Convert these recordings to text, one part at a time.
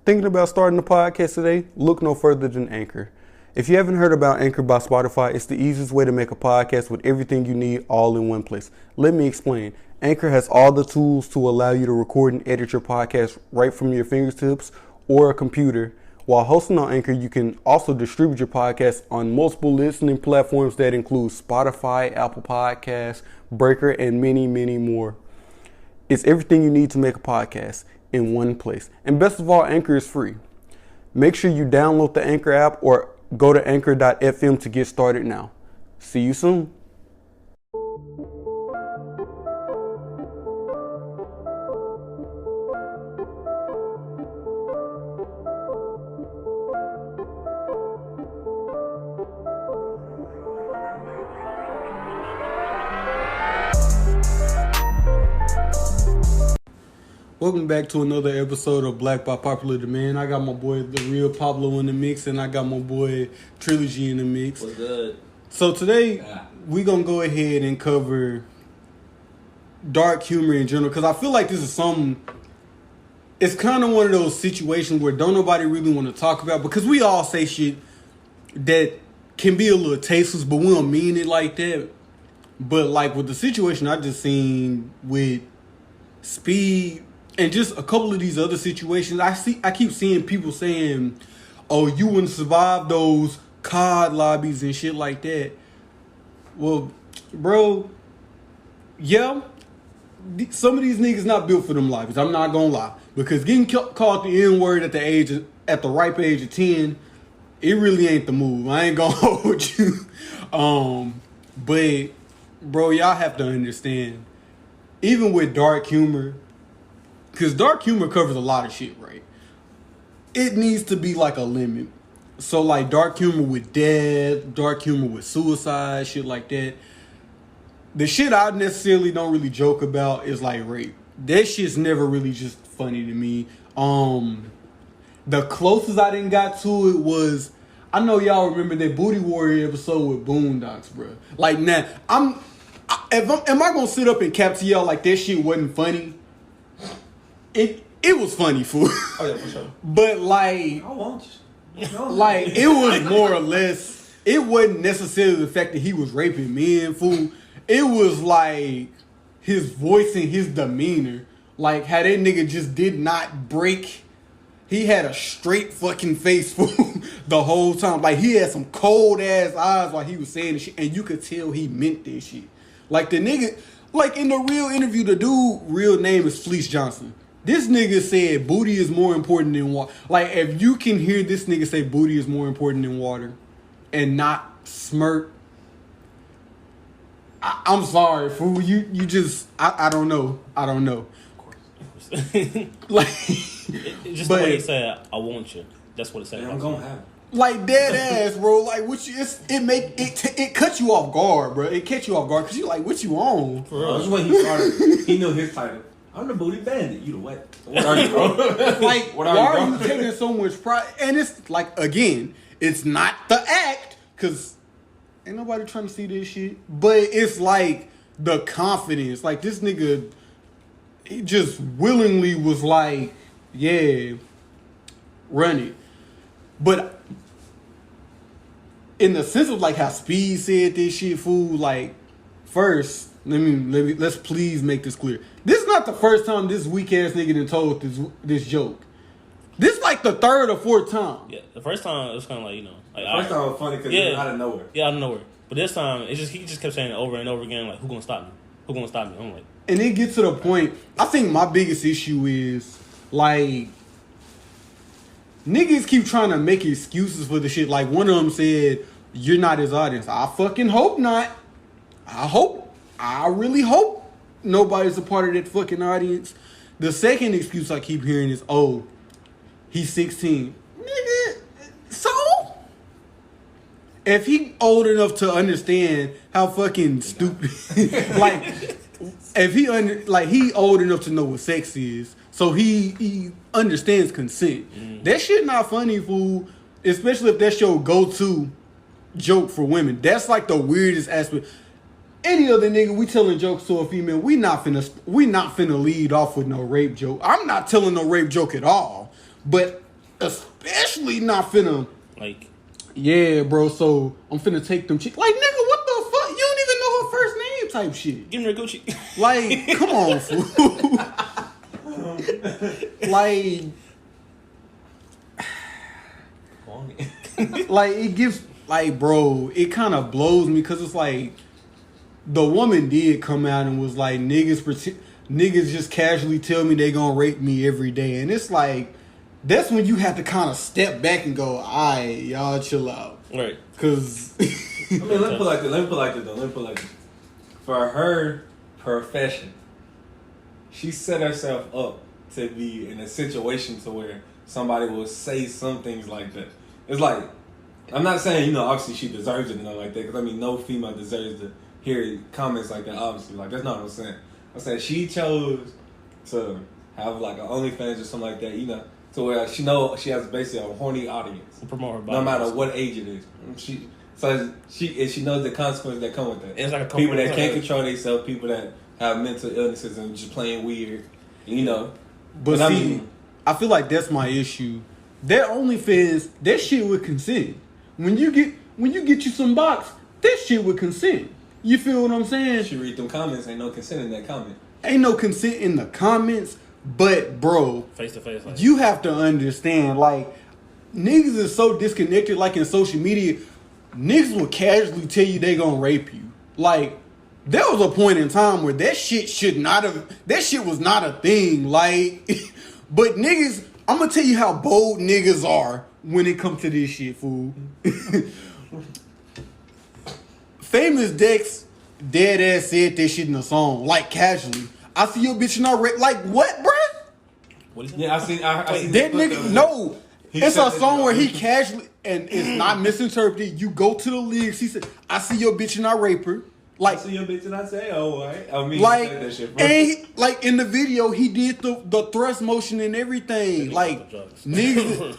Thinking about starting a podcast today? Look no further than Anchor. If you haven't heard about Anchor by Spotify, it's the easiest way to make a podcast with everything you need all in one place. Let me explain. Anchor has all the tools to allow you to record and edit your podcast right from your fingertips or a computer. While hosting on Anchor, you can also distribute your podcast on multiple listening platforms that include Spotify, Apple Podcasts, Breaker, and many, many more. It's everything you need to make a podcast in one place. And best of all, Anchor is free. Make sure you download the Anchor app or go to anchor.fm to get started now. See you soon. Welcome back to another episode of Black by Popular Demand. I got my boy The Real Pablo in the mix, and I got my boy Trilligy in the mix. What's good? So today, we going to go ahead and cover dark humor in general, because I feel like this is something, it's kind of one of those situations where don't nobody really want to talk about, because we all say shit that can be a little tasteless, but we don't mean it like that. But like with the situation I just seen with Speed, and just a couple of these other situations, I keep seeing people saying, "Oh, you wouldn't survive those COD lobbies and shit like that." Well, bro, yeah, some of these niggas not built for them lobbies. I'm not gonna lie, because getting called the N-word at the ripe age of 10, it really ain't the move. I ain't gonna hold you. But bro, y'all have to understand, even with dark humor. Because dark humor covers a lot of shit, right? It needs to be like a limit. So like dark humor with death, dark humor with suicide, shit like that. The shit I necessarily don't really joke about is like rape. That shit's never really just funny to me. The closest I didn't got to it was, I know y'all remember that Booty Warrior episode with Boondocks, bro. Like now, am I gonna sit up and cap to y'all like that shit wasn't funny? It was funny, fool. Oh yeah, for sure. But like, I want you. Like it was more or less. It wasn't necessarily the fact that he was raping men, fool. It was like his voice and his demeanor, like how that nigga just did not break. He had a straight fucking face, fool, the whole time. Like he had some cold ass eyes while he was saying this shit, and you could tell he meant this shit. Like the nigga, like in the real interview, the dude real name is Fleece Johnson. This nigga said booty is more important than water. Like, if you can hear this nigga say booty is more important than water and not smirk, I'm sorry, fool. You just, I don't know. I don't know. Of course. Like, just the way he said, I want you. That's what it said. Yeah, I'm gonna have it. Like, dead ass, bro. Like, what you, it cut you off guard, bro. It catch you off guard because you like, what you on? For real. That's when he started. He knew his title. I'm the booty bandit. You the what? What are you, bro? Like, why are you taking so much pride? And it's like, again, it's not the act, because ain't nobody trying to see this shit. But it's like the confidence. Like, this nigga, he just willingly was like, yeah, run it. But in the sense of like how Speed said this shit, fool, like, first, let's please make this clear. This is not the first time this weak ass nigga done told this joke. This like the third or fourth time. Yeah, the first time it was kind of like, you know, like, the first time was funny because it was out of nowhere. Yeah, out of nowhere. But this time he just kept saying it over and over again, like, who gonna stop me? Who gonna stop me? I'm like, and it gets to the point. I think my biggest issue is like niggas keep trying to make excuses for the shit. Like one of them said, "You're not his audience." I fucking hope not. I really hope nobody's a part of that fucking audience. The second excuse I keep hearing is, "Oh, he's 16." Nigga, so? If he old enough to understand how fucking stupid, like, if he old enough to know what sex is, so he understands consent. That shit not funny, fool. Especially if that's your go-to joke for women. That's like the weirdest aspect. Any other nigga, we telling jokes to a female, we not finna lead off with no rape joke. I'm not telling no rape joke at all. But especially not finna. Like, yeah, bro. So I'm finna take them chicks. Like, nigga, what the fuck? You don't even know her first name, type shit. give me her Gucci. Like, come on, fool. Like it gives, like, bro, it kind of blows me because it's like the woman did come out and was like, niggas just casually tell me they gonna rape me every day, and it's like that's when you have to kind of step back and go, alright, y'all chill out, Right? I Because mean, let me put it like this. For her profession, she set herself up to be in a situation to where somebody will say some things like that. It's like, I'm not saying, you know, obviously she deserves it and all like that, because I mean, no female deserves to hear comments like that, obviously. Like, that's not what I'm saying. I'm saying she chose to have like an OnlyFans or something like that, you know, to where she has basically a horny audience. Promote her no matter what age it is. She knows the consequences that come with that. It's like a people that can't control themselves, people that have mental illnesses and just playing weird, you know. But see, I feel like that's my issue. That OnlyFans, that shit with consent. When you get you some box, that shit with consent. You feel what I'm saying? She read them comments, ain't no consent in that comment. Ain't no consent in the comments, but bro, face to face, like, you have to understand, like, niggas is so disconnected, like in social media, niggas will casually tell you they gonna rape you. Like, there was a point in time where that shit was not a thing. Like, but niggas, I'm gonna tell you how bold niggas are when it comes to this shit, fool. Famous Dex dead ass said that shit in a song, like, casually. I see your bitch and I rape. Like, what, bruh? what is it? Yeah, I seen That nigga, no. It's a song where he casually, and it's not misinterpreted. You go to the lyrics. He said, "I see your bitch and I rape her." Like, I see your bitch and I say, "Oh, right." I mean, like, he said that shit, and he, like in the video, he did the thrust motion and everything. Like, niggas,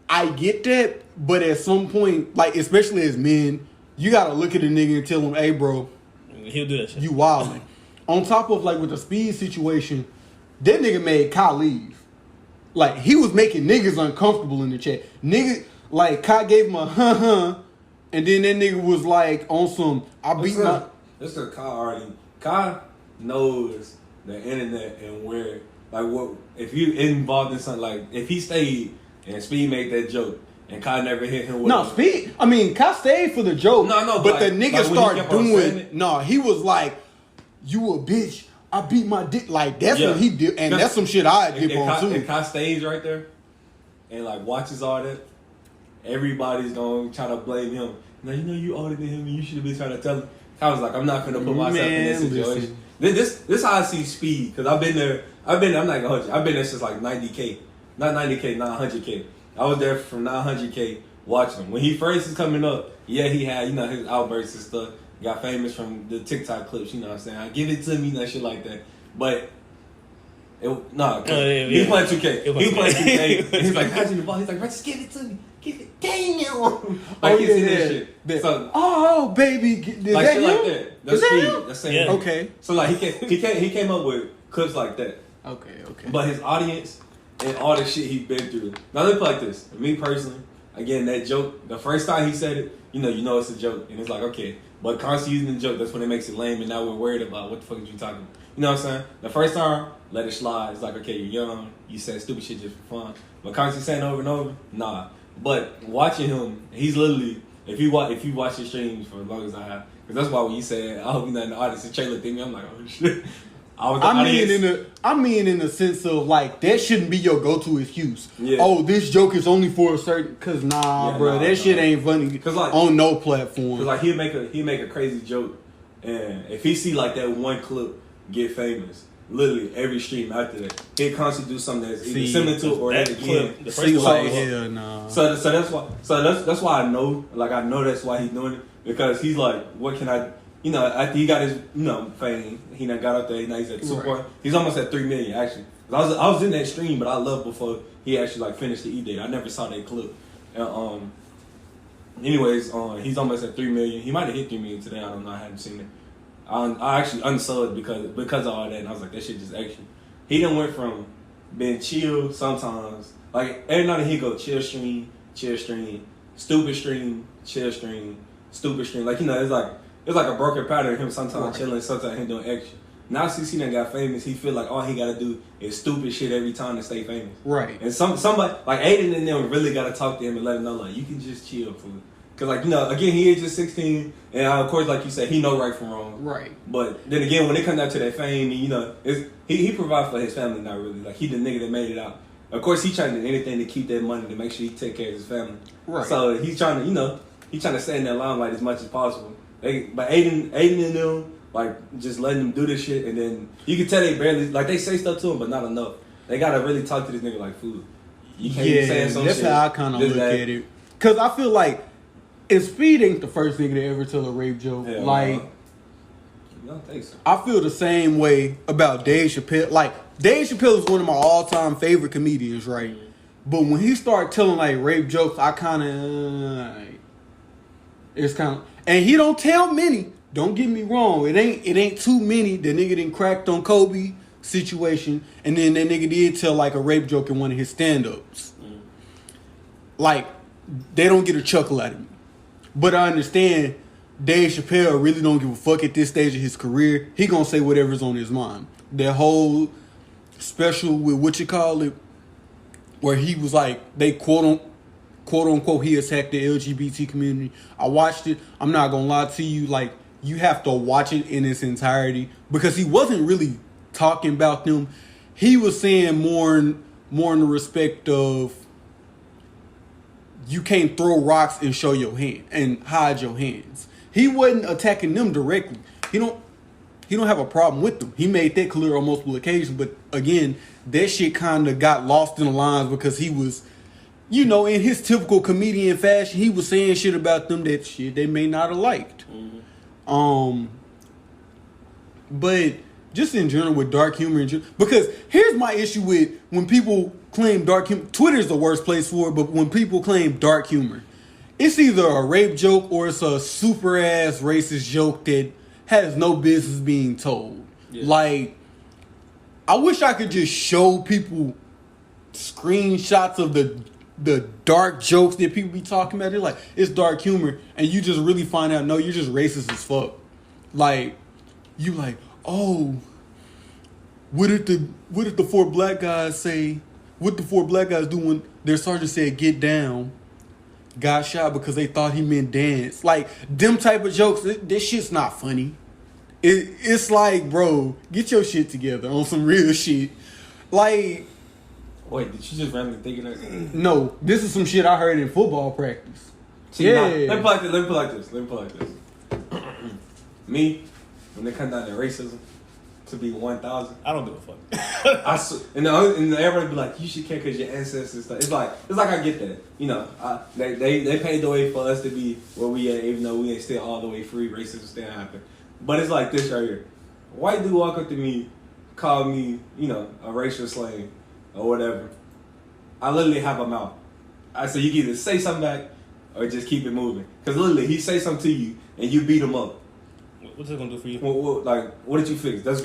I get that, but at some point, like, especially as men, you gotta look at a nigga and tell him, "Hey, bro, he'll do that shit. you wildin'." On top of, like, with the speed situation, that nigga made Kai leave. Like, he was making niggas uncomfortable in the chat. Nigga, like, Kai gave him a and then that nigga was like on some, I beat my... This is Kai knows the internet and where, like, what, if you involved in something, like, if he stayed and Speed made that joke and Kai never hit him with No, Speed, I mean, Kai stayed for the joke. No, but like, the nigga like started doing, no, he was like, you a bitch. I beat my dick. Like, that's what he did. And that's some shit I did on too. If Kai stays right there and, like, watches all that, everybody's going to try to blame him. Now, you know, you older than him and you should have been trying to tell him. I was like, I'm not going to put myself in this situation. This is how I see Speed. Because I've been there. I'm not going to hold you. I've been there since, like, 90K. Not 90K, 900K. I was there from 900K watching him. When he first was coming up, yeah, he had, you know, his outbursts and stuff. Got famous from the TikTok clips, you know what I'm saying? I give it to me, that shit like that. But, he playing 2K. He playing 2K. He's like, passing the ball. He's like, just give it to me. Give it. Damn. Like, he's in that shit. So, oh, baby. Like, shit like that. That's Speed. That's saying. Yeah. Okay. So, like, he came up with clips like that. Okay. But his audience and all the shit he's been through. Now, let me play like this. Me personally, again, that joke, the first time he said it, you know it's a joke. And it's like, okay. But constantly using the joke, that's when it makes it lame, and now we're worried about what the fuck is you talking about. You know what I'm saying? The first time, let it slide. It's like, okay, you're young, you said stupid shit just for fun. But constantly saying over and over, nah. But watching him, he's literally, if you watch his streams for as long as I have, because that's why when you said, I hope you're not in the audience, and Trey looked at me, I'm like, oh shit. I mean in the sense of, like, that shouldn't be your go-to excuse. Yeah. Oh, this joke is only for a certain, cause that shit ain't funny. Cause, like, on no platform. Cause, like, he'll make a crazy joke, and if he see, like, that one clip get famous, literally every stream after that, he'll constantly do something that's either similar to it or that again. So that's why I know that's why he's doing it, because he's like, what can I? You know, after he got his, fame, he done got out there. Now he's at 2. He's almost at 3 million actually. I was in that stream, but I left before he actually, like, finished the E-Date. I never saw that clip. And, anyways, he's almost at 3 million. He might have hit 3 million today. I don't know. I haven't seen it. I actually unsubbed because of all that, and I was like, that shit just extra. He done went from being chill sometimes Like every night he go chill stream, stupid stream, chill stream, stupid stream. Like it's like a broken pattern. Him sometimes chilling, sometimes him doing extra. Now CC done got famous. He feel like all he gotta do is stupid shit every time to stay famous. Right. And somebody like Aiden and them really gotta talk to him and let him know like you can just chill, fool. Cause like again he is just 16, and of course like you said he know right from wrong. Right. But then again when it comes down to that fame, he provides for his family, not really. Like he the nigga that made it out. Of course he trying to do anything to keep that money to make sure he take care of his family. Right. So he's trying to stay in that limelight as much as possible. But Aiden and them. Like, just letting them do this shit, and then you can tell they barely, like, they say stuff to him, but not enough. They gotta really talk to this nigga like food. You can't be saying some that's shit. That's how I kind of look at it. Because I feel like, if Speed ain't the first nigga to ever tell a rape joke, you don't think so. I feel the same way about Dave Chappelle. Like, Dave Chappelle is one of my all-time favorite comedians, right? But when he started telling, like, rape jokes, I kind of, it's kind of, and he don't tell many. Don't get me wrong. It ain't too many. The nigga done cracked on Kobe situation, and then that nigga did tell like a rape joke in one of his stand-ups. Like, they don't get a chuckle out of me. But I understand Dave Chappelle really don't give a fuck at this stage of his career. He gonna say whatever's on his mind. That whole special with where he was like, they quote unquote he attacked the LGBT community. I watched it. I'm not gonna lie to you, like, you have to watch it in its entirety because he wasn't really talking about them. He was saying more in the respect of you can't throw rocks and show your hand and hide your hands. He wasn't attacking them directly. He don't have a problem with them. He made that clear on multiple occasions. But again, that shit kind of got lost in the lines because he was, in his typical comedian fashion, he was saying shit about them that shit they may not have liked. Mm-hmm. But just in general with dark humor, because here's my issue with when people claim dark humor. Twitter's the worst place for it, but when people claim dark humor, it's either a rape joke or it's a super ass racist joke that has no business being told. Yeah. Like, I wish I could just show people screenshots of the dark jokes that people be talking about. They're like, it's dark humor, and you just really find out, no, you're just racist as fuck. Like, you like, oh, what did the four black guys say? What the four black guys do when their sergeant said get down? Got shot because they thought he meant dance. Like, them type of jokes, this shit's not funny. It's like, bro, get your shit together on some real shit. Like, wait, did you just randomly think of that? No, this is some shit I heard in football practice. See, yeah. Let me put it like this. Me, when it comes down to racism, to be 1,000. I don't give a fuck. And everybody be like, you should care because your ancestors stuff. It's like I get that. They paved the way for us to be where we at, even though we ain't still all the way free. Racism still happen. But it's like this right here. White dude walk up to me, call me, a racial slave or whatever. I literally have a mouth. I say you can either say something back or just keep it moving. Because literally, he say something to you and you beat him up. What's it gonna do for you? What did you fix? That's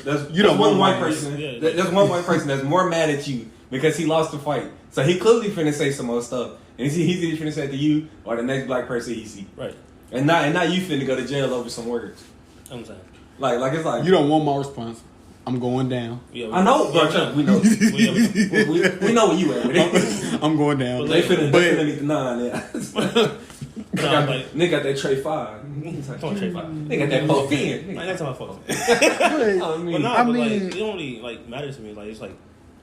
one white person. Yeah. There's one white person that's more mad at you because he lost the fight. So he clearly finna say some more stuff, and he's either finna say it to you or the next black person he see. Right. And not you finna go to jail over some words. I'm saying. Like it's like you don't want my response. I'm going down. Yeah, I know, bro. We know. we know where you at with it. I'm going down. But they finna need the 9. Yeah. Nigga got that tray 5. Come on, tray 5. Nigga got that 4 fin. That's how I fuck. I mean, like, it don't really matter to me. Like, it's like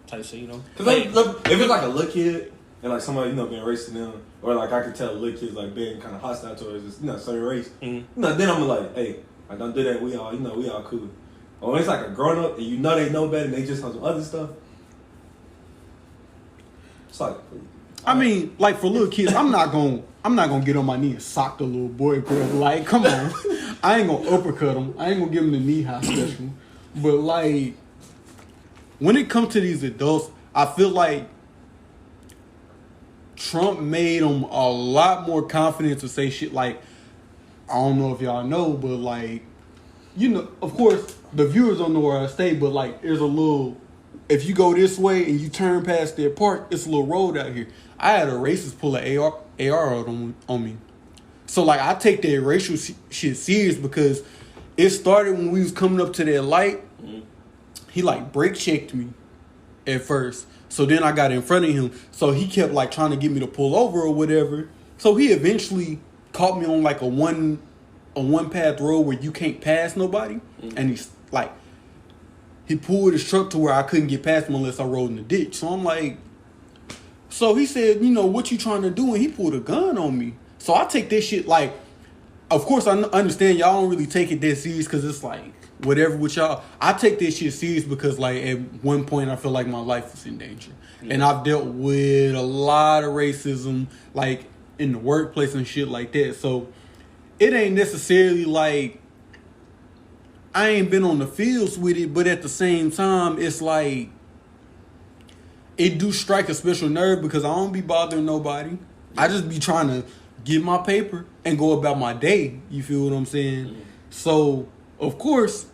type shit, Cause if it's like a little kid and like somebody being racist to them, or like I could tell little kids like being kind of hostile towards certain race, then I'm like, hey, I don't do that. We all we all cool. Or it's like a grown up and they know better and they just on some other stuff. It's like, I mean, like for little kids, I'm not gonna get on my knee and sock the little boy, bro. Like, come on, I ain't gonna uppercut him. I ain't gonna give him the knee high special. But like, when it comes to these adults, I feel like Trump made them a lot more confident to say shit like, I don't know if y'all know, but like, of course, the viewers don't know where I stay, but like, there's a little if you go this way and you turn past their park, it's a little road out here. I had a racist pull an AR out on me. So, like, I take that racial shit serious because it started when we was coming up to that light. He, like, brake checked me at first. So then I got in front of him. So he kept, like, trying to get me to pull over or whatever. So he eventually caught me on, like, a one path road where you can't pass nobody. And he's, like, he pulled his truck to where I couldn't get past him unless I rode in the ditch. So I'm like... So he said, you know, what you trying to do? And he pulled a gun on me. So I take this shit, like... Of course, I understand y'all don't really take it that serious because it's like... Whatever with y'all, I take this shit serious because, like, at one point I feel like my life was in danger, and I've dealt with a lot of racism, like in the workplace and shit like that. So it ain't necessarily like I ain't been on the fields with it, but at the same time, it's like it do strike a special nerve because I don't be bothering nobody. I just be trying to get my paper and go about my day. You feel what I'm saying? So of course.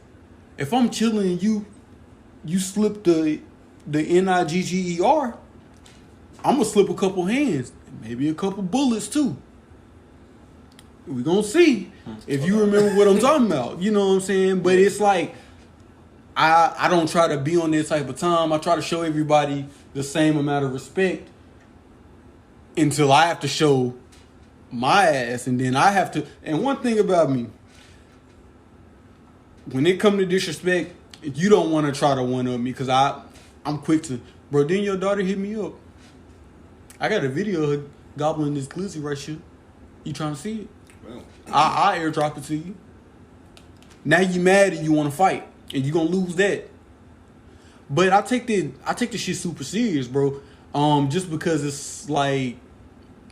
If I'm chilling and you slip the NIGGER, I'm gonna slip a couple hands, maybe a couple bullets too. We gonna see if you remember what I'm talking about. You know what I'm saying? But it's like I don't try to be on this type of time. I try to show everybody the same amount of respect until I have to show my ass, and then I have to. And one thing about me. When it come to disrespect, you don't want to try to one-up me because I'm quick to... Bro, didn't your daughter hit me up? I got a video of her gobbling this glizzy right here. You trying to see it? Well, I'll airdrop it to you. Now you mad and you want to fight. And you going to lose that. But I take the shit super serious, bro. Just because it's like...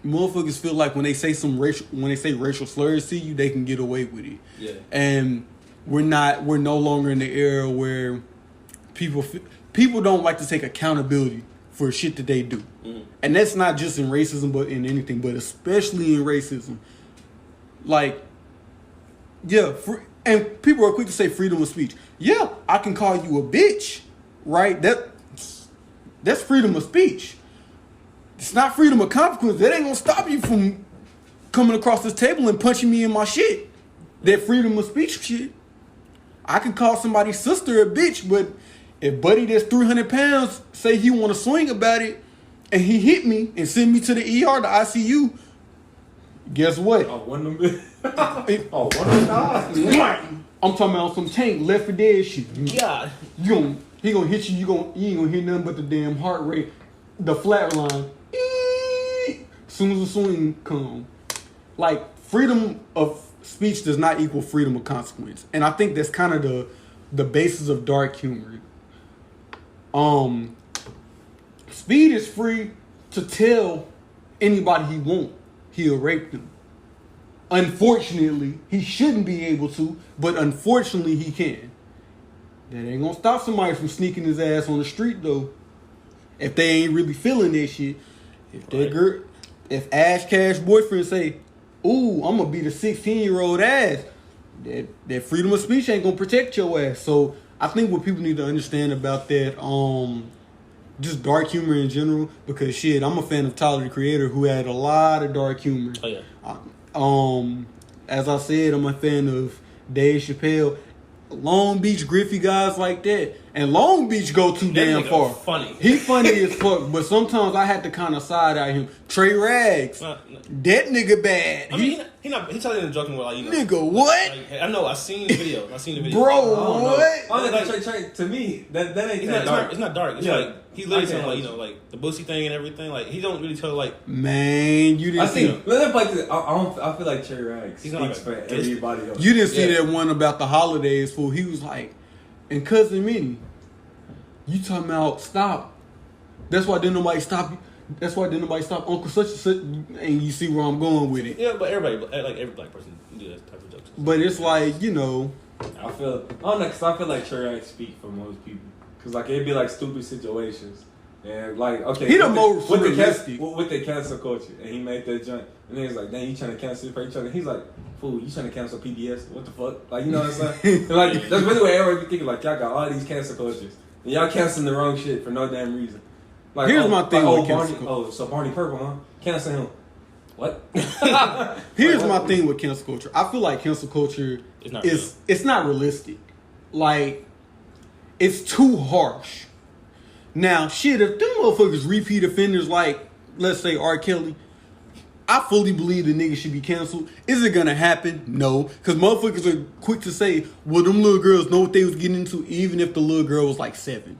Motherfuckers feel like when they say racial slurs to you, they can get away with it. Yeah. And... We're no longer in the era where people don't like to take accountability for shit that they do. And that's not just in racism, but in anything, but especially in racism. Like, yeah, and people are quick to say freedom of speech. Yeah, I can call you a bitch, right? That's freedom of speech. It's not freedom of consequence. That ain't gonna stop you from coming across this table and punching me in my shit. That freedom of speech shit. I can call somebody's sister a bitch, but if buddy that's 300 pounds say he want to swing about it and he hit me and send me to the ER, the ICU, guess what? One of them. I'm talking about some tank left for dead shit. God. He gonna hit you. You ain't gonna hear nothing but the damn heart rate, the flat line. Soon as the swing come, like freedom of speech does not equal freedom of consequence. And I think that's kind of the basis of dark humor. Speed is free to tell anybody he want he'll rape them. Unfortunately, he shouldn't be able to, but unfortunately he can. That ain't gonna stop somebody from sneaking his ass on the street though. If they ain't really feeling that shit. If that girl, if Ash Cash boyfriend say, ooh, I'm gonna beat a 16-year-old ass. That freedom of speech ain't gonna protect your ass. So I think what people need to understand about that, just dark humor in general, because shit, I'm a fan of Tyler the Creator, who had a lot of dark humor. Oh yeah. As I said, I'm a fan of Dave Chappelle, Long Beach Griffey, guys like that. And Long Beach go too damn far. Funny. He funny as fuck, but sometimes I had to kind of side eye him. Trey Rags, that nigga bad. I mean, he telling in a joking way, like, you know. Nigga, what? Like, I know. I seen the video. Bro, what? Trey, to me, that ain't dark. It's not dark. It's like he literally saying, like, you know, like the bussy thing and everything. Like he don't really tell, like, man, you didn't see. I feel like Trey Rags speaks for everybody else. You didn't see that one about the holidays, fool. He was like, and Cousin Minnie, you talking about stop? That's why didn't nobody stop you. That's why didn't nobody stop Uncle such and such. And you see where I'm going with it. Yeah, but everybody, like every black person, do that type of jokes. But it's like, you know, I feel like Trey Rags speak for most people, cause like it'd be like stupid situations. And like, okay, he the most realistic with the cancel culture, and he made that joint, and then he's like, "Dang, you trying to cancel for each other?" He's like, "Fool, you trying to cancel PBS? What the fuck?" Like, you know what I'm saying? And like, that's really what everybody be thinking. Like, y'all got all these cancel cultures, And y'all canceling the wrong shit for no damn reason. Like, here's my thing with Barney. cancel. Oh, so Barney Purple, huh? Cancel him. What? Here's my thing with cancel culture. I feel like cancel culture it's not realistic. Like, it's too harsh. Now, shit, if them motherfuckers repeat offenders like, let's say, R. Kelly, I fully believe the nigga should be canceled. Is it gonna happen? No. Because motherfuckers are quick to say, well, them little girls know what they was getting into, even if the little girl was like 7.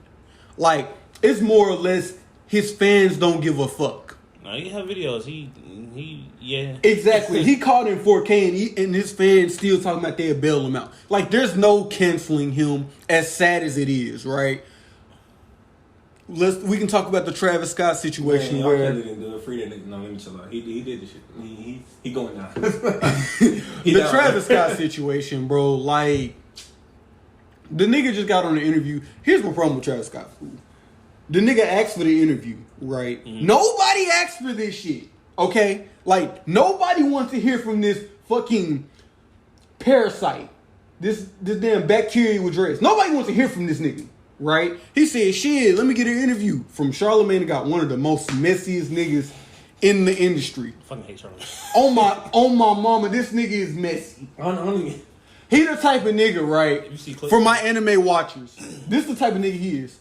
Like, it's more or less his fans don't give a fuck. No, he have videos. He yeah. Exactly. He caught in 4K and his fans still talking about they'll bail him out. Like, there's no canceling him, as sad as it is, right? We can talk about the Travis Scott situation. Man, where Kelly didn't do it. Free that nigga. No, let me chill out. He did the shit. He going now. The Travis Scott situation, bro. Like, the nigga just got on the interview. Here's my problem with Travis Scott. The nigga asked for the interview, right? Mm-hmm. Nobody asked for this shit, okay? Like, nobody wants to hear from this fucking parasite, this damn bacteria with dreads. Nobody wants to hear from this nigga, right? He said, shit, let me get an interview from Charlamagne. Got one of the most messiest niggas in the industry. I fucking hate Charlamagne. On my mama, this nigga is messy. He the type of nigga, right? For my anime watchers, this the type of nigga he is.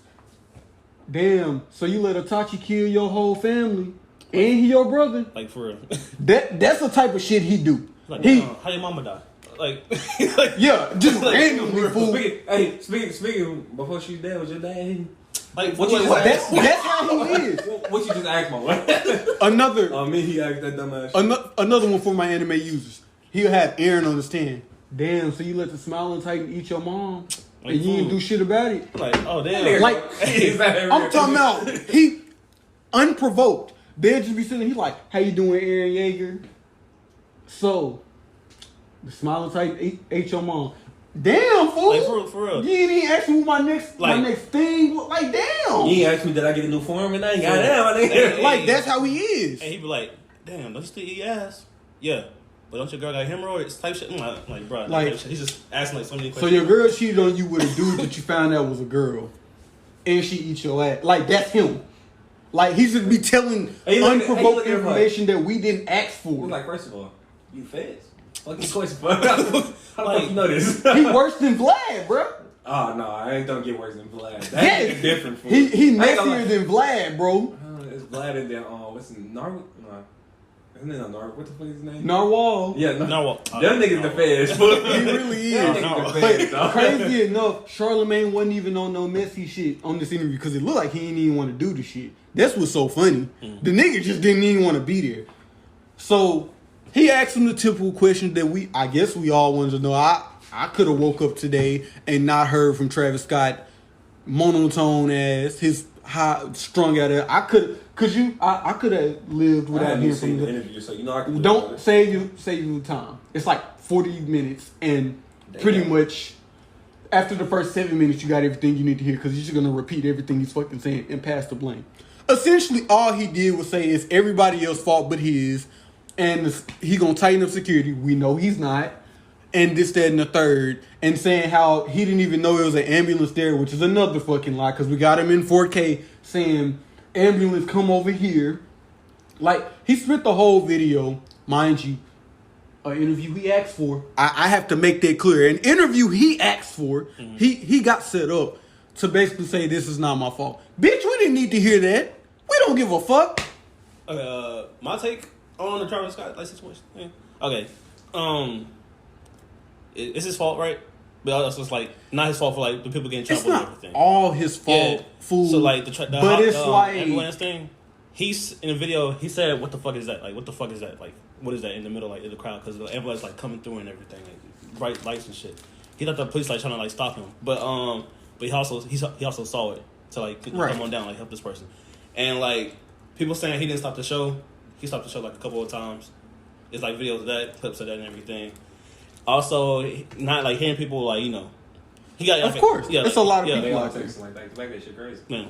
Damn, so you let Itachi kill your whole family and he your brother? Like, for real. That's the type of shit he do. Like, how your mama die? Like yeah, just like, randomly, fool. Speaking, before she's dead, was your dad? Like, that's how he is. What you just asked my wife? Another. He asked that dumbass. Another one for my anime users. He'll have Aaron on the stand. Damn, so you let the Smiling Titan eat your mom? Like, and you didn't do shit about it? Like, oh, damn. Like, I'm talking about, he, unprovoked. They'll just be sitting there, he like, how you doing, Aaron Yeager? So, the Smiling Titan ate your mom. Damn, fool. Like, for real. You didn't even ask me what my next thing was. Like, damn. You ain't asked me, did I get a new form and I got like, that's how he is. And he be like, damn, don't you still eat ass? Yeah. But don't your girl got hemorrhoids type shit? I'm like, bro, like, he's just asking like so many questions. So your girl cheated on you with a dude that you found out was a girl, and she eats your ass. Like, that's him. Like, he should be telling unprovoked information that we didn't ask for. Like, first of all, you feds. Fucking question, bro. How the fuck you know this? He worse than Vlad, bro. Oh no, I ain't don't get worse than Vlad. That's yes. different. For he messier than Vlad, bro. It's Vlad and then what's his Narwhal? Isn't it Narwhal? What the fuck is his name? Narwhal. Yeah, Narwhal. Them niggas the feds. He really is. But crazy enough, Charlamagne wasn't even on no messy shit on this interview because it looked like he didn't even want to do the shit. That's what's so funny. Mm-hmm. The nigga just didn't even want to be there. So he asked him the typical question that I guess we all wanted to know. I could have woke up today and not heard from Travis Scott monotone ass, his high strung out there. I could have lived without hearing from the interview, so you know I can don't save you the time. It's like 40 minutes and pretty much after the first 7 minutes you got everything you need to hear because he's just gonna repeat everything he's fucking saying and pass the blame. Essentially all he did was say it's everybody else's fault but his, and he gonna tighten up security. We know he's not. And this, that, and the third. And saying how he didn't even know it was an ambulance there, which is another fucking lie because we got him in 4K saying, ambulance, come over here. Like, he spent the whole video, mind you, an interview he asked for. I have to make that clear. An interview he asked for, mm-hmm. he got set up to basically say, this is not my fault. Bitch, we didn't need to hear that. We don't give a fuck. My take on the Travis Scott situation. Yeah. Okay. It's his fault, right? But also it's like not his fault for like the people getting trouble and everything. All his fault, fool. So like but it's like ambulance thing. He's in the video. He said, "What the fuck is that? Like, what the fuck is that? Like, what is that in the middle, like in the crowd? Because the ambulance like coming through and everything, like bright lights and shit." He thought the police like trying to like stop him, but he also saw it to like come on down, like help this person, and like people saying he didn't stop the show. He stopped the show like a couple of times. It's like videos of that, clips of that, and everything. Also, not like hearing people like he got of course. Yeah, it's a lot of people out there. Like that shit crazy. Man.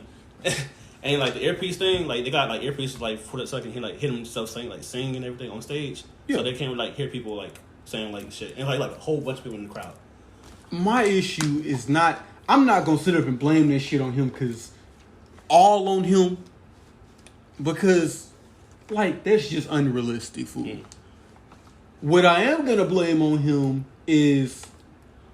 And like the earpiece thing, like they got like earpieces like for that second he like hit himself sing and everything on stage, so they can't like hear people like saying like shit and like a whole bunch of people in the crowd. My issue is not. I'm not gonna sit up and blame that shit on him because all on him because like that's just unrealistic, fool. Mm. What I am gonna blame on him is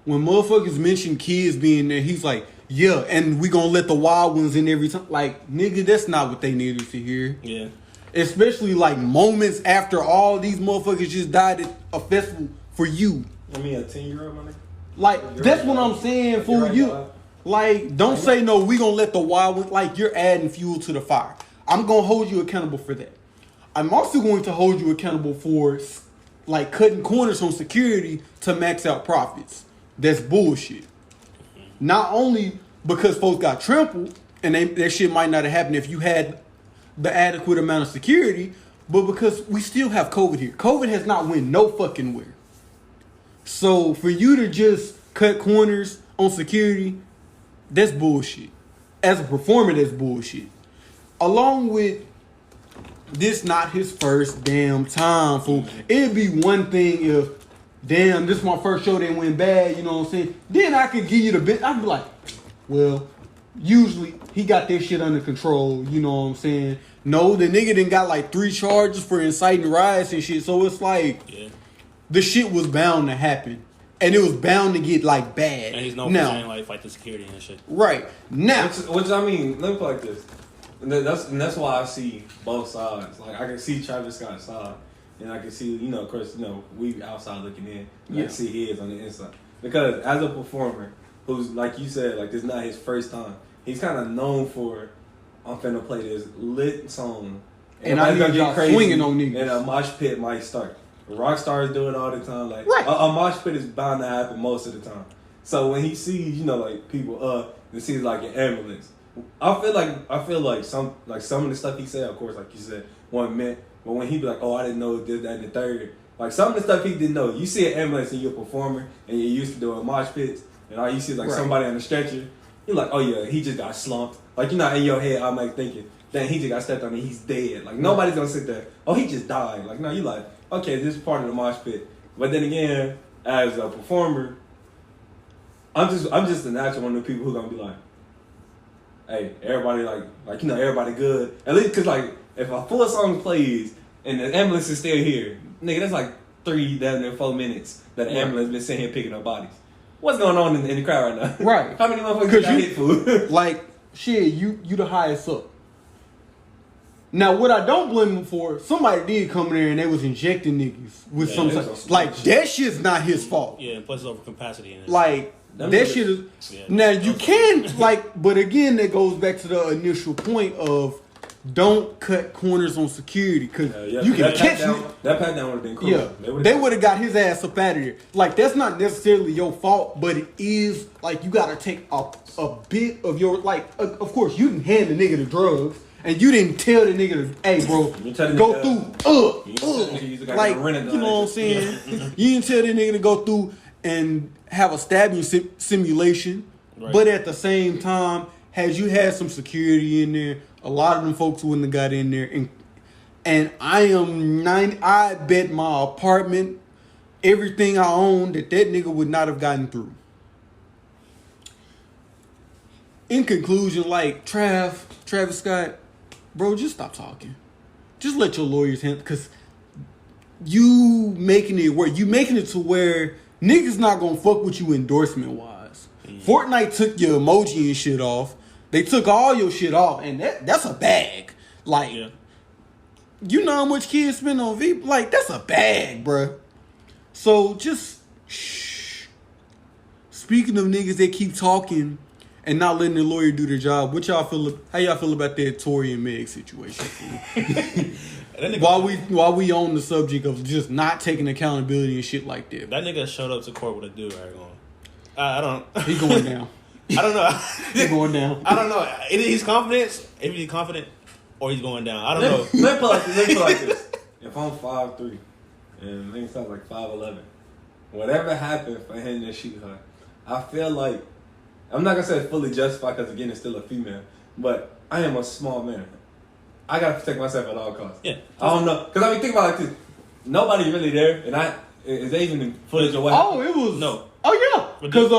when motherfuckers mention kids being there, he's like, yeah, and we gonna let the wild ones in every time. Like, nigga, that's not what they needed to hear. Yeah. Especially like moments after all these motherfuckers just died at a festival for you. I mean, a 10-year-old, my nigga. Like, that's what I'm saying, fool. You, like, don't say no, we gonna let the wild ones, like, you're adding fuel to the fire. I'm gonna hold you accountable for that. I'm also going to hold you accountable for, like, cutting corners on security to max out profits. That's bullshit. Not only because folks got trampled, and that shit might not have happened if you had the adequate amount of security, but because we still have COVID here. COVID has not went no fucking where. So for you to just cut corners on security, that's bullshit. As a performer, that's bullshit. Along with this not his first damn time, fool. It'd be one thing if, damn, this is my first show that went bad, you know what I'm saying? Then I could give you the bit. I'd be like, well, usually he got this shit under control, you know what I'm saying? No, the nigga done got like 3 charges for inciting riots and shit. So it's like, the shit was bound to happen. And it was bound to get like bad. And he's known for saying like fight the security and shit. Right. Now. Which I mean, let me put it like this. And that's why I see both sides. Like, I can see Travis Scott's side. And I can see, you know, of course, you know, we outside looking in. And I can see his on the inside. Because as a performer, who's, like you said, like, this is not his first time. He's kind of known for, I'm finna play this lit song. And I'm gonna get crazy swinging on niggas. And a mosh pit might start. Rock stars do it all the time. Like, a mosh pit is bound to happen most of the time. So when he sees, you know, like, people and sees like an ambulance, I feel like some of the stuff he said, of course, like you said, wasn't meant. But when he be like, oh, I didn't know this, that, and the third. Like, some of the stuff he didn't know. You see an ambulance and you're a performer and you're used to doing mosh pits, and all you see is like somebody on the stretcher. You're like, oh yeah, he just got slumped. Like, you're not in your head, I'm like thinking, dang, he just got stepped on and he's dead. Like, nobody's gonna sit there, oh, he just died. Like, no, you like, okay, this is part of the mosh pit. But then again, as a performer, I'm just a natural one of the people who gonna be like, hey, everybody like you know, everybody good. At least, cause like, if a full song plays and the ambulance is still here, nigga, that's like 4 minutes that the ambulance been sitting here picking up bodies. What's going on in the crowd right now? Right. How many motherfuckers got hit, fool? Like, shit, you the highest up. Now, what I don't blame him for, somebody did come in there and they was injecting niggas with some like that shit's not his fault. Yeah, plus it's over capacity. Like that shit is. Yeah, now you can like, but again, that goes back to the initial point of don't cut corners on security because you can catch it. That pat down would have been cool. Yeah, they would have got his ass up out of here. Like, that's not necessarily your fault, but it is like you got to take a bit of your like. Of course, you didn't hand the nigga the drugs. And you didn't tell the nigga to, hey, bro, go through, like, you know what I'm saying? You didn't tell the nigga to go through and have a stabbing simulation. Right. But at the same time, had you had some security in there, a lot of them folks wouldn't have got in there. And I bet my apartment, everything I own, that nigga would not have gotten through. In conclusion, like, Travis Scott, bro, just stop talking. Just let your lawyers handle, because you making it work. You making it to where niggas not gonna fuck with you endorsement wise. Fortnite took your emoji and shit off. They took all your shit off, and that's a bag. Like, you know how much kids spend on V? Like, that's a bag, bro. So just shh. Speaking of niggas that keep talking and not letting the lawyer do their job, how y'all feel about that Tory and Meg situation? while we on the subject of just not taking accountability and shit like that. That nigga showed up to court with a dude right on. I don't. He going down. I don't know. He's going down. I don't know. Either he's confident, if he's confident, or he's going down. I don't know. Let me put like this. If I'm 5'3", and nigga sounds like 5'11", whatever happened for him to shoot her, I feel like, I'm not gonna say it's fully justified because again it's still a female, but I am a small man. I gotta protect myself at all costs. Yeah. I don't know, because I mean, think about it like this: nobody really there, and is there even footage of what? Oh, it was Oh yeah, because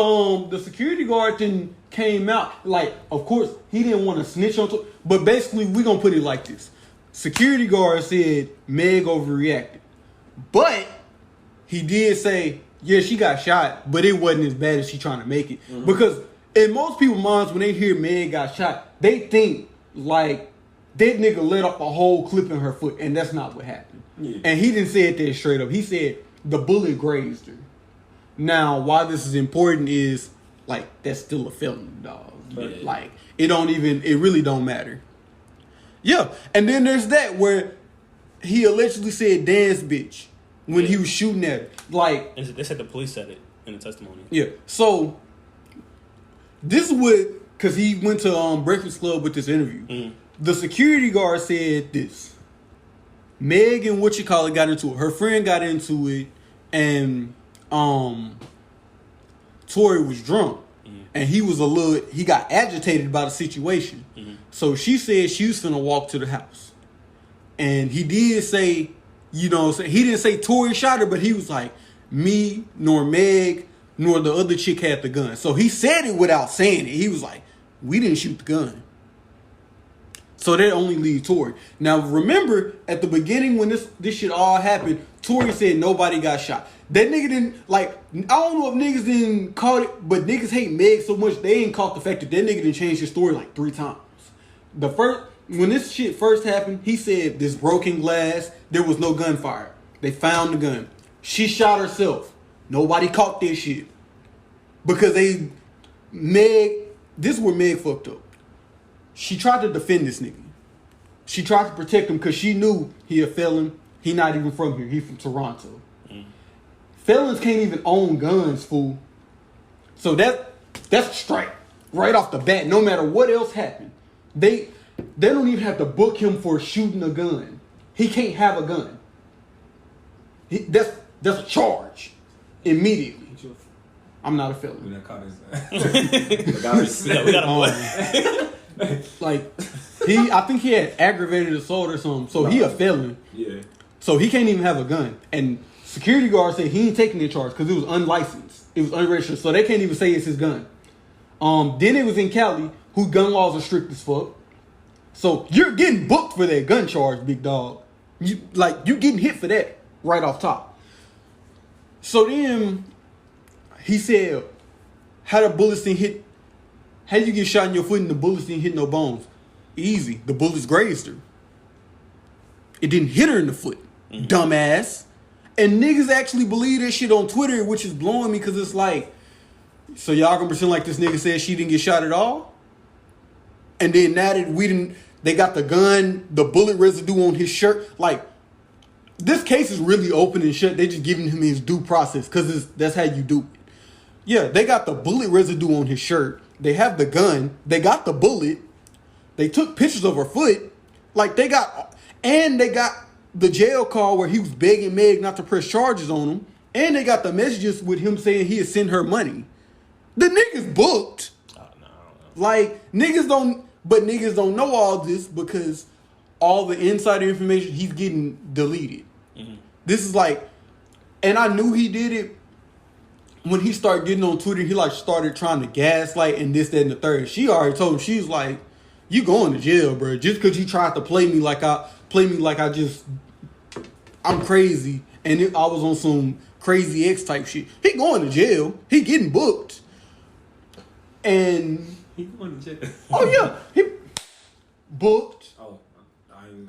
the security guard then came out. Like, of course, he didn't want to snitch on. But basically, we gonna put it like this: security guard said Meg overreacted, but he did say, yeah, she got shot, but it wasn't as bad as she trying to make it. Mm-hmm. Because in most people's minds, when they hear Meg got shot, they think like that nigga let off a whole clip in her foot, and that's not what happened. Yeah. And he didn't say it there straight up. He said the bullet grazed her. Now, why this is important is like that's still a felony, dog. But like it really don't matter. Yeah, and then there's that where he allegedly said "dance bitch" when he was shooting at her. Like they said the police said it in the testimony. Yeah, so this is what, because he went to Breakfast Club with this interview. Mm-hmm. The security guard said this. Meg and got into it. Her friend got into it, and Tory was drunk. Mm-hmm. And he got agitated by the situation. Mm-hmm. So she said she was finna walk to the house. And he did say, he didn't say Tory shot her, but he was like, me, nor Meg, nor the other chick had the gun. So he said it without saying it. He was like, we didn't shoot the gun. So that only leaves Tory. Now remember, at the beginning when this shit all happened, Tory said nobody got shot. That nigga didn't, I don't know if niggas didn't caught it, but niggas hate Meg so much they ain't caught the fact that nigga didn't change his story like 3 times. When this shit first happened, he said this broken glass, there was no gunfire. They found the gun. She shot herself. Nobody caught this shit. Because this is where Meg fucked up. She tried to defend this nigga. She tried to protect him because she knew he a felon. He not even from here. He from Toronto. Mm. Felons can't even own guns, fool. So that's a strike right off the bat. No matter what else happened, they don't even have to book him for shooting a gun. He can't have a gun. That's a charge immediately. I'm not a felon. We done caught his we got him. I think he had aggravated assault or something. So he a felon. Yeah. So he can't even have a gun. And security guard said he ain't taking the charge because it was unlicensed. It was unregistered. So they can't even say it's his gun. Then it was in Cali, whose gun laws are strict as fuck. So you're getting booked for that gun charge, big dog. You getting hit for that right off top. So then he said, how the bullets didn't hit. How you get shot in your foot and the bullets didn't hit no bones? Easy. The bullets grazed her. It didn't hit her in the foot. Mm-hmm. Dumbass. And niggas actually believe that shit on Twitter, which is blowing me because it's like, so y'all gonna pretend like this nigga said she didn't get shot at all? And then now that they got the gun, the bullet residue on his shirt. Like, this case is really open and shut. They just giving him his due process because that's how you do it. Yeah, they got the bullet residue on his shirt. They have the gun. They got the bullet. They took pictures of her foot. They got the jail call where he was begging Meg not to press charges on him. And they got the messages with him saying he had sent her money. The nigga's booked. Oh, no. Niggas don't know all this because all the insider information he's getting deleted. Mm-hmm. This is and I knew he did it. When he started getting on Twitter, he started trying to gaslight and this, that, and the third. She already told him, she's like, you going to jail, bro. Just because you tried to play me like I'm crazy and I was on some crazy X type shit. He going to jail. He getting booked. And he going to jail. Oh yeah. He booked. Oh, I ain't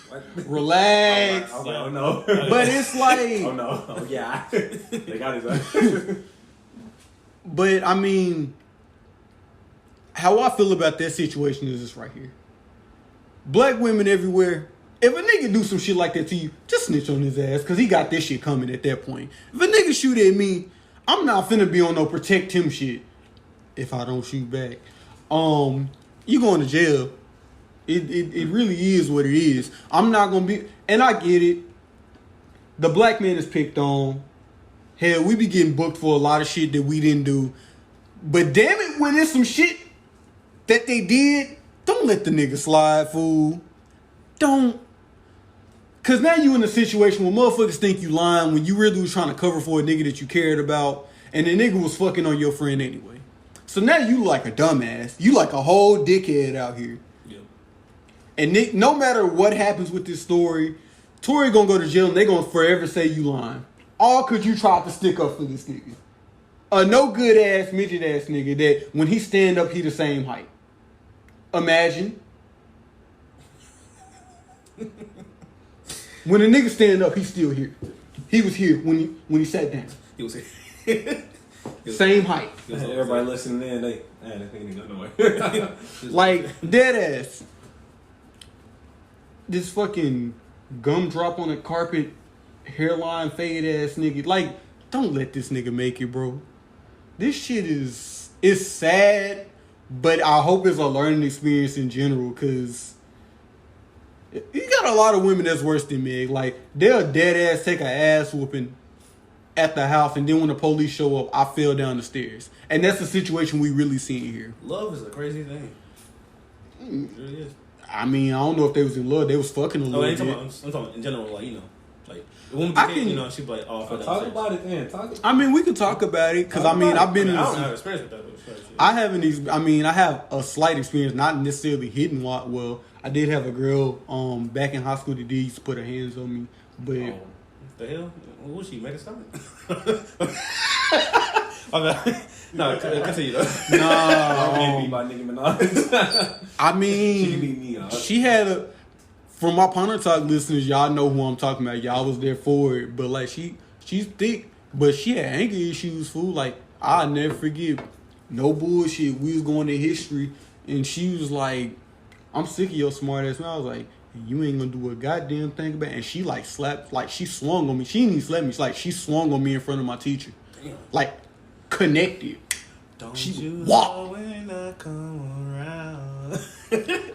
what? Relax. Oh no. But it's like, oh no. Oh yeah. They got his But I mean, how I feel about that situation is this right here. Black women everywhere. If a nigga do some shit like that to you, just snitch on his ass because he got this shit coming at that point. If a nigga shoot at me, I'm not finna be on no protect him shit. If I don't shoot back, you going to jail. It really is what it is. I'm not gonna be, and I get it. The black man is picked on. Hell, we be getting booked for a lot of shit that we didn't do. But damn it, when there's some shit that they did, don't let the nigga slide, fool. Don't. Cause now you in a situation where motherfuckers think you lying when you really was trying to cover for a nigga that you cared about. and the nigga was fucking on your friend anyway. So now you like a dumbass. You like a whole dickhead out here. Yep. And Nick, no matter what happens with this story, Tory gonna go to jail and they gonna forever say you lying. All cause you tried to stick up for this nigga. A no good ass, midget ass nigga that when he stand up, he the same height. Imagine. When a nigga stand up, he's still here. He was here when he sat down. He was here. Same height. Everybody listening in, they think they go nowhere. Like, dead ass. This fucking gumdrop on the carpet, hairline fade ass nigga. Like, don't let this nigga make it, bro. This shit it's sad, but I hope it's a learning experience in general, because you got a lot of women that's worse than Meg. Like, they'll dead ass take an ass whooping at the house, and then when the police show up, I fell down the stairs. And that's the situation we really seeing here. Love is a crazy thing. It really is. I mean, I don't know if they was in love. They was fucking a little bit. I'm talking in general, like, you know. Like, the woman became, you know, she'd be like, oh, I talk about it then. I mean, we could talk about it, because, I mean, I've been in I don't have experience with that. I haven't, I mean, I have a slight experience, not necessarily hitting. Well, I did have a girl back in high school that used to put her hands on me, but... Oh, what the hell? What was she, made a stomach? No, continue though. No. By Nicki Minaj. I mean, she beat me up. She had a... From my Ponder Talk listeners, y'all know who I'm talking about. Y'all was there for it. But, like, she's thick, but she had anger issues, fool. Like, I'll never forget. No bullshit. We was going to history, and she was like, I'm sick of your smart ass. And I was like, you ain't gonna do a goddamn thing about it. And she, like, slapped, like, she swung on me. She didn't even slap me. It's like, she swung on me in front of my teacher. Damn. Like, connected. Don't she you walked. know when I come around?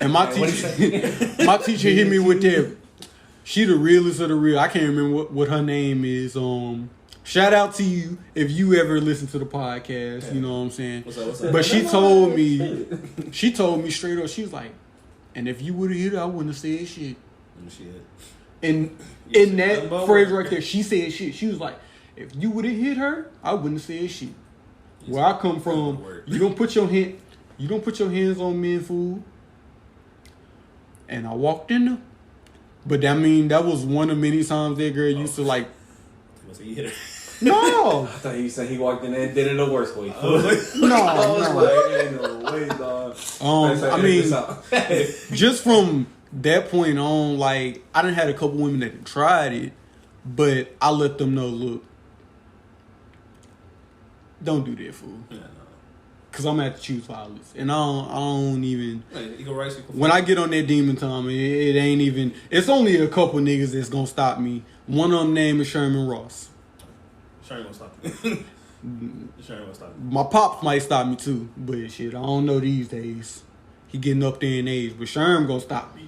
And my teacher hit me with that. She the realest of the real. I can't remember what her name is. Shout out to you if you ever listen to the podcast. Yeah. You know what I'm saying? What's up? But she told me straight up. She was like, and if you would have hit her, I wouldn't have said shit. And in that phrase right there, she said shit. She was like, if you would have hit her, I wouldn't have said shit. Where I come from, you don't put your hands on men, fool. And I walked in there. But I mean, that was one of many times that girl used to like. Was he hit her? No. I thought you said he walked in there and did it the worst way. No. Ain't no way, dog. I mean, just from that point on, like, I done had a couple women that tried it, but I let them know, look, don't do that, fool. Yeah, no. Cause I'm gonna have to choose violence, and I don't even. When I get on that demon time, it ain't even. It's only a couple niggas that's gonna stop me. One of them name is Sherman Ross. Sherman won't stop me. Sherman won't stop me. My pops might stop me too, but shit, I don't know these days. He getting up there in age, but Sherman gonna stop me.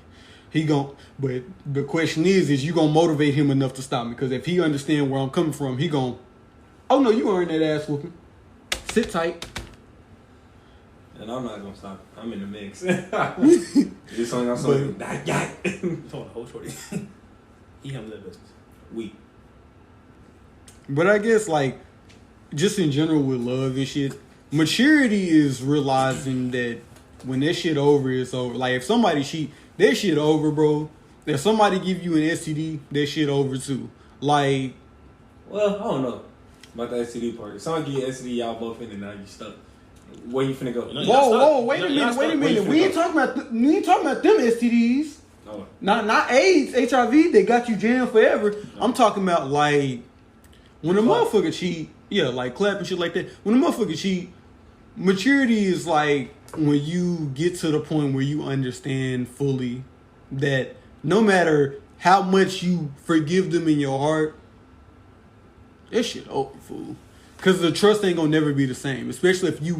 But the question is you gonna motivate him enough to stop me? Because if he understand where I'm coming from, he gonna. Oh no, you earned that ass whooping. Sit tight. And I'm not gonna stop. I'm in the mix. Just something I'm saying. Talking the whole shorty. He handled that business. Weak. But I guess, like, just in general with love and shit, maturity is realizing that when that shit over, it's over. Like, if somebody cheat, that shit over, bro. If somebody give you an STD, that shit over too. Like, well, I don't know about the STD part. If somebody give you STD, y'all both in, and now you stuck. Where you finna go? Whoa, wait a minute. We ain't talking about them STDs. No. Not AIDS, HIV. They got you jammed forever. No. I'm talking about, like, when a motherfucker cheat. Yeah, like clap and shit like that. When a motherfucker cheat, maturity is like when you get to the point where you understand fully that no matter how much you forgive them in your heart, that shit over, fool. Because the trust ain't gonna never be the same. Especially if you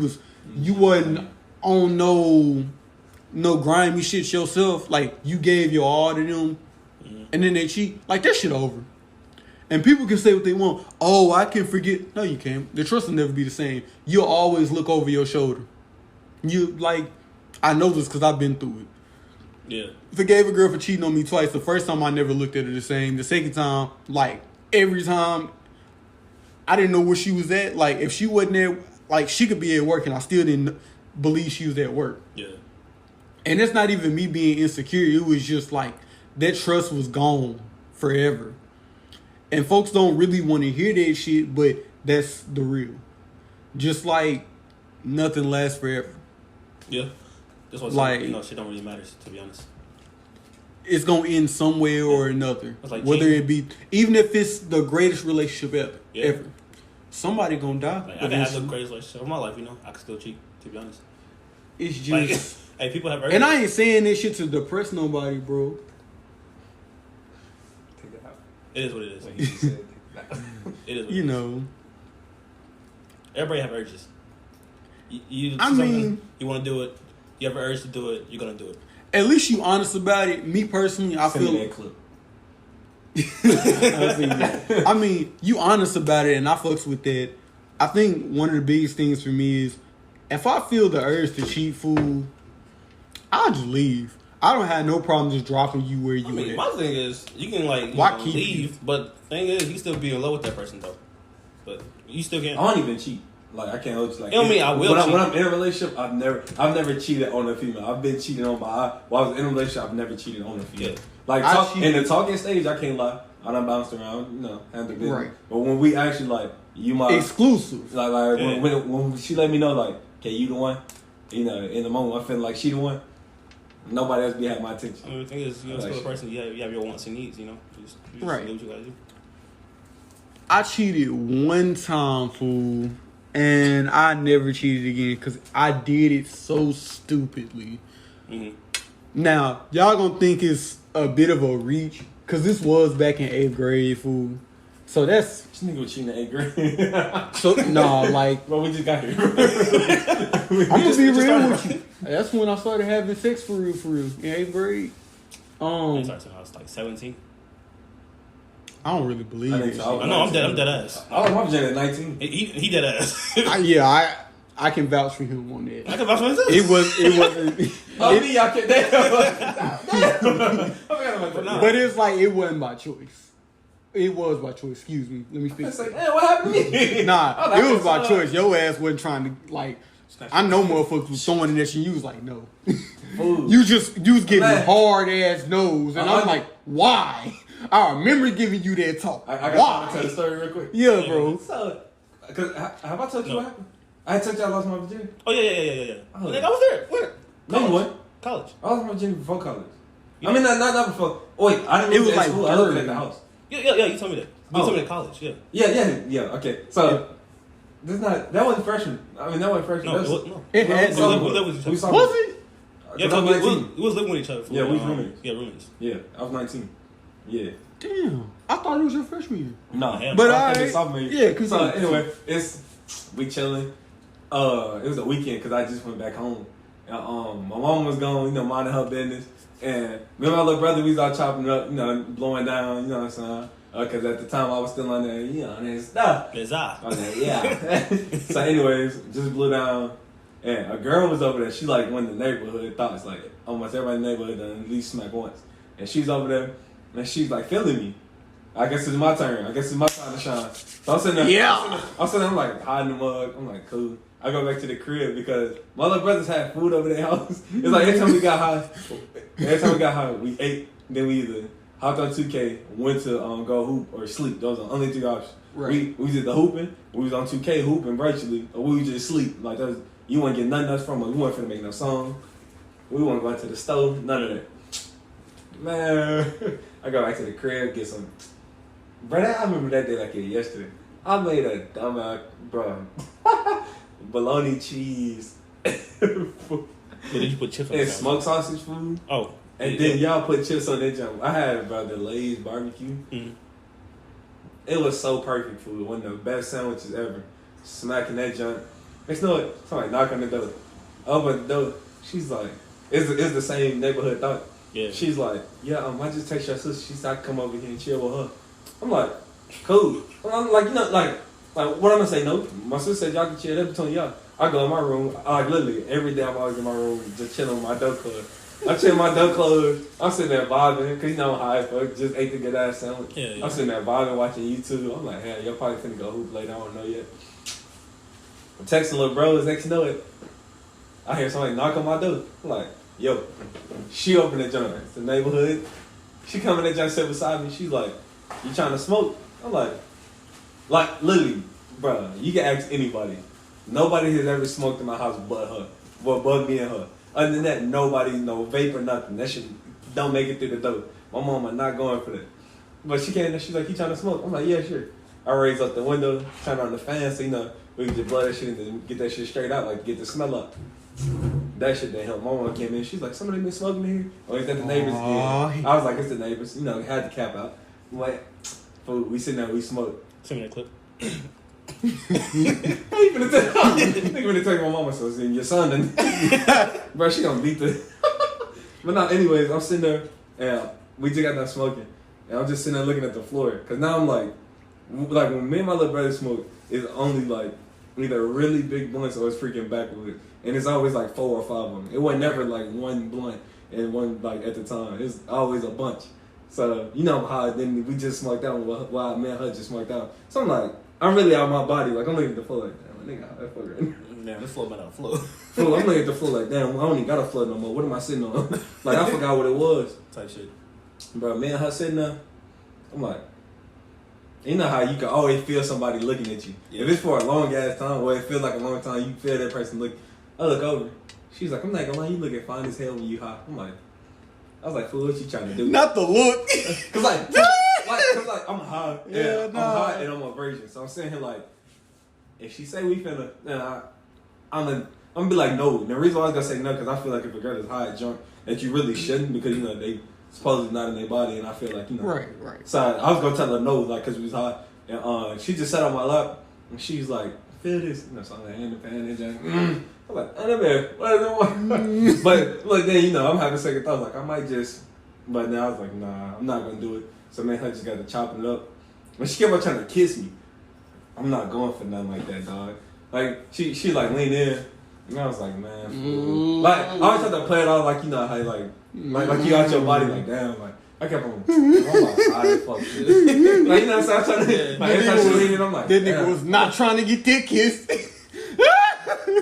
wasn't on no grimy shit yourself. Like, you gave your all to them, and then they cheat. Like, that shit over. And people can say what they want. Oh, I can forget. No, you can't. The trust will never be the same. You'll always look over your shoulder. I know this because I've been through it. Yeah. Forgave a girl for cheating on me twice. The first time I never looked at her the same. The second time, like, every time I didn't know where she was at. Like, if she wasn't there, like, she could be at work, and I still didn't believe she was at work. Yeah. And it's not even me being insecure. It was just, like, that trust was gone forever. And folks don't really want to hear that shit, but that's the real. Just like nothing lasts forever. Yeah. That's what like, shit don't really matter, to be honest. It's going to end some way or another. Like whether cheating. it be, even if it's the greatest relationship ever. Somebody going to die. Like, I can have the greatest relationship of my life, I can still cheat, to be honest. It's just... Hey, people have urges. And I ain't saying this shit to depress nobody, bro. Take that out. It is what it is. Like you said, It is what You it is. know. Everybody have urges. You want to do it. You have an urge to do it. You're gonna do it. At least you honest about it. Me personally, I send feel... me that clip. I mean, you honest about it, and I fucks with that. I think one of the biggest things for me is if I feel the urge to cheat food, I'll just leave. I don't have no problem just dropping you where you at. My thing is, you can leave, but the thing is, you still be in love with that person though. But you still can't. I don't even cheat. Like, I can't hold you. Like, You know what I mean? I will cheat. When I'm in a relationship, I've never cheated on a female. I've been cheating on while I was in a relationship, I've never cheated on a female. Yeah. Like, in the talking stage, I can't lie. I done bounced around, handle business. Right. But when we actually, like, you might... Exclusive. Like Yeah. when she let me know, like, okay, you the one, in the moment, I feel like she the one, nobody else be having my attention. I mean, the thing is, you're still a person, you have your wants and needs, You just Right. do what you gotta do. I cheated one time, fool, and I never cheated again because I did it so stupidly. Mm-hmm. Now, y'all gonna think it's a bit of a reach because this was back in 8th grade, fool. So that's... This nigga was cheating in 8th grade. So, nah, like... Well, we just got here. I'm gonna be real with you. That's when I started having sex for real, in 8th grade. I started when I was like 17. I don't really believe I it. think so. I know, I'm dead ass. I was my virginity at 19. He dead ass. I can vouch for him on that. I can vouch for myself. It wasn't. Y'all can damn. But it's like it wasn't by choice. It was by choice. Excuse me. Let me fix It's like, it. damn, what happened to me? Nah, it was by choice. Your ass wasn't trying to like. I know motherfuckers was throwing it at you. You was like, no. You was getting hard ass no's, and I'm like, why? I remember giving you that talk. I Why? got to tell the story real quick. Yeah, bro. So, cause have I told you what happened? I had told you I lost my virginity. Oh yeah. Oh. Nigga, I was there. Where? No, you weren't. College. I lost my virginity before college. I mean, not before. Oh, wait, I didn't. It was at like school. I lived third. at the house. Yeah. You told me that. You told me at college. Yeah. Yeah. Okay, so that wasn't freshman. I mean, that wasn't freshman. No, That was, no. It had We lived with each other. we saw- Was it? Yeah, Cause I'm 19. we was living with each other. Yeah, we was roommates. Yeah, roommates. Yeah, I was 19. Yeah. Damn. I thought it was your freshman year. No, Yeah. But I I think it's sophomore year. yeah, cause So anyway, we chilling. It was a weekend because I just went back home. And, my mom was gone, minding her business. And me and my little brother, we was all chopping it up, blowing down, you know what I'm saying? Because at the time I was still on there, and stuff. Bizarre. I was like, yeah. So anyways, just blew down. And a girl was over there. She like one of the neighborhood thoughts. Like almost everybody in the neighborhood done at least smack once. And she's over there, and she's like feeling me. I guess it's my turn. I guess it's my time to shine. So I'm sitting there. Yeah. I'm sitting there, I'm like hiding the mug. I'm like, cool. I go back to the crib because my little brothers had food over their house. It's like every time we got high, we ate. Then we either hopped on 2K, went to go hoop or sleep. Those are the only 3 options. Right. We did the hooping. We was on 2K hooping virtually, or we would just sleep. Like that was, you wouldn't get nothing else from us. We weren't finna make no song. We wouldn't go out to the stove. None of that. Man, I go back to the crib, get some. Bro, I remember that day like it yesterday. I made a dumbass, bro. Bologna cheese. Did you put chips on And it? smoked sausage food. Oh. And then y'all put chips on that jump. I had, bro, the Lay's barbecue. Mm-hmm. It was so perfect food. One of the best sandwiches ever. Smacking that junk. Next know it, somebody knock on the door. Open the door. She's like, it's the same neighborhood thought. Yeah. She's like, yeah, I just text your sister. She said I could come over here and chill with her. I'm like, cool. I'm like, like what I'm gonna say? No, my sister said y'all can chill. That's between y'all. I go in my room. I literally every day I'm always in my room just chilling with my dope club. I checked my door closed. I'm sitting there vibing, cause you know I'm high as fuck. Just ate the good ass sandwich. Yeah. I'm sitting there vibing, watching YouTube. I'm like, hey, y'all probably finna go hoop later. I don't know yet. I'm texting little bros. Next to know it, I hear somebody knock on my door. I'm like, yo. She opened the joint. It's the neighborhood. She come in that joint, sit beside me. She's like, you trying to smoke? I'm like literally, bro. You can ask anybody. Nobody has ever smoked in my house but her. But me and her. Other than that, nobody, no vape or nothing. That shit don't make it through the door. My mama not going for that. But she came and she's like, you trying to smoke? I'm like, yeah, sure. I raised up the window, turn on the fan, so you know, we can just blow that shit and get that shit straight out, like get the smell up. That shit didn't help. My mama came in, she's like, somebody been smoking in here? Or is that the neighbors again? I was like, it's the neighbors. You know, had the cap out. What? Food, we sitting there, we smoke. Send me that clip. How you finna tell my mama so it's in your son and bro, she gonna beat the but no, anyways, I'm sitting there and we just got done smoking and I'm just sitting there looking at the floor because now I'm like when me and my little brother smoke, it's only like either really big blunts or it's freaking backwood and it's always like 4 or 5 of them. It wasn't never like one blunt and one like at the time. It's always a bunch. So you know how then we just smoked out while me and her just smoked out. So I'm like, I'm really out of my body. Like, I'm looking at the floor like, damn, my nigga, that fuck right now. Damn, this floor might not flow. Fool, I'm looking at the floor like, damn, I don't even got a floor no more. What am I sitting on? Like, I forgot what it was. Type shit. Bro, me and her sitting there, I'm like, you know how you can always feel somebody looking at you. Yeah. If it's for a long ass time or it feels like a long time, you feel that person look. I look over. She's like, I'm not gonna lie, you looking fine as hell when you hot. I'm like, I was like, fool, what you trying to do? Not the look. Cause I'm high. Yeah, I'm high and I'm a virgin. So I'm sitting here like, if she say we finna, then I'm gonna be like, no. And the reason why I was gonna say no, because I feel like if a girl is high at drunk, that you really shouldn't, because you know they supposedly not in their body, and I feel like, you know. Right. So I was gonna tell her no, like, cause we was high, and she just sat on my lap, and she's like, feel this, you know, so I'm like, hand the pan and just, I'm like, oh, that man, what? But look, then you know, I'm having second thoughts, like I might just, but now I was like, nah, I'm not gonna do it. So man, I just got to chop it up. When she kept on trying to kiss me, I'm not going for nothing like that, dog. Like she like leaned in, and I was like, man, like I always have to play it off like you know how like you out your body like damn like I kept on I'm like high as fuck shit. Like you know what I'm saying? Like every time she leaned in, I'm like that nigga was not trying to get that kiss.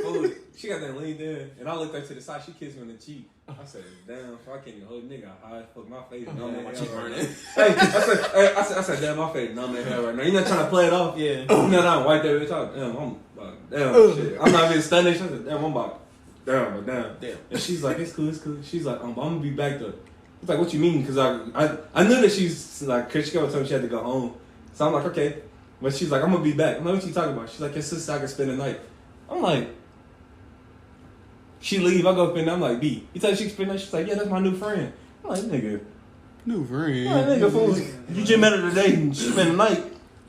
Fool, she got that leaned in, and I looked up to the side. She kissed me on the cheek. I said, "Damn, I can't even hold a nigga high as fuck. My face numb in hell right now." Hey, I said, "Damn, my face numb in hell right now." You not trying to play it off? Yeah. No, wipe that bitch off. Damn, shit. I'm not even stunned. I said, "Damn, I'm about, damn." And she's like, "It's cool." She's like, "I'm gonna be back though." It's like, "What you mean?" Because I knew that she's like, cause she kept telling me she had to go home. So I'm like, "Okay," but she's like, "I'm gonna be back." I'm like, "What you talking about?" She's like, "Your sister, I can spend the night." I'm like. She leave, I go up in there, I'm like, B, you tell her she can spend the night? She's like, yeah, that's my new friend. I'm like, nigga. New friend? Yeah, nigga, fool. You just met her today and she spent the night.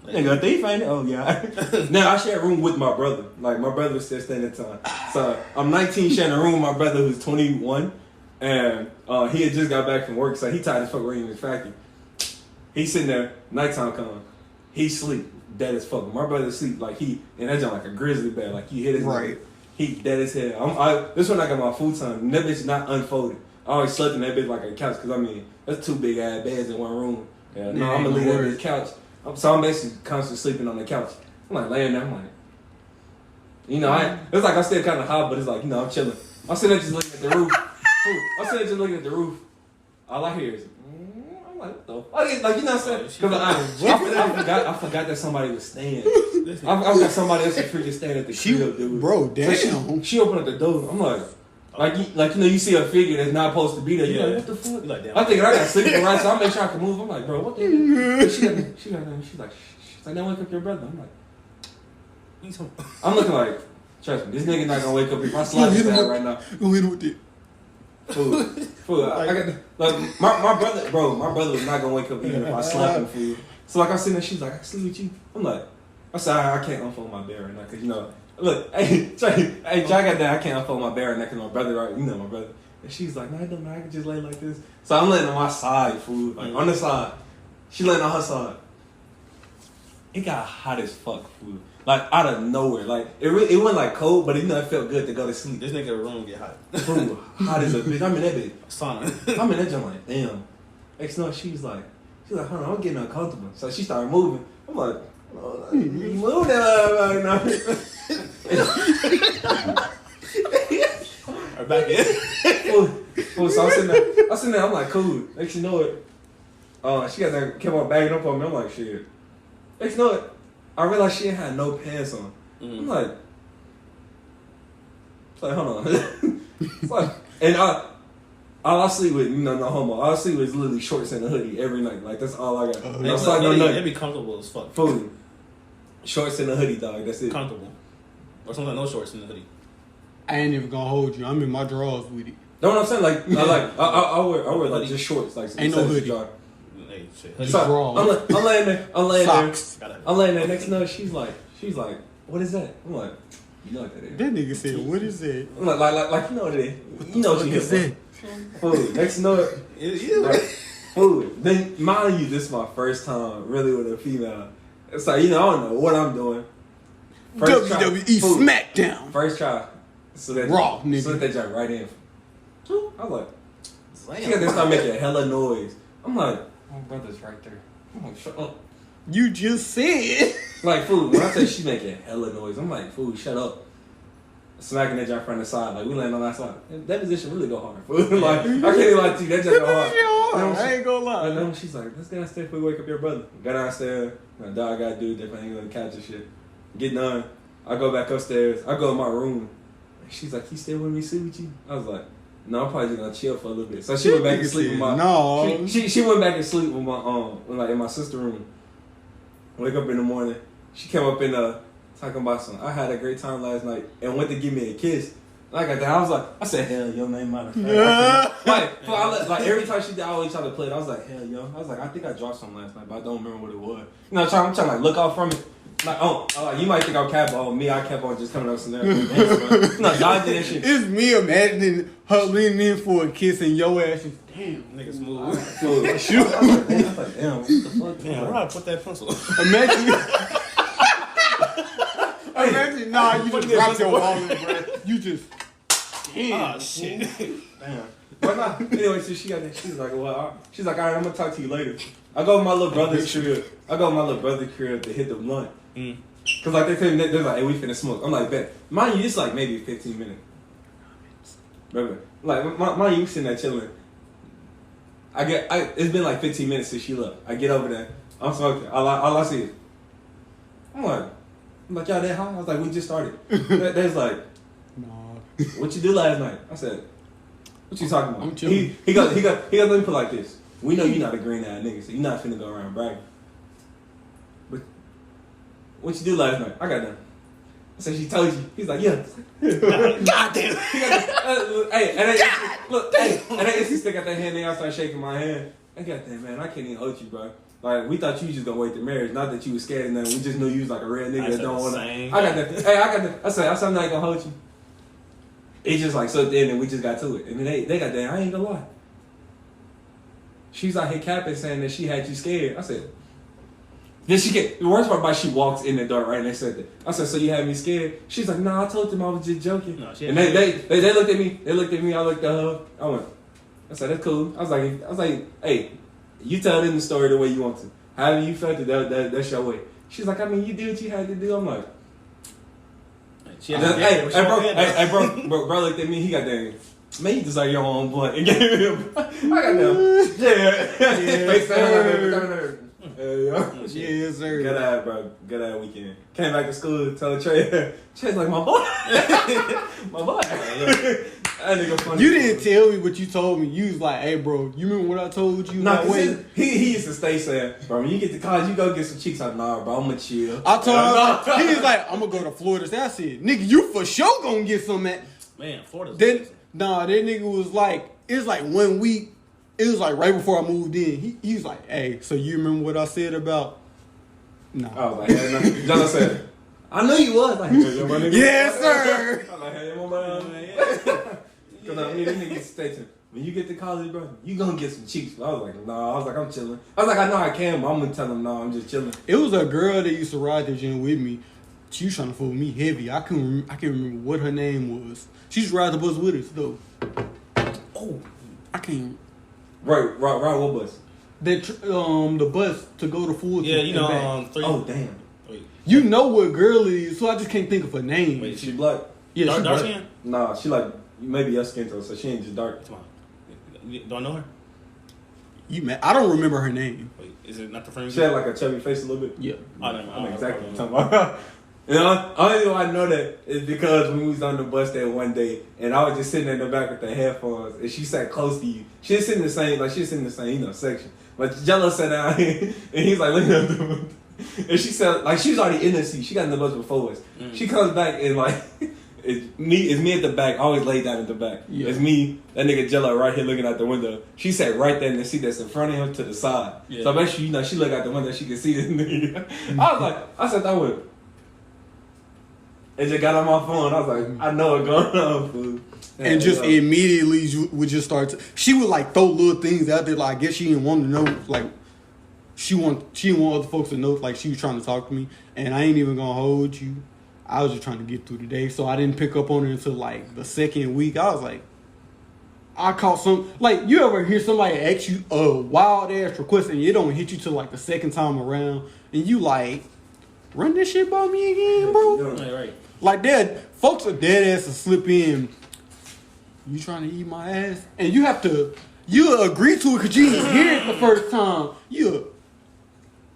Nigga, a thief ain't it? Oh, yeah. Now, I share a room with my brother. Like, my brother was still staying at the time. So, I'm 19 sharing a room with my brother who's 21. And he had just got back from work, so he tired as fuck working in his factory. He's sitting there, nighttime come. He sleep, dead as fuck. My brother sleep like he, and that's like a grizzly bear. Like, he hit his right. He dead as hell. This one I got my futon. And that bitch not unfolded. I always slept in that bitch like a couch because I mean that's 2 big ass beds in one room. Yeah, no, I'm gonna leave that bitch couch. So I'm basically constantly sleeping on the couch. I'm like laying there. I'm like, you know, it's like I'm still kind of hot, but it's like you know I'm chilling. I'm sitting there just looking at the roof. I'm sitting there just looking at the roof. All I hear is. I'm like, what the fuck? Like, you know what I'm saying? Because I forgot that somebody was staying. I've got somebody else freaking staying at the crib, dude. Bro, damn. So she opened up the door. I'm like, you know, you see a figure that's not supposed to be there. You're like, what the fuck? Like, damn. I think I got sleeping right, so I make sure I can move. I'm like, bro, what the hell? She's like, don't wake up your brother. I'm like, I'm looking like, trust me, this nigga not gonna wake up if I slap his ass right now. Go hit him with it. Fool. I got like my brother was not gonna wake up even if I slap him, fool. So like I sitting there, she's like, I can sleep with you. I'm like, I said I can't unfold my bed right now, cause you know, look, hey, I got that I can't unfold my bed right now, cause my brother, right, you know my brother. And she's like, no, I don't know, I can just lay like this. So I'm laying on my side, fool, like on the side. She laying on her side. it got hot as fuck, fool. Like out of nowhere. Like it wasn't like cold, but it felt good to go to sleep. This nigga room get hot. Fool, hot as a bitch. I'm in that bitch. Sauna. I'm in that joint like, damn. Next night she's like, hold on, I'm getting uncomfortable. So she started moving. I'm like, oh, you move that now. Right back in. Fool, so I'm sitting there, I'm like, cool. Next you know it, she got there, kept on bagging up on me. I'm like, shit. Next you know it, I realized she had no pants on. I'm like, hold on. It's like, and all I sleep with, no homo. All I sleep with is literally shorts and a hoodie every night. Like that's all I got. It'd be comfortable as fuck. Food, shorts and a hoodie, dog. That's it. Comfortable, or something like no shorts in the hoodie. I ain't even gonna hold you. I'm in my drawers with it. Know what I'm saying? Like, I wear like just shorts. Like ain't no hoodie. Hey, shit. So, I'm laying there. Socks. I'm laying there. Next note, she's like, what is that? I'm like, you know what that is. That nigga said, what is that? I'm like you know what it is. You know what you said. Food. Next note, food. Then mind you, this is my first time really with a female. It's like, I don't know what I'm doing. First WWE SmackDown. First try. So that Raw, nigga. So that jump right in. I was like, she got to start making hella noise. I'm like, my brother's right there. I'm like, shut up. You just said. Like, fool, when I say she making hella noise, I'm like, fool, shut up. Smacking that jump from the side. Like, we laying on that side. That position really go hard, fool. Like, I can't even lie to you. That jump go hard. I ain't gonna lie. And then she's like, let's go downstairs before we wake up your brother. Go downstairs. My dog got to do different things on the couch and shit. Get done. I go back upstairs. I go in my room. She's like, you still want me to sleep with you? I was like, no, I'm probably just gonna chill for a little bit. So she went back and sleep with my. No. She went back and sleep with my like in my sister's room. Wake up in the morning. She came up in talking about something. I had a great time last night and went to give me a kiss. And I got that. I was like, I said, hell, your name matter. Like every time she did, I always try to play it. I was like, hell, yo. I was like, I think I dropped something last night, but I don't remember what it was. I'm trying to like look out from it. Like, you might think I'm cap on me. I kept on just coming up some there. No, y'all did that shit. It's me imagining her leaning in for a kiss and your ass is, damn, Niggas move. Shoot. I was like, damn, what the fuck? Damn, where I put that pencil? Imagine, nah, you just dropped your wallet, bro. You just, damn. Oh, shit. Damn. But nah, anyway, so she got that. She's like, well, she's like, all right, I'm gonna talk to you later. I go to my little brother's crib to hit the blunt. Cause like they're like, hey, we finna smoke. I'm like, bet. Mind you, it's like maybe 15 minutes. Remember, like, mind you, we sitting there chilling. It's been like 15 minutes since she left. I get over there. I'm smoking. All I see is, I'm like, y'all that high? I was like, we just started. There's like, nah. What you do last night? I said, what you talking about? I'm chilling. He got, let me put it like this. We know you're not a green eyed nigga, so you're not finna go around bragging. But what you do last night? I got done. I said, she told you. He's like, yeah. God damn. Hey, and I instantly stick out that hand and I started shaking my hand. I got that, man. I can't even hold you, bro. Like, we thought you was just gonna wait to marriage, not that you was scared of nothing. We just knew you was like a real nigga that don't wanna. I got that. Hey, I got that. I said, I'm not gonna hold you. It's just like, so then and we just got to it. And then they got that. I ain't gonna lie. She's out here capping saying that she had you scared. I said, then she get, the worst part about she walks in the door right and they said that. I said, so you had me scared? She's like, no, I told them I was just joking. No, and they looked at me. They looked at me. I looked at her. I said, that's cool. I was like, hey, you tell them the story the way you want to. However you felt it, that's your way. She's like, I mean, you did what you had to do. I'm like, bro looked at me. He got that. Man, you deserve your own blunt. And gave him. I got them. Yes, sir. Good eye, bro. Good eye weekend. Came back to school, told Trey. Trey's like, my boy. My boy. That nigga funny. You didn't tell me what you told me. You was like, hey, bro, you remember what I told you? Nah, he used to stay saying, bro, when you get to college, you go get some cheeks. Like, nah, bro, I'm going to chill. I told him, he was like, I'm going to go to Florida. So I said, nigga, you for sure going to get some at. Man, Florida's that nigga was like, it was like 1 week. It was like right before I moved in. He was like, hey, so you remember what I said about? Nah. I was like, hey, no. John said, I knew you was. Like, yes, sir. I was like, hey, my man. Because I mean, these niggas stay tuned. when you get to college, bro, you gonna get some cheeks. But I was like, nah. I was like, I'm chilling. I was like, I know I can, but I'm gonna tell him, no, I'm just chilling. It was a girl that used to ride the gym with me. She was trying to fool me heavy. I can't remember what her name was. She used to ride the bus with us though. Oh, I can't. Right. What bus? The bus to go to Fulton. Yeah, you know. Oh damn. Wait. You know what girl it is, so I just can't think of her name. Wait, she black? Yeah, she dark black. skin? Nah, she like maybe your skin tone, so she ain't just dark. Come on. Do I know her? I don't remember her name. Wait, is it not the friend? She had like a chubby face a little bit. Yeah. I don't know. I know exactly what I'm talking about. You know, only reason why I know that is because when we was on the bus there one day, and I was just sitting in the back with the headphones, and she sat close to you. She was sitting in the same, section. But Jello sat down, and he's like looking at the and she said, like, she was already in the seat. She got in the bus before us. Mm. She comes back, and like, it's me at the back. I always lay down at the back. Yeah. It's me, that nigga Jello right here looking out the window. She sat right there in the seat that's in front of him to the side. Yeah. So make sure, she look out the window, she can see this nigga. I said that with. And just got on my phone. I was like, I know what's going on, fool. And just immediately would just start she would like throw little things out there. Like I guess she didn't want to know. Like she didn't want other folks to know. Like she was trying to talk to me, and I ain't even gonna hold you. I was just trying to get through the day, so I didn't pick up on it until like the second week. I was like, I caught some. Like you ever hear somebody ask you a wild ass request and it don't hit you till like the second time around, and you like, run this shit by me again, bro. Right. Like that, folks are dead ass to slip in. You trying to eat my ass? And you agree to it because you didn't hear it the first time.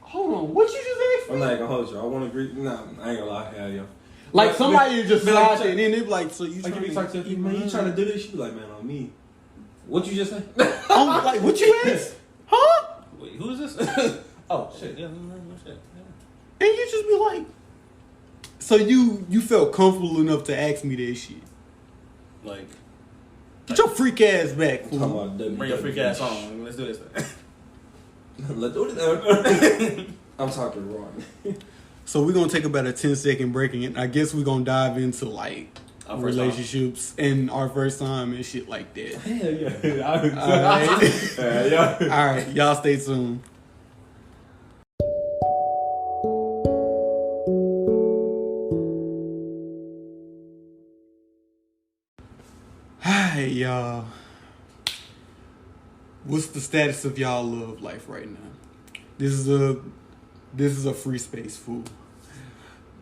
Hold on, what you just asked me? I'm not gonna hold you. I want to agree. Nah, I ain't gonna lie. Hell yeah. Like somebody just slide there and then they be like, so you like trying to talk to your people, man, you trying to do this? You be like, man, on me. What you just say? I'm like, what you asked? Huh? Wait, who is this? Oh, shit. Yeah, no shit. Yeah. And you just be like, so you felt comfortable enough to ask me that shit? Like, get your freak ass back, fool. Bring your freak ass on. Let's do this. Let's do it. I'm talking wrong. So we're gonna take about a 10-second break, and I guess we're gonna dive into like relationships and our first time and shit like that. Hell yeah. All right. Yeah. All right, y'all stay tuned. Hi, y'all. What's the status of y'all love life right now? This is a free space, fool.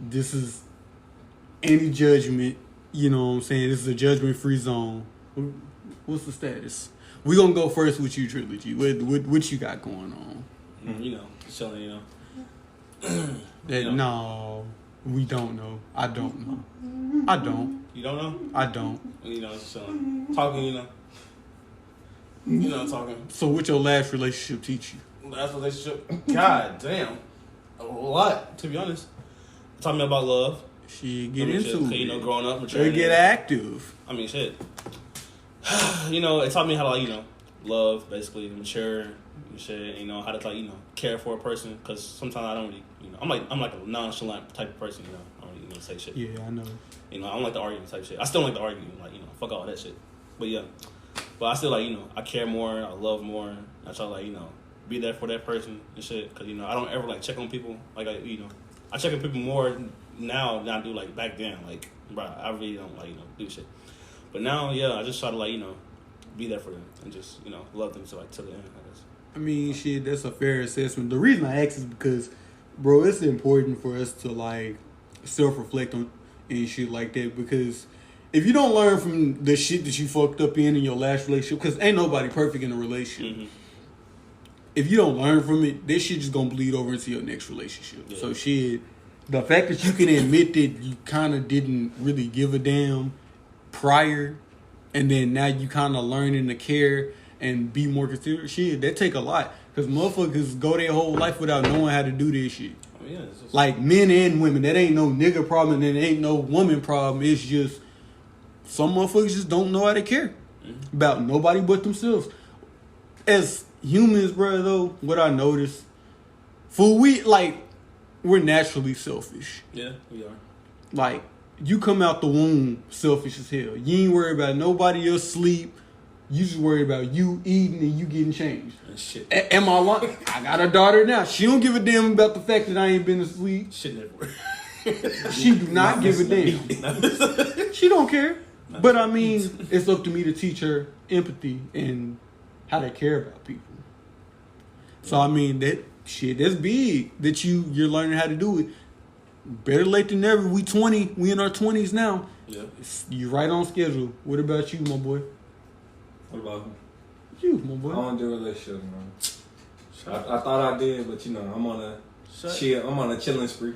This is any judgment, you know what I'm saying? This is a judgment-free zone. What's the status? We gonna go first with you, Trilogy. What you got going on? You know, chilling, you know. No, we don't know. I don't know. I don't. You don't know? I don't. You know, just chilling. Talking, you know. You know, talking. So what your last relationship teach you? Last relationship? God damn. A lot, to be honest. Taught me about love. Shit, get into it. You know, growing up, maturing. Get active. I mean, shit. You know, it taught me how to, like, you know, love, basically, mature and shit. You know, how to, like, you know, care for a person. Because sometimes I don't really, you know, I'm like a nonchalant type of person, you know. I don't really, you know, say shit. Yeah, I know. You know, I don't like the arguing type shit. I still don't like the arguing, like, you know, fuck all that shit. But yeah. But I still, like, you know, I care more, I love more. I try to, like, you know, be there for that person and shit. Because, you know, I don't ever, like, check on people. Like, you know, I check on people more now than I do, like, back then. Like, bro, I really don't, like, you know, do shit. But now, yeah, I just try to, like, you know, be there for them and just, you know, love them to, like, till the end, I guess. I mean, shit, that's a fair assessment. The reason I ask is because, bro, it's important for us to, like, self-reflect on and shit like that. Because if you don't learn from the shit that you fucked up in your last relationship, because ain't nobody perfect in a relationship. Mm-hmm. If you don't learn from it, this shit just gonna bleed over into your next relationship. Yeah. So shit, the fact that you can admit that you kind of didn't really give a damn prior, and then now you kind of learning to care and be more considerate, shit, that take a lot. Because motherfuckers go their whole life without knowing how to do this shit. Oh, yeah, it's just... Like men and women, that ain't no nigga problem and it ain't no woman problem. It's just some motherfuckers just don't know how to care about nobody but themselves. As humans, bro, though, what I noticed, we're naturally selfish. Yeah, we are. Like, you come out the womb selfish as hell. You ain't worried about nobody else sleep, You just worried about you eating and you getting changed. Shit. Am I lying? I got a daughter now. She don't give a damn about the fact that I ain't been to sleep. Shit everywhere. She do not give a damn. She don't care. But I mean, it's up to me to teach her empathy and how to care about people. So I mean, that's big that you're learning how to do it. Better late than never. We 20. We in our 20s now. Yeah. You right on schedule. What about you, my boy? What about you, my boy? I don't do relationships, man. I thought I did, but you know, I'm on a chilling spree.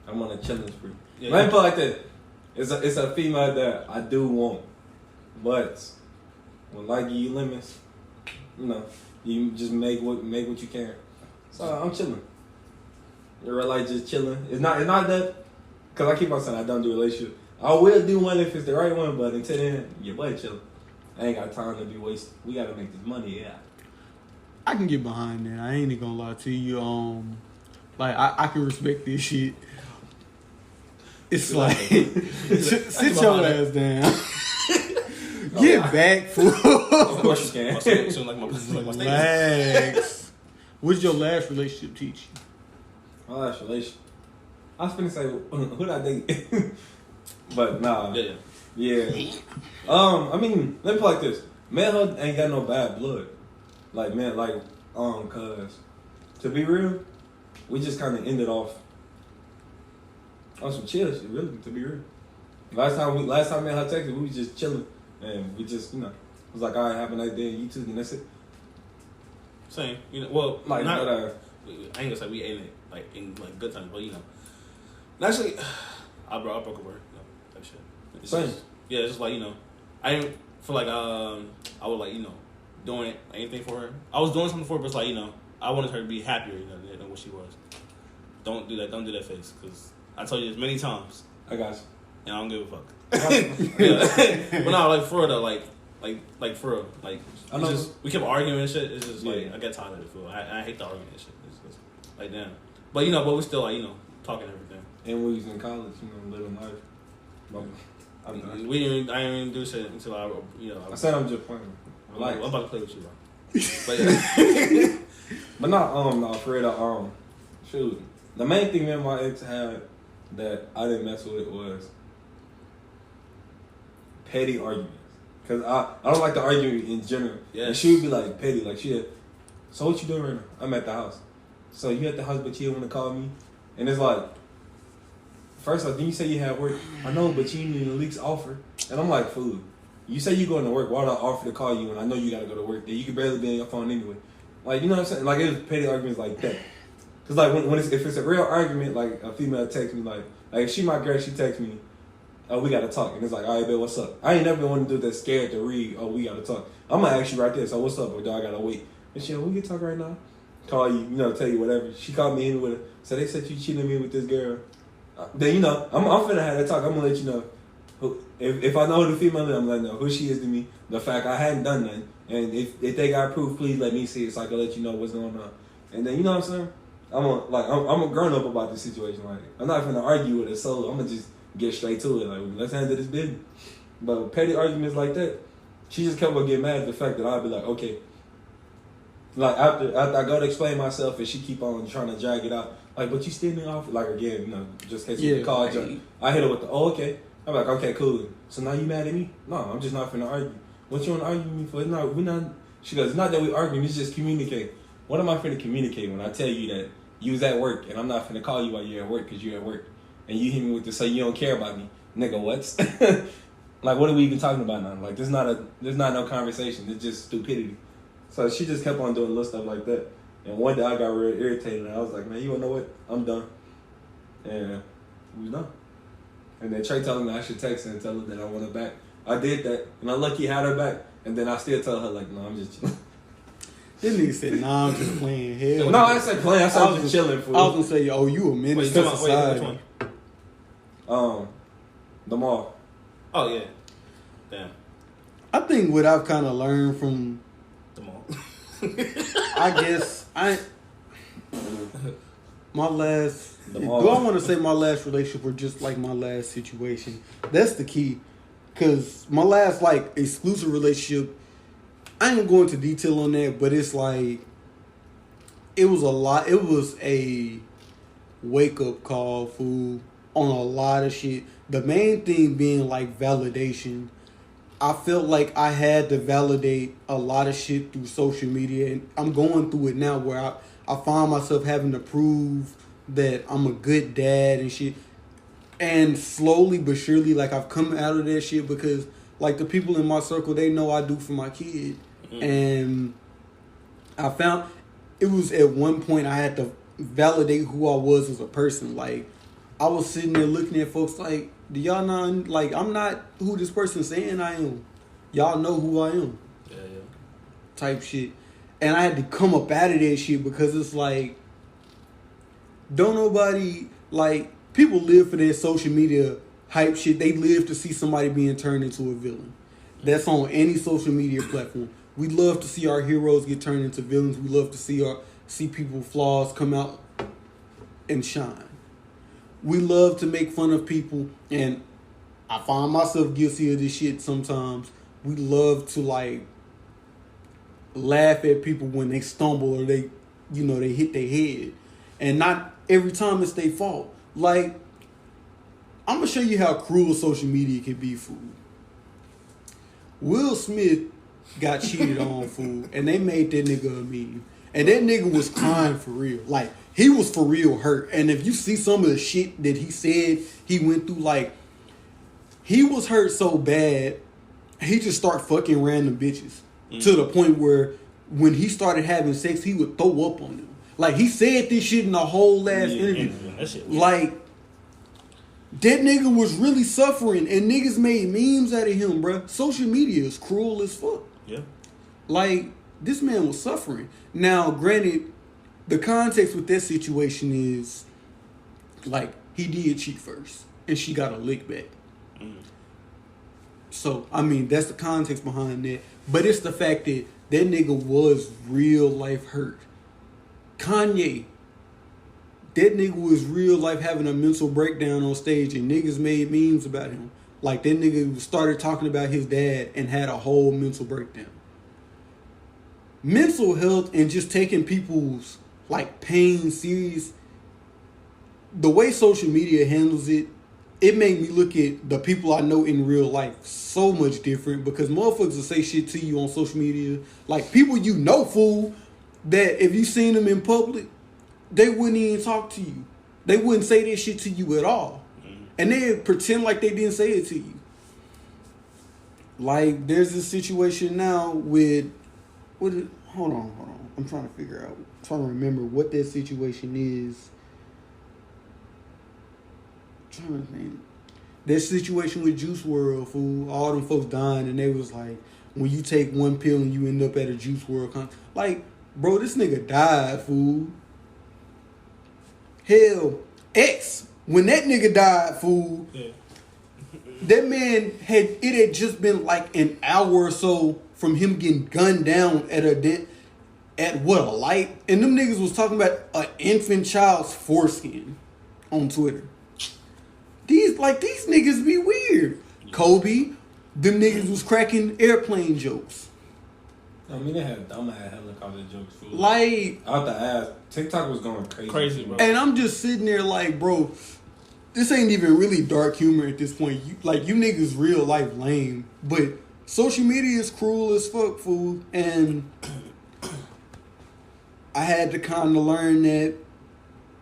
I'm on a chilling spree. Yeah, Let me put it like that. It's a female that I do want, but when life give you limits, you know, you just make what you can. So I'm chilling. You're like just chilling. It's not that, cause I keep on saying I don't do relationship. I will do one if it's the right one, but until then, your boy chilling. I ain't got time to be wasted. We gotta make this money, yeah. I can get behind that. I ain't gonna lie to you. Like I can respect this shit. It's like sit your ass down. Get back, fool. Of course you can. Relax. What did your last relationship teach you? My last relationship. I was finna say who did I date, but nah. Yeah. I mean, let me put it like this. Me and her ain't got no bad blood. Like, man, cause to be real, we just kind of ended off on some chill shit, really, to be real. Last time me and her texted, we was just chilling. And we just, you know, it was like, all right, have a nice day, you too, and that's it. Same. You know, well, like, not, but, I ain't gonna say we ate it, like, in, like, good times, but, you know. Actually, I broke up with her, you know, that shit. It's same. Just, yeah, it's just like, you know, I didn't feel like, I was, like, you know, doing anything for her. I was doing something for her, but it's like, you know, I wanted her to be happier, you know, than what she was. Don't do that face, because I told you this many times. I got you. And I don't give a fuck. Yeah. But no, like for real though, like for real, like we kept arguing and shit. It's just like I get tired of it. Fool. I hate the argument and shit. It's just, like damn. But you know, we still like talking everything. And we was in college, living life. But I didn't even do shit until I I said I'm just playing. Relax. I'm about to play with you, bro. But yeah. But not for real. Shoot. The main thing me and my ex had that I didn't mess with was petty arguments. Cause I don't like to argue in general. Yeah. And she would be like petty, like so what you doing right now? I'm at the house. So you at the house, but you didn't want to call me? And it's like, first off, then you say you had work. I know, but you didn't even at least offer. And I'm like, fool, you say you going to work, why would I offer to call you when I know you got to go to work? Then you can barely be on your phone anyway. Like, you know what I'm saying? Like, it was petty arguments like that. Cause like when if it's a real argument, like a female text me like if she my girl, she text me, oh, we gotta talk, and it's like, all right, babe, what's up? I ain't never been one to do that scared to read, oh, we gotta talk. I'm gonna ask you right there, so what's up, or do I gotta wait? And she, we can talk right now. Call you, tell you whatever. She called me in with it. So they said you cheating me with this girl. Then I'm finna have that talk. I'm gonna let you know. If I know who the female is, I'm letting know who she is to me. The fact I hadn't done nothing, and if they got proof, please let me see it so I can let you know what's going on. And then you know what I'm saying? I'm a grown up about this situation. Like I'm not gonna argue with her, so I'm gonna just get straight to it. Like let's handle this business. But petty arguments like that, she just kept on getting mad at the fact that I'd be like, okay. Like after I go to explain myself and she keep on trying to drag it out. Like, but you still in the office? Like again, just in case you call. I hit her with the okay. I'm like, okay, cool. So now you mad at me? No, I'm just not finna argue. What you wanna argue with me for? We're not. She goes, it's not that we arguing. It's just communicate. What am I finna communicate when I tell you that you was at work and I'm not finna call you while you're at work because you're at work and you hit me with the say you don't care about me, nigga? What? Like, what are we even talking about now? Like, there's not no conversation. It's just stupidity. So she just kept on doing little stuff like that. And one day I got real irritated and I was like, man, you wanna know what? I'm done. And we was done. And then Trey told me I should text her and tell her that I want her back. I did that, and I lucky had her back. And then I still tell her like, no, I'm just chilling. This nigga said, nah, I'm just playing. Hell, no, I didn't say playing. I said I'm just chilling. Fool. I was gonna say, oh, you a menace to society. Wait, which one? The mall. Oh yeah, damn. I think what I've kind of learned from the mall. I guess my last. The mall. Do I want to say my last relationship or just like my last situation? That's the key. Cause my last like exclusive relationship, I ain't gonna go into detail on that, but it's like it was a lot. It was a wake up call, fool, on a lot of shit. The main thing being like validation. I felt like I had to validate a lot of shit through social media, and I'm going through it now where I find myself having to prove that I'm a good dad and shit. And slowly but surely, like, I've come out of that shit because, like, the people in my circle, they know I do for my kid. Mm-hmm. And I found it was at one point I had to validate who I was as a person. Like, I was sitting there looking at folks like, do y'all not, like, I'm not who this person's saying I am. Y'all know who I am. Yeah. Type shit. And I had to come up out of that shit because it's like, don't nobody, like, people live for their social media hype shit. They live to see somebody being turned into a villain. That's on any social media platform. We love to see our heroes get turned into villains. We love to see people flaws come out and shine. We love to make fun of people, and I find myself guilty of this shit sometimes. We love to like laugh at people when they stumble or they hit their head. And not every time it's their fault. Like, I'm gonna show you how cruel social media can be, fool. Will Smith got cheated on, fool, and they made that nigga a meme. And that nigga was crying for real. Like, he was for real hurt. And if you see some of the shit that he said he went through, like, he was hurt so bad, he just started fucking random bitches. Mm-hmm. To the point where when he started having sex, he would throw up on them. Like, he said this shit in the whole last interview. That shit, like, that nigga was really suffering, and niggas made memes out of him, bruh. Social media is cruel as fuck. Yeah. Like, this man was suffering. Now, granted, the context with that situation is, like, he did cheat first, and she got a lick back. Mm. So, I mean, that's the context behind that. But it's the fact that that nigga was real life hurt. Kanye, that nigga was real life having a mental breakdown on stage, and niggas made memes about him. Like, that nigga started talking about his dad and had a whole mental breakdown. Mental health and just taking people's, like, pain serious, the way social media handles it, it made me look at the people I know in real life so much different, because motherfuckers will say shit to you on social media. Like, people you know, fool, that if you seen them in public, they wouldn't even talk to you. They wouldn't say that shit to you at all. Mm-hmm. And they'd pretend like they didn't say it to you. Like, there's this situation now with... Hold on. I'm trying to figure out. I'm trying to remember what that situation is. I'm trying to think. That situation with Juice WRLD, fool. All them folks dying, and they was like, when you take one pill and you end up at a Juice WRLD like, bro, this nigga died, fool. Hell, X, when that nigga died, fool, yeah. That man had just been like an hour or so from him getting gunned down at a light, and them niggas was talking about an infant child's foreskin on Twitter. These niggas be weird. Kobe, them niggas was cracking airplane jokes. I mean, they had helicopter jokes. Fool. Like, out the ass, TikTok was going crazy, bro. And I'm just sitting there like, bro, this ain't even really dark humor at this point. You niggas real life lame, but social media is cruel as fuck, fool. And I had to kind of learn that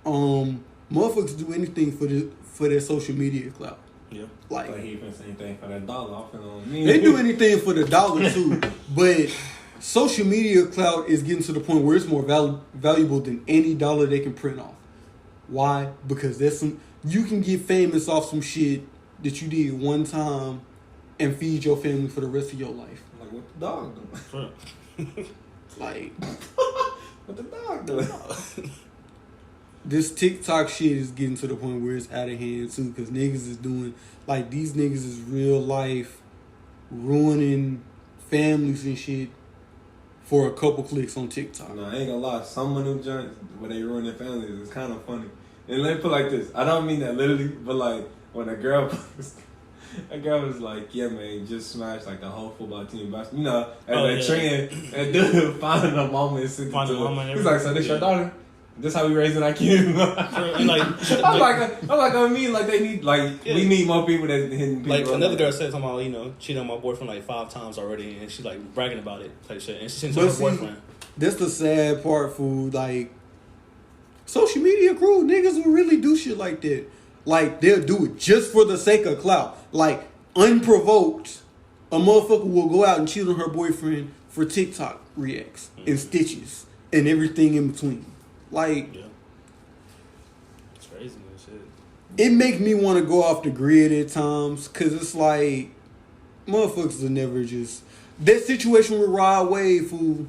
motherfuckers do anything for their social media clout. Yeah. Like he even say anything for that dollar. They do anything for the dollar too, but social media clout is getting to the point where it's more valuable than any dollar they can print off. Why? Because you can get famous off some shit that you did one time and feed your family for the rest of your life. Like, what the dog doing? Like, what the dog doing? This TikTok shit is getting to the point where it's out of hand too, because niggas is doing, like, these niggas is real life ruining families and shit for a couple clicks on TikTok. No, I ain't gonna lie. Some of them joints where they ruin their families is kind of funny. And let me put it like this. I don't mean that literally, but like when a girl posts, That guy was like, yeah, man, just smashed like the whole football team. You know, as that trend, that dude finding a mama and sent it to him. He's like, so this your daughter? This how we raising our kids? I'm like, on me, like they need, like we need more people that hitting people. Like another girl said something about, you know, cheating on my boyfriend like 5 times already, and she's like bragging about it, type shit, and she sent it to her boyfriend. That's the sad part, fool. Like social media crew, niggas will really do shit like that. Like they'll do it just for the sake of clout. Like unprovoked, a motherfucker will go out and cheat on her boyfriend for TikTok reacts and stitches and everything in between. Like, it's crazy, man. Shit. It make me want to go off the grid at times, cause it's like motherfuckers will never just that situation with Rod Wave, fool,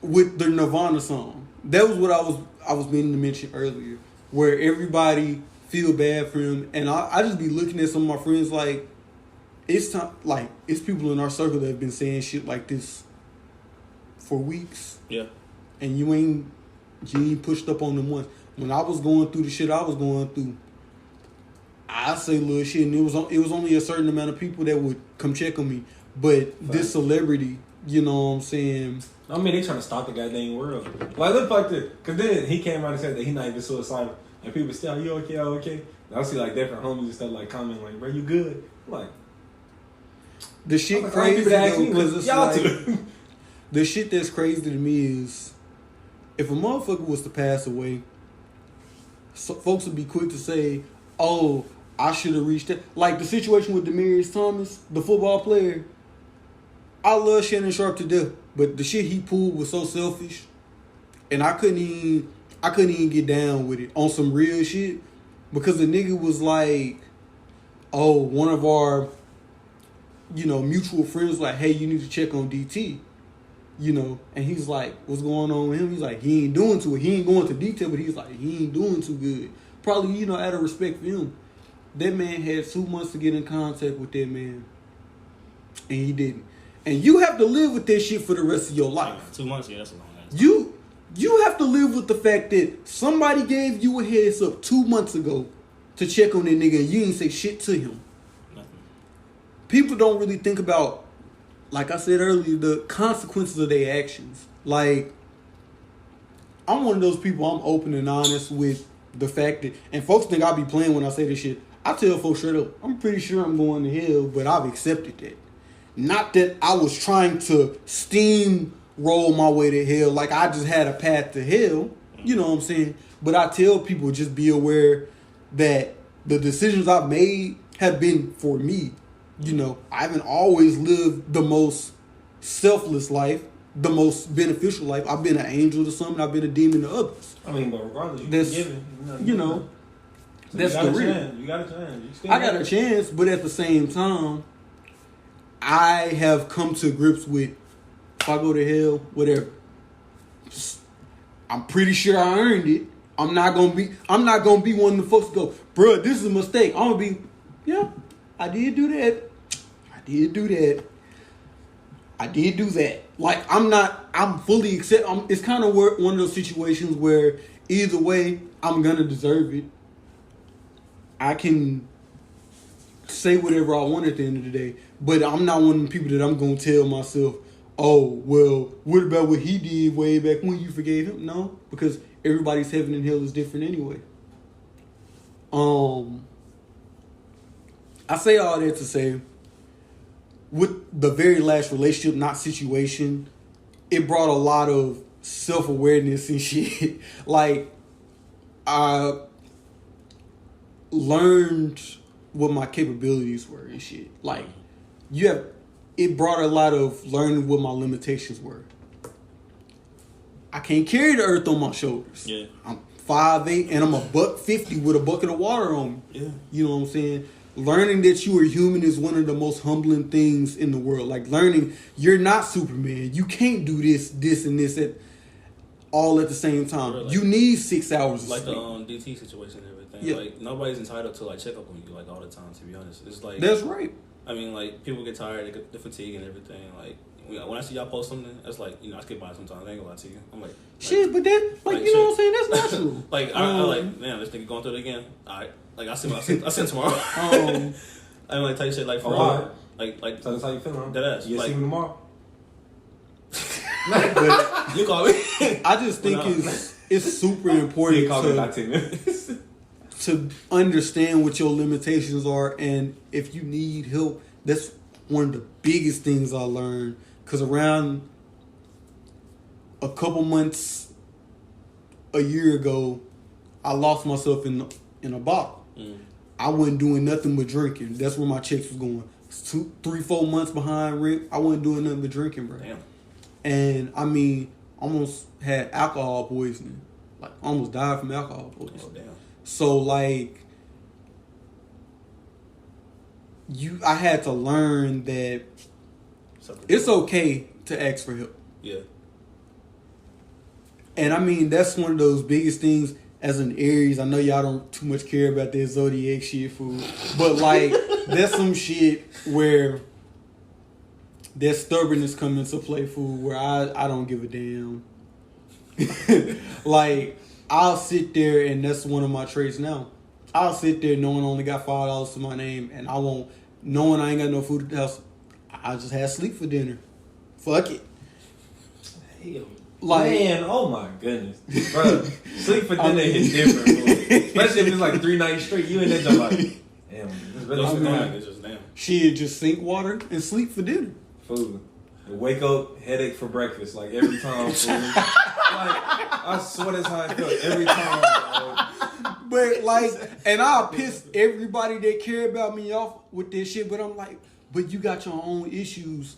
with the Nirvana song. That was what I was meaning to mention earlier, where everybody feel bad for him, and I just be looking at some of my friends like it's time, like it's people in our circle that have been saying shit like this for weeks. Yeah, and you ain't pushed up on them once. When I was going through the shit I was going through, I say little shit, and it was only a certain amount of people that would come check on me. But this celebrity, you know what I'm saying? I mean, they trying to stop the goddamn world. Like, look like this. Because then he came out and said that he not even suicidal. And people still, are you okay? Are you okay? And I see, like, different homies and stuff, like, commenting, like, bro, you good? I'm like, the shit like, crazy, though, because it's y'all like, the shit that's crazy to me is, if a motherfucker was to pass away, so folks would be quick to say, oh, I should have reached that. Like the situation with Demaryius Thomas, the football player. I love Shannon Sharp to death, but the shit he pulled was so selfish, and I couldn't even get down with it on some real shit, because the nigga was like, oh, one of our, mutual friends was like, hey, you need to check on DT. And he's like, what's going on with him? He's like, he ain't doing too. He ain't going to detail, but he's like, he ain't doing too good. Probably, out of respect for him. That man had 2 months to get in contact with that man, and he didn't. And you have to live with that shit for the rest of your life. 2 months, yeah, that's a long ass. You have to live with the fact that somebody gave you a heads up 2 months ago to check on that nigga, and you ain't say shit to him. Nothing. People don't really think about, like I said earlier, the consequences of their actions. Like, I'm one of those people, I'm open and honest with the fact that, and folks think I be playing when I say this shit. I tell folks straight up, I'm pretty sure I'm going to hell, but I've accepted that. Not that I was trying to steamroll my way to hell, like I just had a path to hell. You know what I'm saying? But I tell people, just be aware that the decisions I've made have been for me. I haven't always lived the most selfless life, the most beneficial life. I've been an angel to some, and I've been a demon to others. I mean, but regardless, that's given. So that's the real. You got a chance. I got a chance, but at the same time, I have come to grips with, if I go to hell, whatever. I'm pretty sure I earned it. I'm not gonna be one of the folks to go, bruh, this is a mistake. I'm gonna be, yeah, I did do that. Like, I'm fully it's kind of one of those situations where either way, I'm gonna deserve it. I can say whatever I want at the end of the day, but I'm not one of the people that I'm gonna tell myself, oh, well, what about what he did way back when, you forgave him? No, because everybody's heaven and hell is different anyway. I say all that to say, with the very last relationship, not situation, it brought a lot of self-awareness and shit. Like, I learned what my capabilities were and shit. Like, it brought a lot of learning what my limitations were. I can't carry the earth on my shoulders. Yeah. I'm 5'8" and I'm $150 with a bucket of water on me. Yeah. You know what I'm saying? Learning that you are human is one of the most humbling things in the world. Like, learning you're not Superman. You can't do this, and this all at the same time. Like, you need 6 hours of sleep. Like the DT situation and everything. Yeah. Like, nobody's entitled to, like, check up on you, like, all the time, to be honest. It's like... That's right. I mean, like, people get tired, they get the fatigue and everything. Like, when I see y'all post something, that's like, I skip by sometimes. I ain't gonna lie to you. I'm like... Shit, but that... Like, you know what I'm saying? That's natural. Like, I like, man, this nigga going through it again. All right. Like, I send tomorrow. I mean, like, type shit, like, for real. Like, So that's how you feel, huh? That ass. You see me tomorrow? But you call me. I just think it's super important call me about 10 minutes. to understand what your limitations are, and if you need help, that's one of the biggest things I learned. Because around a couple months, a year ago, I lost myself in a bottle. I wasn't doing nothing but drinking. That's where my checks was going. 2, 3, 4 months behind rent. I wasn't doing nothing but drinking, bro. Damn. And I mean, almost had alcohol poisoning. Like, almost died from alcohol poisoning. Oh, damn. So, like, I had to learn that it's okay to ask for help. Yeah. And I mean, that's one of those biggest things as an Aries. I know y'all don't too much care about that zodiac shit, fool. But, like, that's some shit where that stubbornness come into play, fool, where I don't give a damn. Like, I'll sit there, and that's one of my traits now. I'll sit there knowing I only got $5 to my name, and I won't, knowing I ain't got no food at the house, I'll just have sleep for dinner. Fuck it. Hell, like, man, oh my goodness. Bro, sleep for dinner is different, bro. Especially if it's like 3 nights straight, you in there just like, damn, this really It's just damn. She'd just sink water and sleep for dinner. Food. Wake up, headache for breakfast, like every time. Food. Like, I swear that's how I feel every time. Bro. But like, and I'll piss everybody that care about me off with this shit. But I'm like, but you got your own issues.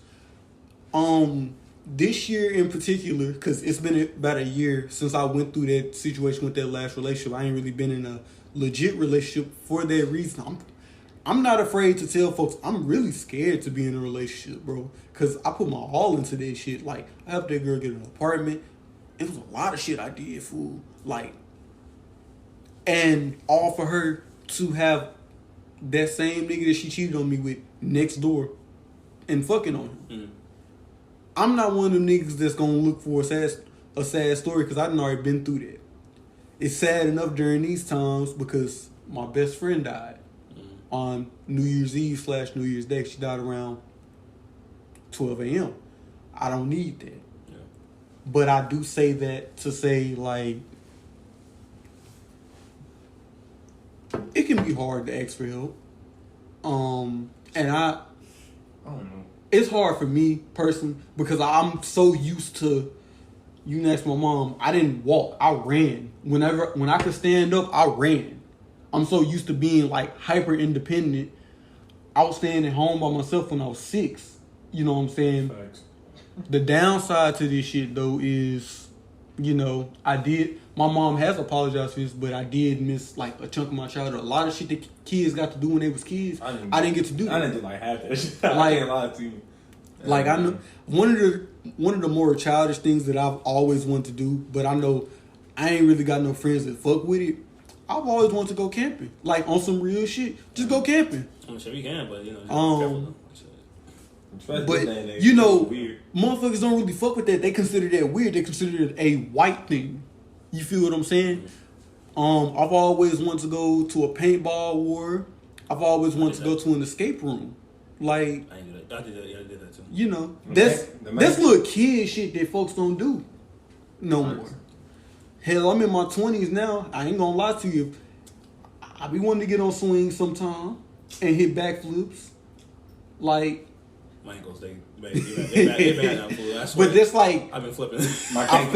This year in particular, because it's been about a year since I went through that situation with that last relationship. I ain't really been in a legit relationship for that reason. I'm not afraid to tell folks I'm really scared to be in a relationship, bro. Because I put my all into that shit. Like, I helped that girl get an apartment. It was a lot of shit I did, fool. Like, and all for her to have that same nigga that she cheated on me with next door and fucking on him. Mm. I'm not one of them niggas that's gonna look for a sad story, because I done already been through that. It's sad enough during these times because my best friend died on New Year's Eve / New Year's Day. She died around 12 a.m. I don't need that. Yeah. But I do say that to say, like, it can be hard to ask for help. And I don't know. It's hard for me personally because I'm so used to, you can ask my mom, I didn't walk, I ran. When I could stand up, I ran. I'm so used to being like hyper independent. I was staying at home by myself when I was 6. You know what I'm saying? Thanks. The downside to this shit though is, you know, my mom has apologized for this, but I did miss like a chunk of my childhood. A lot of shit that kids got to do when they was kids, I didn't get to do. I didn't do like half that shit. Like, I can't lie to you. Like, I know one of the more childish things that I've always wanted to do, but I know I ain't really got no friends that fuck with it. I've always wanted to go camping, like on some real shit. Just go camping. I'm sure you can, but you know, but you know, motherfuckers don't really fuck with that. They consider that weird. They consider it a white thing. You feel what I'm saying? I've always wanted to go to a paintball war. I've always wanted to go to an escape room. Like, I did that. Yeah, I did that too. You know, that's little kid shit that folks don't do no more. Hell, I'm in my 20s now. I ain't gonna lie to you. I be wanting to get on swings sometime and hit backflips. Like, my ankles, they bad now, fool. But that's like, I've been flipping. I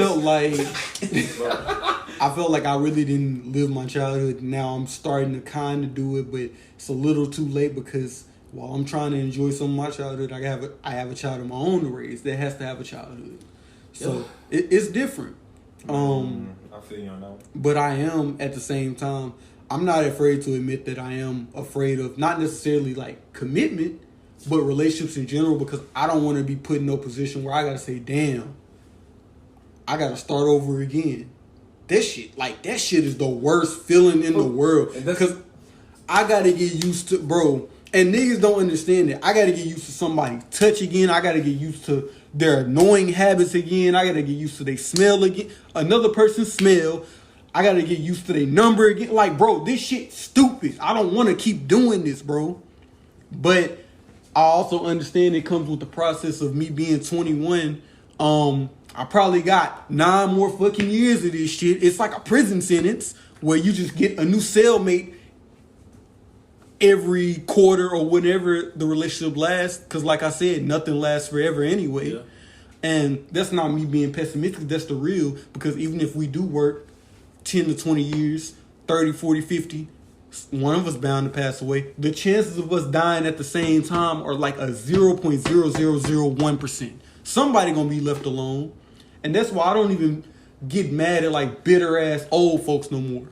felt like I really didn't live my childhood. Now I'm starting to kind of do it, but it's a little too late because while I'm trying to enjoy some of my childhood, I have a child of my own to raise that has to have a childhood. So it's different. I feel you on that one. But I am at the same time, I'm not afraid to admit that I am afraid of not necessarily like commitment, but relationships in general, because I don't want to be put in no position where I gotta say, damn, I gotta start over again. That shit is the worst feeling in the world. Because I gotta get used to, bro. And niggas don't understand that. I gotta get used to somebody touch again. I gotta get used to their annoying habits again. I gotta get used to their smell again. Another person's smell. I gotta get used to their number again. Like, bro, this shit stupid. I don't want to keep doing this, bro. But I also understand it comes with the process of me being 21. I probably got 9 more fucking years of this shit. It's like a prison sentence where you just get a new cellmate every quarter or whenever the relationship lasts. Because like I said, nothing lasts forever anyway. Yeah. And that's not me being pessimistic. That's the real. Because even if we do work 10 to 20 years, 30, 40, 50, one of us bound to pass away. The chances of us dying at the same time are like a 0.0001%. Somebody gonna be left alone. And that's why I don't even get mad at like bitter ass old folks no more.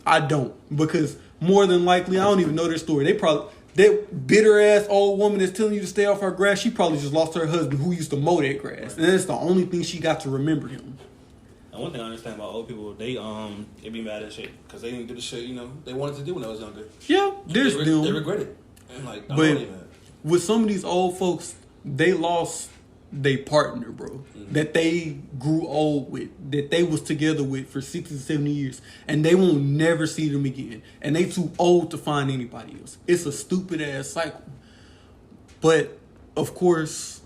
I don't. Because more than likely, I don't even know their story. That bitter ass old woman that's telling you to stay off her grass, she probably just lost her husband who used to mow that grass. And that's the only thing she got to remember him. And one thing I understand about old people, they be mad at shit because they didn't do the shit, they wanted to do when they was younger. Yeah, there's them. They regret it. And like, but with some of these old folks, they lost their partner, bro. Mm-hmm. That they grew old with, that they was together with for 60 to 70 years. And they won't never see them again. And they too old to find anybody else. It's a stupid ass cycle. But, of course,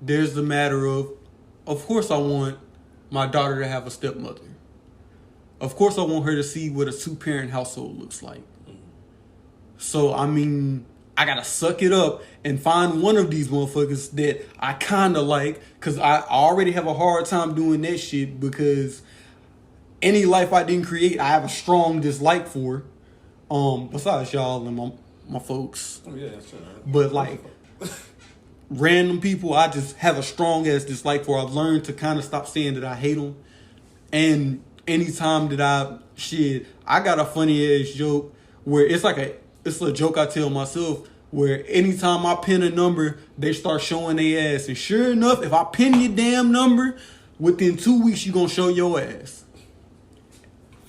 there's the matter of course I want my daughter to have a stepmother. Of course I want her to see what a 2-parent household looks like. Mm-hmm. So, I mean, I gotta suck it up and find one of these motherfuckers that I kinda like, because I already have a hard time doing that shit, because any life I didn't create, I have a strong dislike for. Besides y'all and my folks. Oh, yeah, that's true. But like random people, I just have a strong ass dislike for. I've learned to kind of stop saying that I hate them. And anytime that I got a funny ass joke where it's a joke I tell myself, where anytime I pin a number, they start showing their ass. And sure enough, if I pin your damn number, within 2 weeks you gonna show your ass.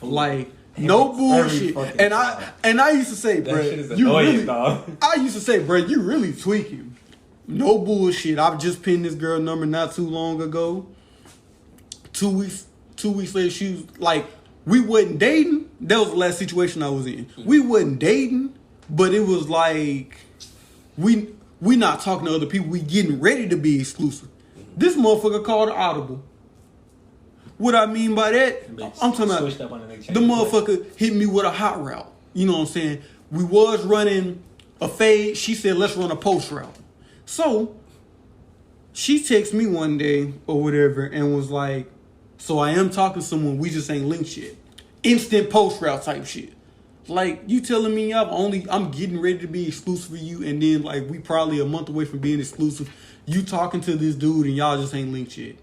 Like, no bullshit. And I used to say, bro, I used to say, bro, you really tweaking. No bullshit. I've just pinned this girl number not too long ago. 2 weeks later, she was like, we wasn't dating. That was the last situation I was in. We wasn't dating, but it was like we not talking to other people. We getting ready to be exclusive. This motherfucker called an audible. What I mean by that, I'm talking about the motherfucker hit me with a hot route. You know what I'm saying? We was running a fade. She said, let's run a post route. So she texted me one day or whatever and was like, so I am talking to someone, we just ain't linked yet. Instant post route type shit. Like, you telling me I'm getting ready to be exclusive for you, and then like we probably a month away from being exclusive. You talking to this dude and y'all just ain't linked yet.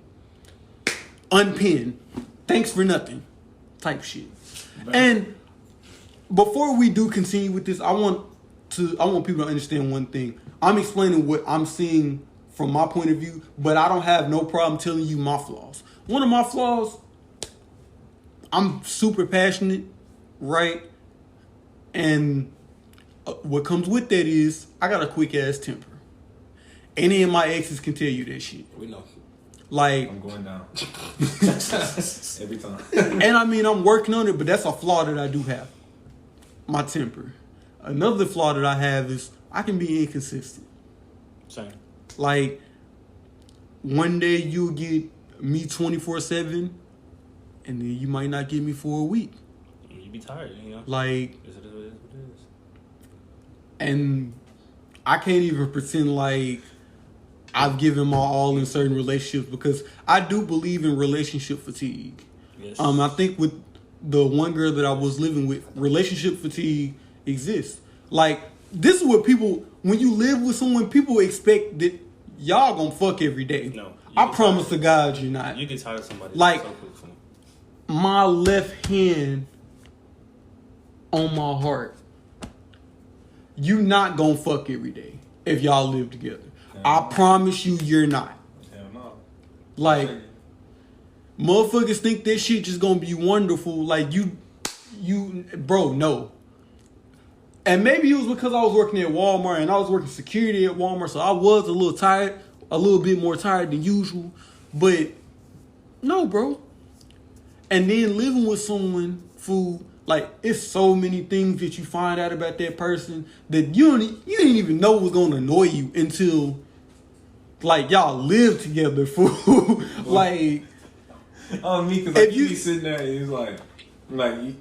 Unpin. Thanks for nothing. Type shit. Right. And before we do continue with this, I want people to understand one thing. I'm explaining what I'm seeing from my point of view, but I don't have no problem telling you my flaws. One of my flaws, I'm super passionate, right? And what comes with that is I got a quick ass temper. Any of my exes can tell you that shit. We know. Like, I'm going down every time. And I mean, I'm working on it, but that's a flaw that I do have. My temper. Another flaw that I have is I can be inconsistent. Same. Like, one day you'll get me 24/7, and then you might not get me for a week. You be tired, Like, it is what it is. And I can't even pretend like I've given my all in certain relationships, because I do believe in relationship fatigue. Yes. I think with the one girl that I was living with, relationship fatigue exists. Like, this is what people, when you live with someone, people expect that y'all gonna fuck every day. No. I promise to God you're not. You get tired of somebody. Like, so quickly. My left hand on my heart, you not gonna fuck every day if y'all live together. I promise you, you're not. Hell no. Like, motherfuckers think this shit just gonna be wonderful. Like, bro, no. And maybe it was because I was working at Walmart and I was working security at Walmart, so I was a little tired, a little bit more tired than usual. But no, bro. And then living with someone who Like, it's so many things that you find out about that person that you didn't even know was gonna annoy you until, like, y'all live together, fool. Like, me, because like, you be sitting there and it's like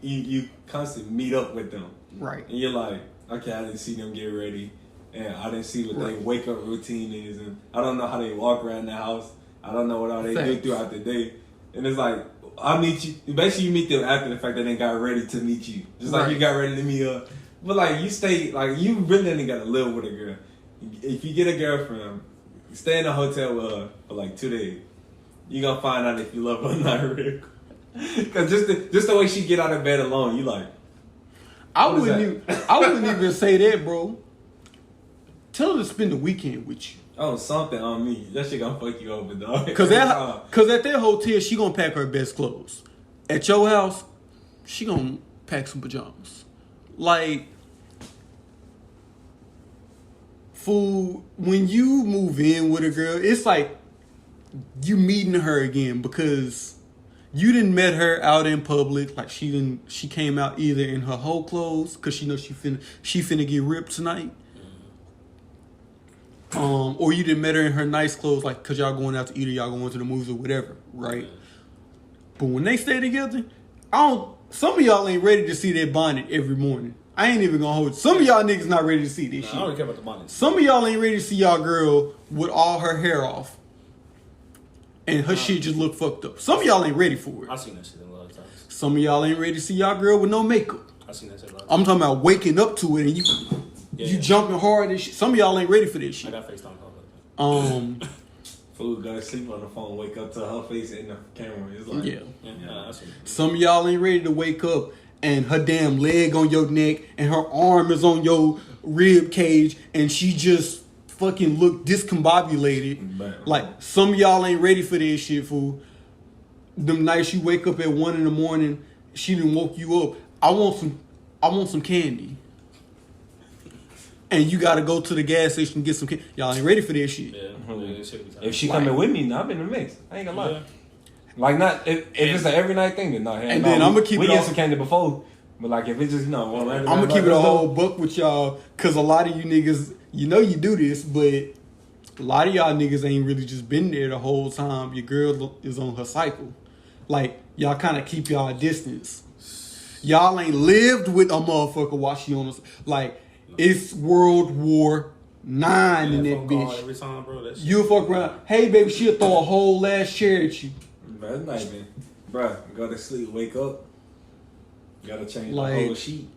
you constantly meet up with them, right? And you're like, okay, I didn't see them get ready, and I didn't see what their wake up routine is, and I don't know how they walk around the house. I don't know what all they do throughout the day, and it's like. I meet you. Basically, you meet them after the fact that they got ready to meet you. Just like you got ready to meet up. But like you stay, like you really ain't got to live with a girl. If you get a girlfriend, stay in a hotel with her for like 2 days. You gonna find out if you love her or not, real. Because just the way she get out of bed alone, you like. I wouldn't even say that, bro. Tell her to spend the weekend with you. Oh, something on me. That shit gonna fuck you over, dog. Cause at that hotel, she gonna pack her best clothes. At your house, she gonna pack some pajamas. Like, fool, when you move in with a girl, it's like you meeting her again because you didn't met her out in public. Like she came out either in her whole clothes cause she knows she finna get ripped tonight. Or you didn't met her in her nice clothes, like, cause y'all going out to eat or y'all going to the movies or whatever, right? But when they stay together, some of y'all ain't ready to see that bonnet every morning. I ain't even gonna hold you. Some of y'all niggas not ready to see this shit. I don't care about the bonnet. Some of y'all ain't ready to see y'all girl with all her hair off. And her shit just look fucked up. Some of y'all ain't ready for it. I've seen that shit a lot of times. Some of y'all ain't ready to see y'all girl with no makeup. I've seen that shit a lot of I'm times. talking about waking up to it and you jumping hard and shit. Some of y'all ain't ready for this shit. I got FaceTime calls like that. Fool gotta sleep on the phone, wake up to her face in the camera. It's like, Yeah. Some of y'all ain't ready to wake up and her damn leg on your neck and her arm is on your rib cage and she just fucking look discombobulated. Man. Like, some of y'all ain't ready for this shit, fool. Them nights you wake up at 1 a.m, she done woke you up. I want some candy. And you gotta go to the gas station and get some candy. Y'all ain't ready for this shit. Yeah. If she coming with me, I'm in the mix. I ain't gonna lie. Like, not if it's an every night thing, then no. And then I'm gonna keep we it get all. some candy before, but like if it's just one I'm gonna keep it a whole buck with y'all, cause a lot of you niggas, you know you do this, but a lot of y'all niggas ain't really just been there the whole time. Your girl is on her cycle. Like, y'all kind of keep y'all distance. Y'all ain't lived with a motherfucker while she on us. Like, it's World War IX in that bitch. Every time, bro, You fuck around. Hey, baby, she'll throw a whole last chair at you. Bro, that's nice, man. Bro, go to sleep, wake up. Gotta change Like, the whole sheet.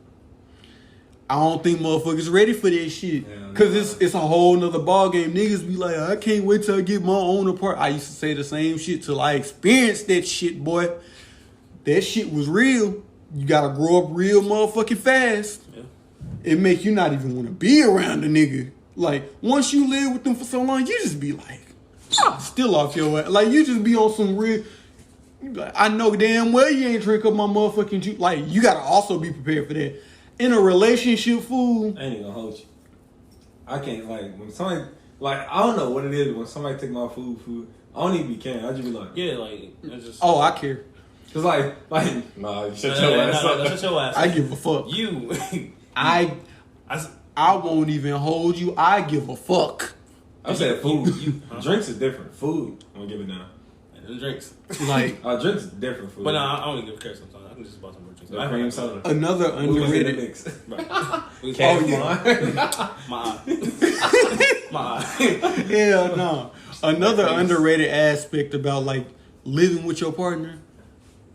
I don't think motherfuckers ready for this shit. Yeah, Cause it's a whole nother ball game. Niggas be like, I can't wait till I get my own apartment. I used to say the same shit till I experienced that shit, boy. That shit was real. You gotta grow up real motherfucking fast. Yeah. It make you not even want to be around a nigga. Like, once you live with them for so long, you just be like, still off your ass. Like, you just be on some real. You be like, I know damn well you ain't drink up my motherfucking juice. Like, you gotta also be prepared for that. In a relationship, fool. I ain't even gonna hold you. I can't, like, when somebody, like, I don't know what it is when somebody take my food, I don't even be caring. I just be like, yeah, like, it's just. Oh, I care. Cause like, nah, shut your ass up. Shut your ass up. I give a fuck. You. I won't even hold you. I give a fuck. I said food. Drinks is different. Food, I'm gonna give it down. And the drinks. Like, drinks is different. Food. But no, I don't even give a care sometimes. I can just buy some more drinks. The cream soda. another underrated. Mix. Right. My eye. Hell no. Another underrated aspect about, like, living with your partner.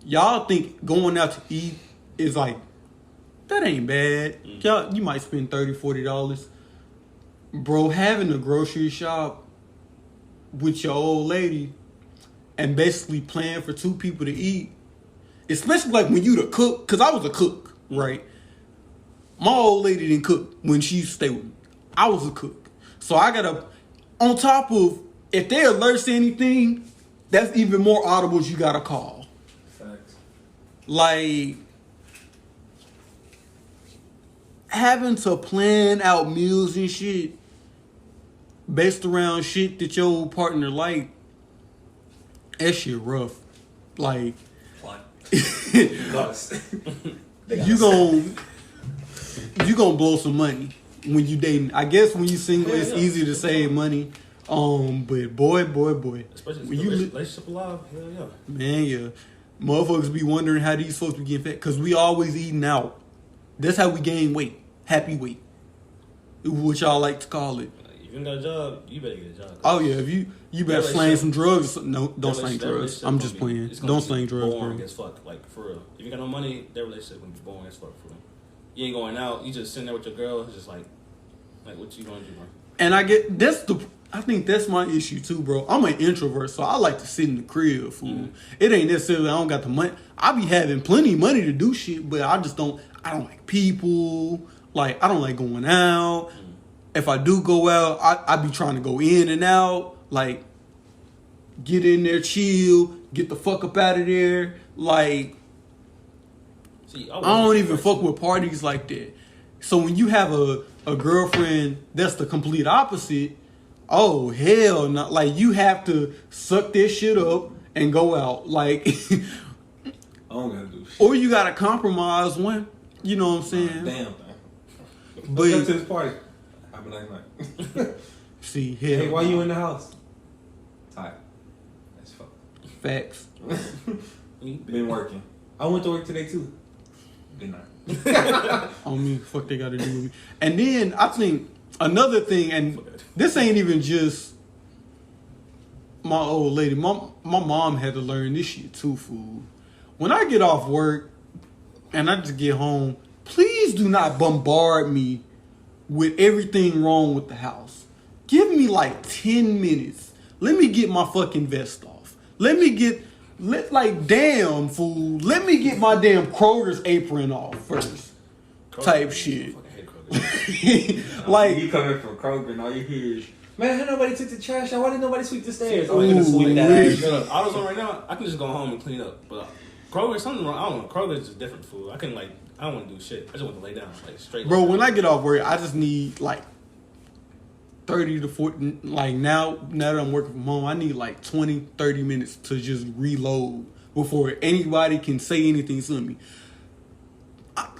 Y'all think going out to eat is like, that ain't bad. Y'all, you might spend $30, $40. Bro, having a grocery shop with your old lady and basically plan for 2 people to eat, especially like when you the cook, because I was a cook, right? My old lady didn't cook when she used to stay with me. I was a cook. So I gotta, on top of, if they alert to anything, that's even more audibles you gotta call. Facts. Like, having to plan out meals and shit based around shit that your partner like, that shit rough. Like, you gonna blow some money when you dating. I guess when you single, it's easier to save money. But boy, especially when you relationship alive, hell yeah, man, yeah, motherfuckers be wondering how these folks be getting fat because we always eating out. That's how we gain weight, happy weight, what y'all like to call it. If you ain't got a job, you better get a job. Oh yeah, if you better slang some drugs. No, don't slang drugs. I'm just playing. Don't slang drugs, boring as fuck, like for real. If you got no money, that relationship gonna be boring as fuck for real. You ain't going out. You just sitting there with your girl. It's just like what you gonna do, bro? And I think that's my issue too, bro. I'm an introvert, so I like to sit in the crib, fool. Mm-hmm. It ain't necessarily I don't got the money. I be having plenty of money to do shit, but I don't like people. Like, I don't like going out. Mm-hmm. If I do go out, I be trying to go in and out. Like, get in there, chill, get the fuck up out of there. Like, see, I don't even fuck with parties like that. So when you have a girlfriend that's the complete opposite, oh hell no! Like, you have to suck this shit up and go out. Like, I don't gotta do shit. Or you gotta compromise one. You know what I'm saying? Damn. But let's go to this party. Have a nice night. See, hell. Hey, why you in the house? Tired. That's fuck. Facts. Been working. I went to work today too. Good night. On me, fuck they gotta do with me. And then I think another thing, and this ain't even just my old lady. My mom had to learn this shit too, fool. When I get off work and I just get home, please do not bombard me with everything wrong with the house. Give me like 10 minutes. Let me get my fucking vest off. Damn, fool. Let me get my damn Kroger's apron off first. Type shit. Like, you coming from Kroger and all you hear is, man, how nobody took the trash out? Why didn't nobody sweep the stairs? Oh, you sweep that. I was on right now. I can just go home and clean up. But Kroger, something wrong. I don't know. Kroger is just different food. I don't want to do shit. I just want to lay down, like straight. Bro, when I get off work, I just need like 30 to 40. Like now that I'm working from home, I need like 20, 30 minutes to just reload before anybody can say anything to me.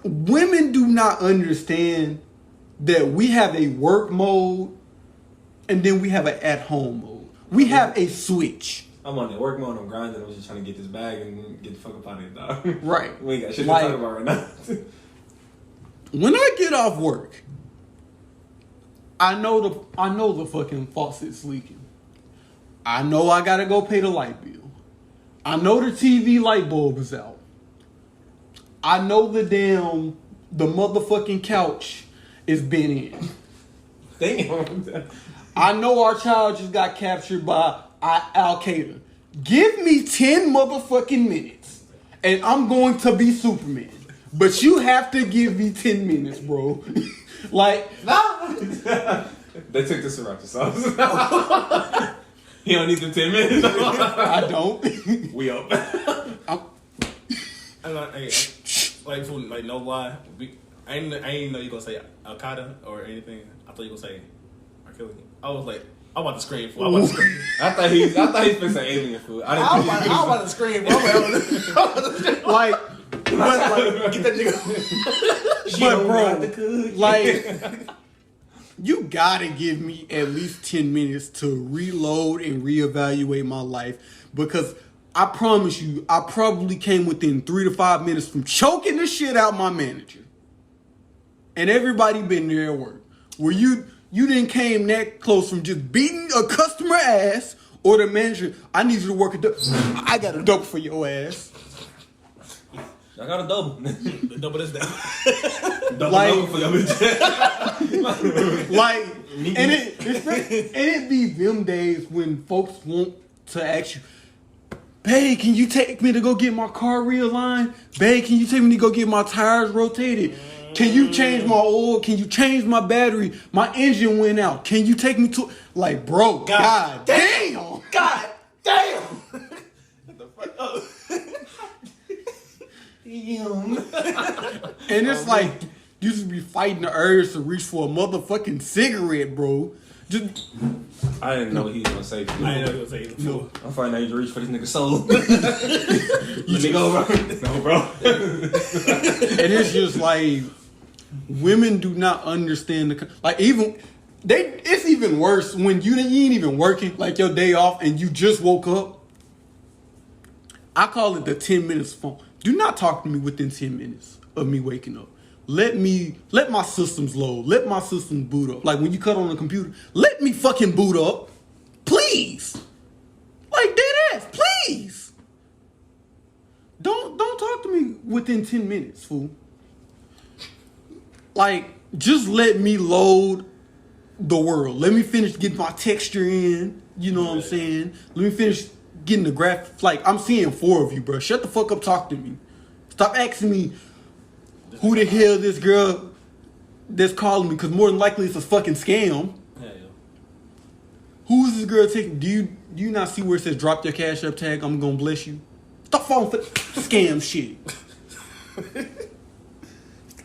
Women do not understand that we have a work mode and then we have an at-home mode. We have a switch. I'm on the work mode, I'm grinding, I'm just trying to get this bag and get the fuck up out of here, dog. Right. We ain't got shit to talk about right now. When I get off work, I know the fucking faucet's leaking. I know I gotta go pay the light bill. I know the TV light bulb is out. I know the motherfucking couch is bent in. Damn. I know our child just got captured by Al Qaeda. Give me 10 motherfucking minutes and I'm going to be Superman. But you have to give me 10 minutes, bro. Like, nah. They took the sriracha sauce. You don't need the 10 minutes. I don't. We up. Like no lie. I ain't know you gonna say Al Qaeda or anything. I thought you gonna say Achilles. I was like, I'm about to scream. I thought he was gonna say alien food. I was about to scream. Like, get that nigga. But bro, like, you gotta give me at least 10 minutes to reload and reevaluate my life, because I promise you, I probably came within 3 to 5 minutes from choking the shit out my manager. And everybody been there at work. Where you didn't came that close from just beating a customer ass or the manager. I need you to work a double. I got a double for your ass. I got a double. The double is that. Double for your bitch. Like, and it be them days when folks want to ask you, babe, can you take me to go get my car realigned? Babe, can you take me to go get my tires rotated? Can you change my oil? Can you change my battery? My engine went out. Can you take me to... Like, bro, God damn. God damn. What the fuck up? Damn. And it's like, you just be fighting the urge to reach for a motherfucking cigarette, bro. Just, I didn't know what he was gonna say. I didn't know he was saying no. I'm finding out you reach for this nigga's soul. Let me go, bro. No, bro. And it's just like women do not understand it's even worse when you ain't even working, like your day off, and you just woke up. I call it the 10 minutes phone. Do not talk to me within 10 minutes of me waking up. Let my systems load. Let my systems boot up. Like when you cut on the computer, let me fucking boot up. Please. Like dead ass, please. Don't talk to me within 10 minutes, fool. Like, just let me load the world. Let me finish getting my texture in. You know what I'm saying? Let me finish getting the graph. Like, I'm seeing 4 of you, bro. Shut the fuck up, talk to me. Stop asking me who the hell this girl that's calling me, because more than likely it's a fucking scam. Yeah. Who is this girl taking? Do you not see where it says drop your cash up tag? I'm gonna bless you. Stop falling for scam shit.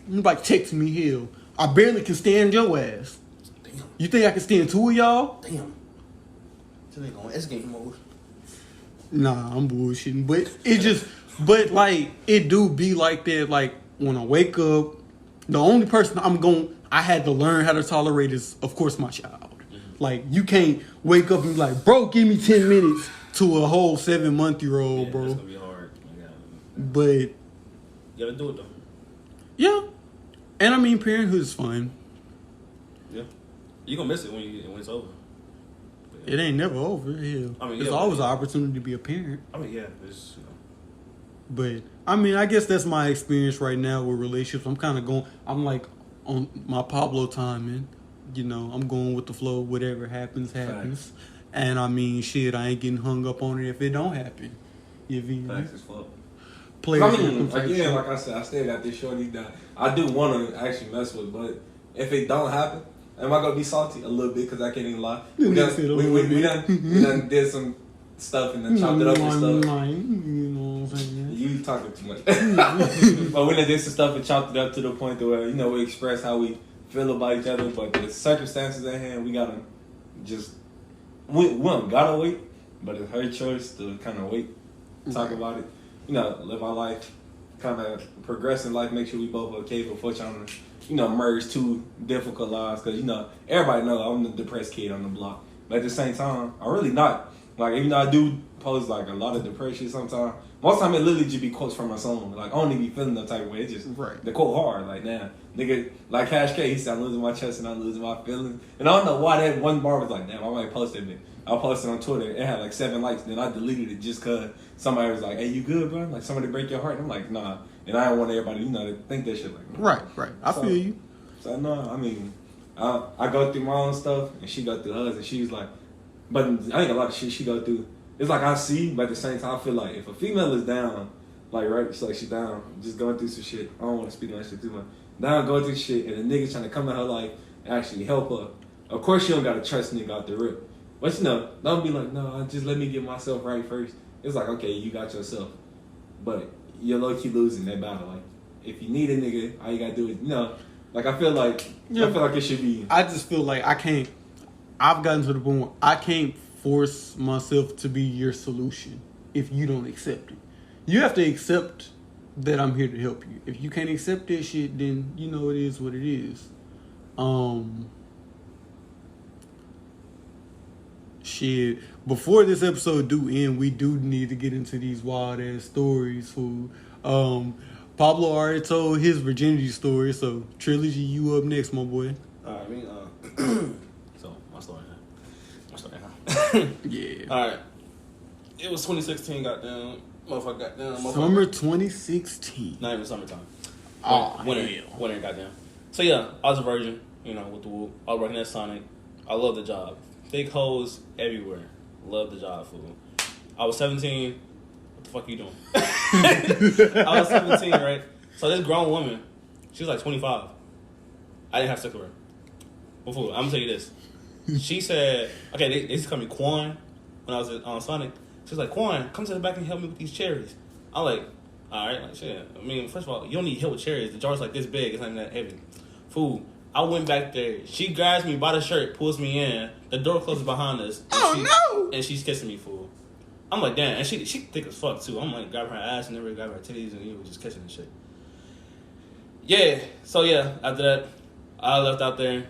You like text me hell. I barely can stand your ass. Damn. You think I can stand 2 of y'all? Damn. So they going escape mode. Nah, I'm bullshitting. But like it do be like that. Like when I wake up, the only person I had to learn how to tolerate is, of course, my child. Mm-hmm. Like you can't wake up and be like, bro, give me 10 minutes to a whole 7-month-old, bro. That's gonna be hard. But you gotta do it though. Yeah, and I mean parenthood is fun. Yeah, you gonna miss it when it's over. It ain't never over. Hell, I mean, there's always an opportunity to be a parent. I mean, yeah, it's But I mean, I guess that's my experience right now with relationships. I'm like on my Pablo timing. You know, I'm going with the flow. Whatever happens, happens. Facts. And I mean, shit, I ain't getting hung up on it if it don't happen. You feel me? Facts as fuck. I mean, again, like I said, I still got this shorty that I do want to actually mess with, but if it don't happen, am I gonna be salty a little bit? Because I can't even lie. We done did some stuff and then chopped it up and stuff. You know what I'm saying? You talking too much. But we done did some stuff and chopped it up to the point to where, you know, we express how we feel about each other, but the circumstances at hand, we gotta just, we don't gotta wait, but it's her choice to kind of wait, talk about it, you know, live our life, kind of progress in life, make sure we both are okay before trying to, you know, merge 2 difficult lives, because, you know, everybody knows I'm the depressed kid on the block, but at the same time, I'm really not. Like, even though I do post, like, a lot of depression sometimes, most of the time it literally just be quotes from my song. Like, I don't even be feeling that type of way. It's just, the quote hard. Like, damn, nigga, like Cash K, he said, I'm losing my chest and I'm losing my feelings. And I don't know why that one bar was like, damn, I might post that bit. I posted on Twitter. It had, like, 7 likes. Then I deleted it just because somebody was like, hey, you good, bro? Like, somebody break your heart? And I'm like, nah. And I don't want everybody, you know, to think that shit like that. Right. I feel you. So, no, I mean, I go through my own stuff, and she go through hers, and she's like, but I ain't a lot of shit she go through. It's like I see, but at the same time, I feel like if a female is down, like, right, it's like she's down, just going through some shit. I don't want to speak on that shit too much. Down, going through shit, and the nigga's trying to come in her life and actually help her. Of course, she don't got to trust nigga out the rip. But, you know, don't be like, no, just let me get myself right first. It's like, okay, you got yourself. But you're low-key losing that battle. Like, if you need a nigga, all you got to do is, you know, like, I feel like it should be. I just feel like I've gotten to the point where I can't force myself to be your solution if you don't accept it. You have to accept that I'm here to help you. If you can't accept that shit, then you know it is what it is. Shit. Before this episode do end, we do need to get into these wild ass stories. Fool. Pablo already told his virginity story, so Trilogy, you up next, my boy. Alright, so my story now. Yeah. Alright. It was 2016, goddamn. Summer 2016. Not even summertime. Oh, winter, goddamn. So yeah, I was a virgin, you know, with the whoop. I was working at Sonic. I love the job. Big hoes everywhere. Love the job, fool. I was 17. What the fuck are you doing? I was 17, right? So this grown woman, she was like 25. I didn't have sex with her. But fool, I'm gonna tell you this. She said, okay, they used to call me Quan when I was on Sonic. She was like, Quan, come to the back and help me with these cherries. I'm like, all right, like shit. I mean, first of all, you don't need help with cherries. The jar's like this big. It's not even that heavy. Fool, I went back there. She grabs me by the shirt, pulls me in. The door closes behind us. And she's kissing me, fool. I'm like, damn. And she thick as fuck, too. I'm like, grabbing her ass and everything, grabbing her titties, and just kissing and shit. Yeah. So, yeah, after that, I left out there.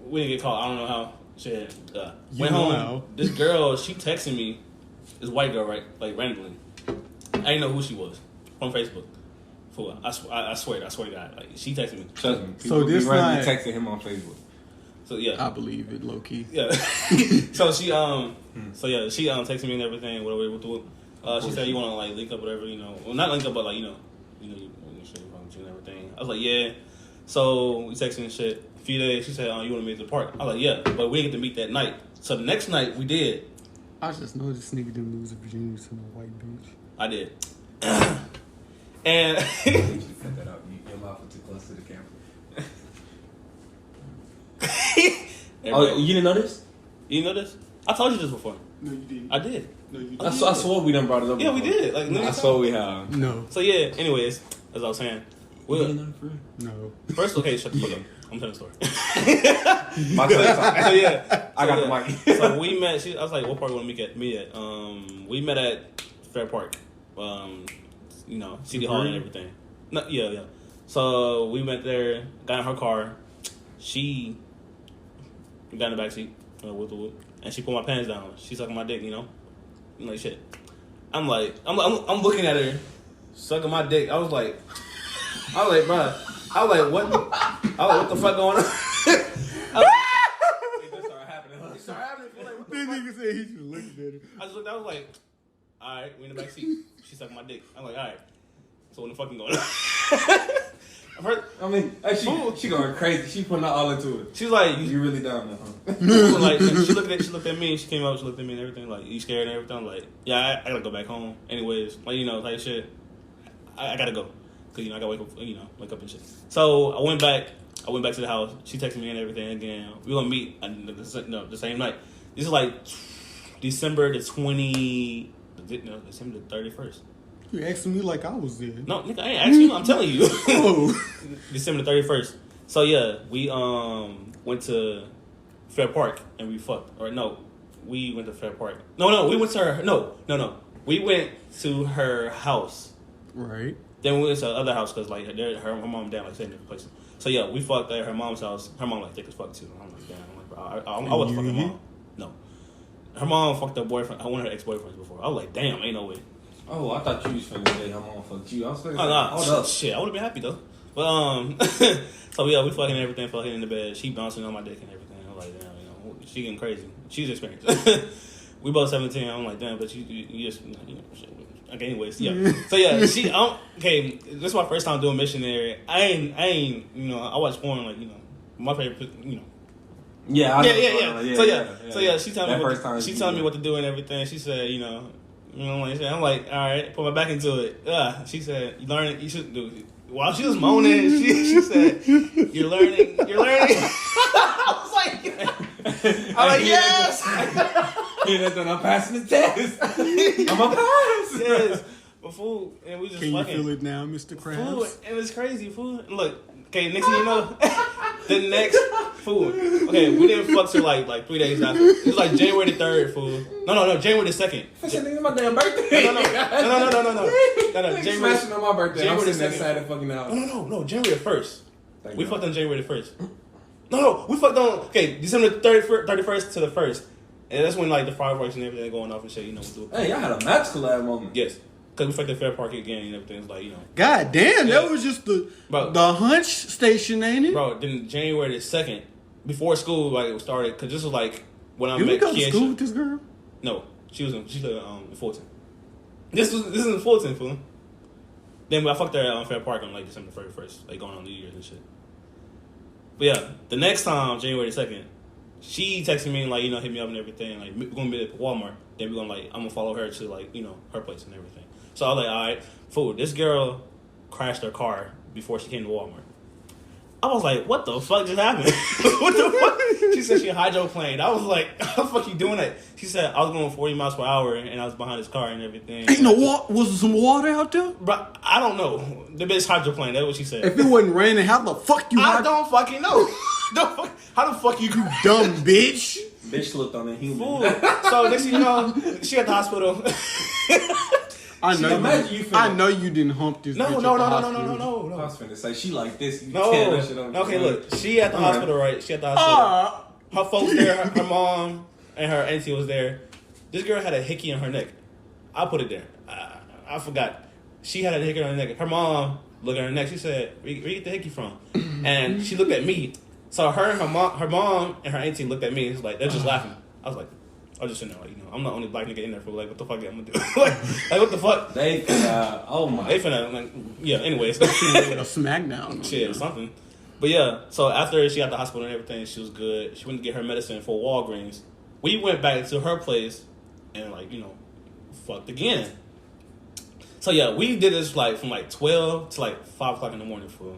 We didn't get caught. I don't know how. Shit. Went home. How. This girl, she texted me. This white girl, right? Like, randomly. I didn't know who she was. From Facebook. Fool. I swear to God. Like, she texted me. Trust me. People be randomly texting him on Facebook. So yeah, I believe it, low key. Yeah. So she she texted me and everything. Whatever. She said you want to like link up, whatever. Well, not link up, but like you shit and everything. I was like, yeah. So we texted and shit. A few days, she said, you want to meet at the park? I was like, yeah, but we didn't get to meet that night. So the next night we did. I just know this nigga didn't lose a virginity to no white bitch. I did. And you should cut that out. Your mouth was too close to the camera. Oh, you didn't know this? You didn't know this? I told you this before. No, you didn't. I did. No, you didn't. I swore we done brought it up. Yeah, before. we did. Like, I swore we have. No. So yeah. Anyways, as I was saying, You didn't know for real? No. First, okay, shut the fuck up. I'm telling the story. My turn. So yeah, I got the mic. So we met. I was like, "What park you want to meet at?" We met at Fair Park. City Hall and everything. No, yeah. So we met there. Got in her car. She got in the backseat with the whoop, and she pulled my pants down. She sucking my dick, I'm like shit. I'm looking at her sucking my dick. I was like, bro. I was like, what the fuck going on? It started happening. It started happening. Like, This nigga said he should look at her. I was like, all right, we in the back seat. She sucked my dick. I'm like, all right. So what the fucking going on? She going crazy. She putting all into it. She's like, you really dumb now, huh? Like, she looked at me. She came up, she looked at me and everything. Like, you scared and everything? I'm like, yeah, I gotta go back home. Anyways, like shit. I gotta go. Cause I gotta wake up and shit. So I went back to the house. She texted me and everything again. We gonna meet the same night. This is like December the 31st. You asking me like I was there. No, nigga, I ain't asking you. I'm telling you. Oh. December the 31st. So yeah, we went to Fair Park and we fucked. Or no, we went to Fair Park. No, we went to her. No. We went to her house. Right. Then we went to the other house because like her mom and dad like stayed in different places. So yeah, we fucked at her mom's house. Her mom like thick as fuck too. I'm like, damn. I'm like, bro, I wasn't fucking her mom. No, her mom fucked her boyfriend. One of her ex-boyfriends before. I was like, damn, ain't no way. Oh, I thought you was finna say her mom fucked you. I was thinking, oh, shit, I would have been happy though. But so yeah, we fucking everything, fucking in the bed. She bouncing on my dick and everything. I'm like, damn, she getting crazy. She's experienced. We both 17. I'm like, damn, but you just shit. Okay, anyways, yeah. So yeah, okay. This is my first time doing missionary. I ain't. I watch porn like my favorite. Yeah. So yeah, she telling me what to do and everything. She said, I'm like, all right, put my back into it. She said, you should do it. While she was moaning, she said, you're learning. I was like, yes. I'm passing the test. I'm a pass. Yes. But fool, and we just Can fucking. You feel it now, Mr. Krabs? Fool, and it's crazy, fool. And look, okay, next thing you know, the next fool. Okay, we didn't fuck till like 3 days after. It was like January the 3rd, fool. No, January the 2nd. I said, nigga, my damn birthday. No. January smashing on my birthday. I'm sitting that side of fucking house. No. January the 1st. We fucked on January the 1st. No, we fucked on December 31st to the 1st. And that's when like the fireworks and everything going off and shit, we do. Hey, y'all had a match collab moment. Yes. Because we fucked at Fair Park again and everything. It's like, God damn, that was just the hunch station, ain't it? Bro, then January the 2nd, before school like started, because this was like when I met Kiesha. Did we go to school with this girl? No. She lived in Fulton. This is in Fulton, fool. Then I fucked her on Fair Park on like December 31st, like going on New Year's and shit. But yeah, the next time, January the 2nd, she texted me and like, hit me up and everything. Like, we're gonna be at Walmart. Then we're gonna I'm gonna follow her to like, her place and everything. So I was like, all right, fool, this girl crashed her car before she came to Walmart. I was like, what the fuck just happened? What the fuck? She said she hydroplaned. I was like, how the fuck you doing that? She said I was going 40 miles per hour and I was behind this car and everything. Ain't no water. Was there some water out there? But I don't know. The bitch hydroplaned. That's what she said. If it wasn't raining, how the fuck you? I don't fucking know. How the fuck you dumb bitch? Bitch slipped on a human. Fool. So next thing you know, she at the hospital. I know you didn't hump this. No. I was finna say she like this. You No. tear that shit on Okay, look. She at the hospital, right? She at the hospital. Her folks there. Her mom and her auntie was there. This girl had a hickey in her neck. I put it there. I forgot. She had a hickey in her neck. Her mom looked at her neck. She said, "Where you get the hickey from?" And she looked at me. So her mom and her auntie looked at me. It's like they're just laughing. I was like, I was just sitting there like, I'm the only black nigga in there for like, what the fuck I'm gonna do? like what the fuck? They finna like, yeah. Anyways, a smackdown. Shit, something. But yeah, so after she got the hospital and everything, she was good. She went to get her medicine for Walgreens. We went back to her place and fucked again. So yeah, we did this from 12 to 5 o'clock in the morning for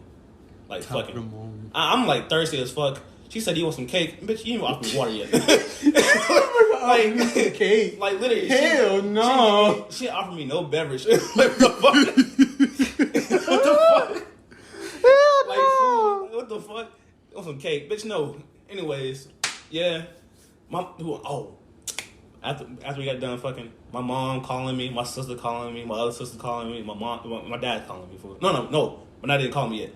fucking. I'm thirsty as fuck. She said, "You want some cake?" Bitch, you ain't offered me water yet. Cake. Literally. Hell no. She offered me no beverage. What the fuck? What the fuck? Food. What the fuck? Want some cake? Bitch, no. Anyways, yeah. After we got done fucking, my mom calling me, my sister calling me, my other sister calling me, my dad calling me for no. My dad didn't call me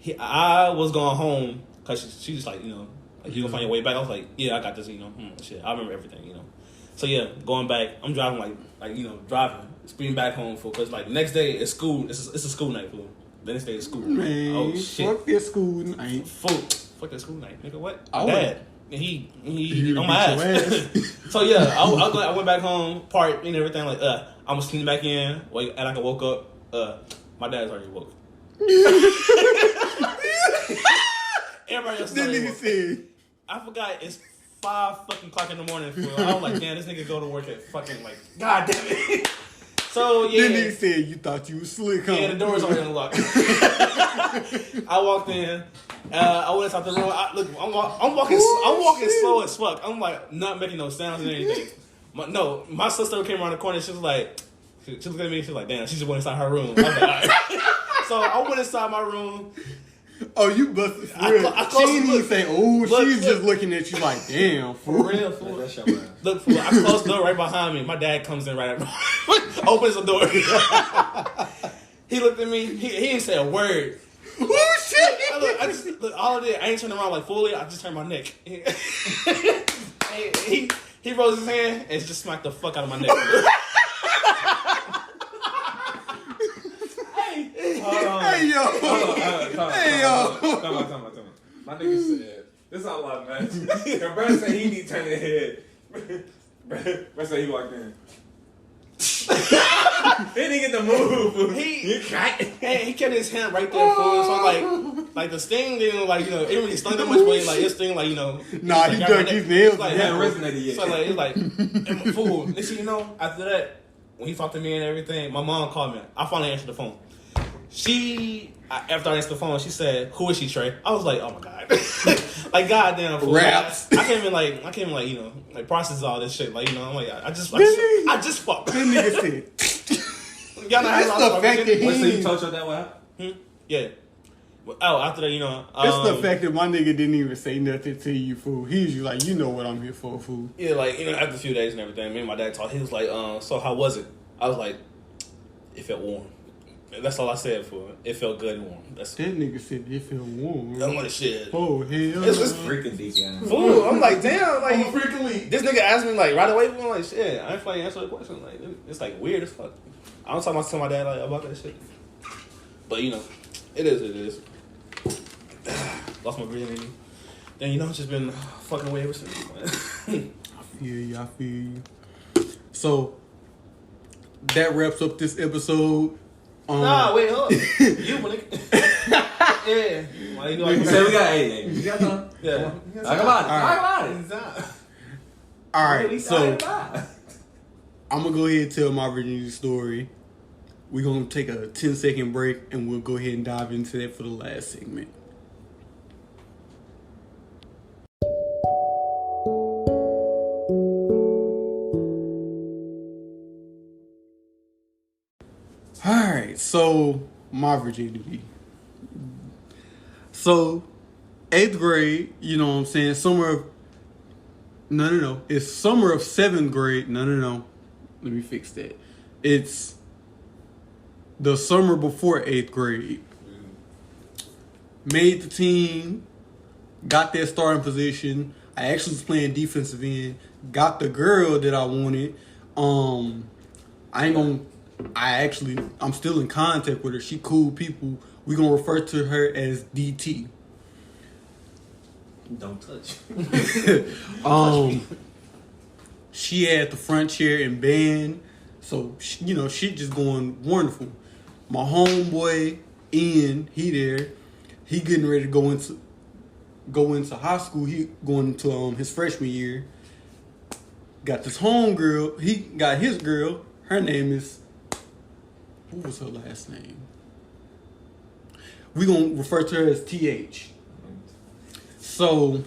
yet. I was going home. Cause she just you gonna find your way back. I was like, yeah, I got this, shit. I remember everything, So yeah, going back, I'm driving driving, speeding back home cause next day it's school. It's a school night, fool. The next day is school. Man, oh shit. Fuck this school night. Fuck that school night, nigga. What? My dad. He on my ass. So yeah, I went back home, parked and everything. I was sneaking back in, and I woke up. My dad's already woke. Everybody else said, I forgot it's 5 fucking o'clock in the morning. I was like, damn, this nigga go to work at fucking god damn it. So yeah. Then he said you thought you was slick, huh? Yeah, the door's already unlocked. I walked in. I went inside the room. I'm walking slow as fuck. I'm not making no sounds or anything. My sister came around the corner. She was like, she looked at me. She was like, damn, she just went inside her room. I was like, all right. So I went inside my room. Oh, you busted for real. She didn't even say, she's just looking at you like, damn, fool. For real, fool. Look, fool, I closed the door right behind me. My dad comes in right after. Opens the door. He looked at me. He didn't say a word. Oh, shit. All I did, I ain't turned around fully. I just turned my neck. He rose his hand and just smacked the fuck out of my neck. Hey, yo. Hey, yo. Come on. My nigga said, this is all I imagine. Your brother said he need to turn his head. Brother said he walked in. He didn't get the move. He kept his hand right there for us. So the sting didn't it really stung that much, but his sting Nah, he dug his nails. It hadn't resonated yet. So it's fool. Listen, after that, when he talked to me and everything, my mom called me. I finally answered the phone. After I answered the phone, she said, "Who is she, Trey?" I was like, "Oh my god, goddamn fool." Raps. I can't even process all this shit. I'm like, I just fucked. This nigga said, y'all know how the fact that so you told your dad what happened? Yeah. After that, it's the fact that my nigga didn't even say nothing to you, fool. He's just like, you know what I'm here for, fool. Yeah, after a few days and everything, me and my dad talked. He was like, so how was it? I was like, it felt warm. That's all I said for it. It felt good and warm. That nigga said it felt warm. I'm like, shit. Oh, hell. It's freaking deep, yeah. Fool, I'm like, damn. I'm freaking this nigga asked me, right away. I'm like, shit. I ain't fucking answer the question. It's weird as fuck. I don't talk to my dad about that shit. But, it is. Lost my virginity. Then, it's just been fucking away ever since. I feel you. So, that wraps up this episode. Nah, wait, hold on. You, my nigga. Yeah. Why you like say we got 8. You got none? Yeah. Talk about it. All right, so I'm going to go ahead and tell my virginity story. We're going to take a 10-second break, and we'll go ahead and dive into that for the last segment. right, so my virginity. So 8th grade, you know what I'm saying? No. It's summer of 7th grade. No. Let me fix that. It's the summer before 8th grade. Made the team, got that starting position. I actually was playing defensive end. Got the girl that I wanted. I'm still in contact with her. She cool people. We gonna refer to her as DT. Don't touch. She had the front chair and band, so shit just going wonderful. My homeboy Ian, he there. He getting ready to go into high school. He going into his freshman year. Got this homegirl. He got his girl. Her name is, what was her last name? We gonna refer to her as TH. So,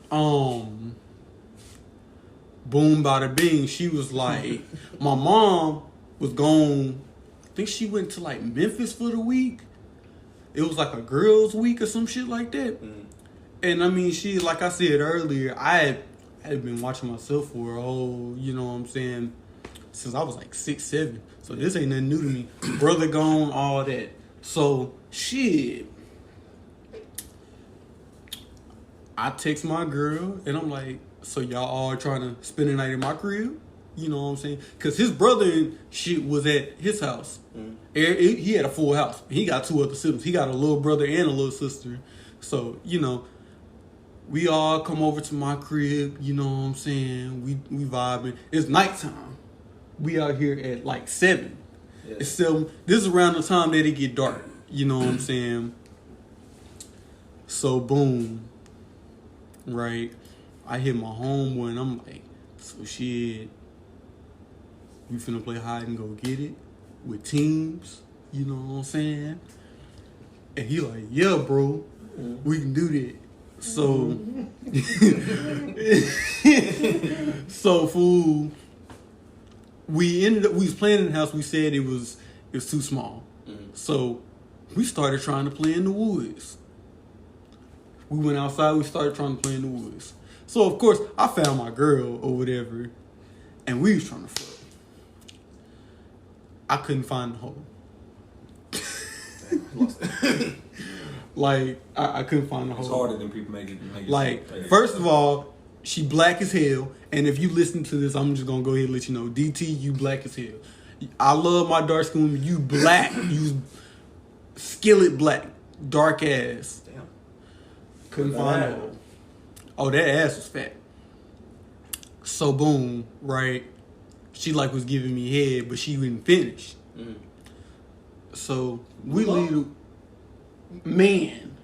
boom, bada bing. She was like, my mom was gone. I think she went to like Memphis for the week. It was like a girls' week or some shit like that. And I mean, she, like I said earlier, I had been watching myself for a whole, you know what I'm saying, since I was like 6, 7. So this ain't nothing new to me. Brother gone, all that. So shit. I text my girl and I'm like, so y'all all trying to spend the night in my crib? You know what I'm saying? Because his brother and shit was at his house. He had a full house. He got 2 other siblings. He got a little brother and a little sister. So, we all come over to my crib. You know what I'm saying? We vibing. It's nighttime. We out here at like 7. Yeah. It's 7. This is around the time that it get dark. You know what I'm saying? So, boom. Right? I hit my homeboy and I'm like, so shit. We finna play hide and go get it with teams, you know what I'm saying? And he like, yeah, bro, we can do that. So, fool, we was playing in the house. We said it was too small. So we started trying to play in the woods. We went outside. We started trying to play in the woods. So of course I found my girl or whatever, and we was trying to fuck. I couldn't find the hole. Like, I couldn't find the hole. It's harder than people make it like, first of all, she black as hell. And if you listen to this, I'm just going to go ahead and let you know. DT, you black as hell. I love my dark skin women. You black. You skillet black. Dark ass. Damn. Couldn't find the hole. Oh, that ass was fat. So, boom, right? She like was giving me head, but she didn't finish. So we leave. Man.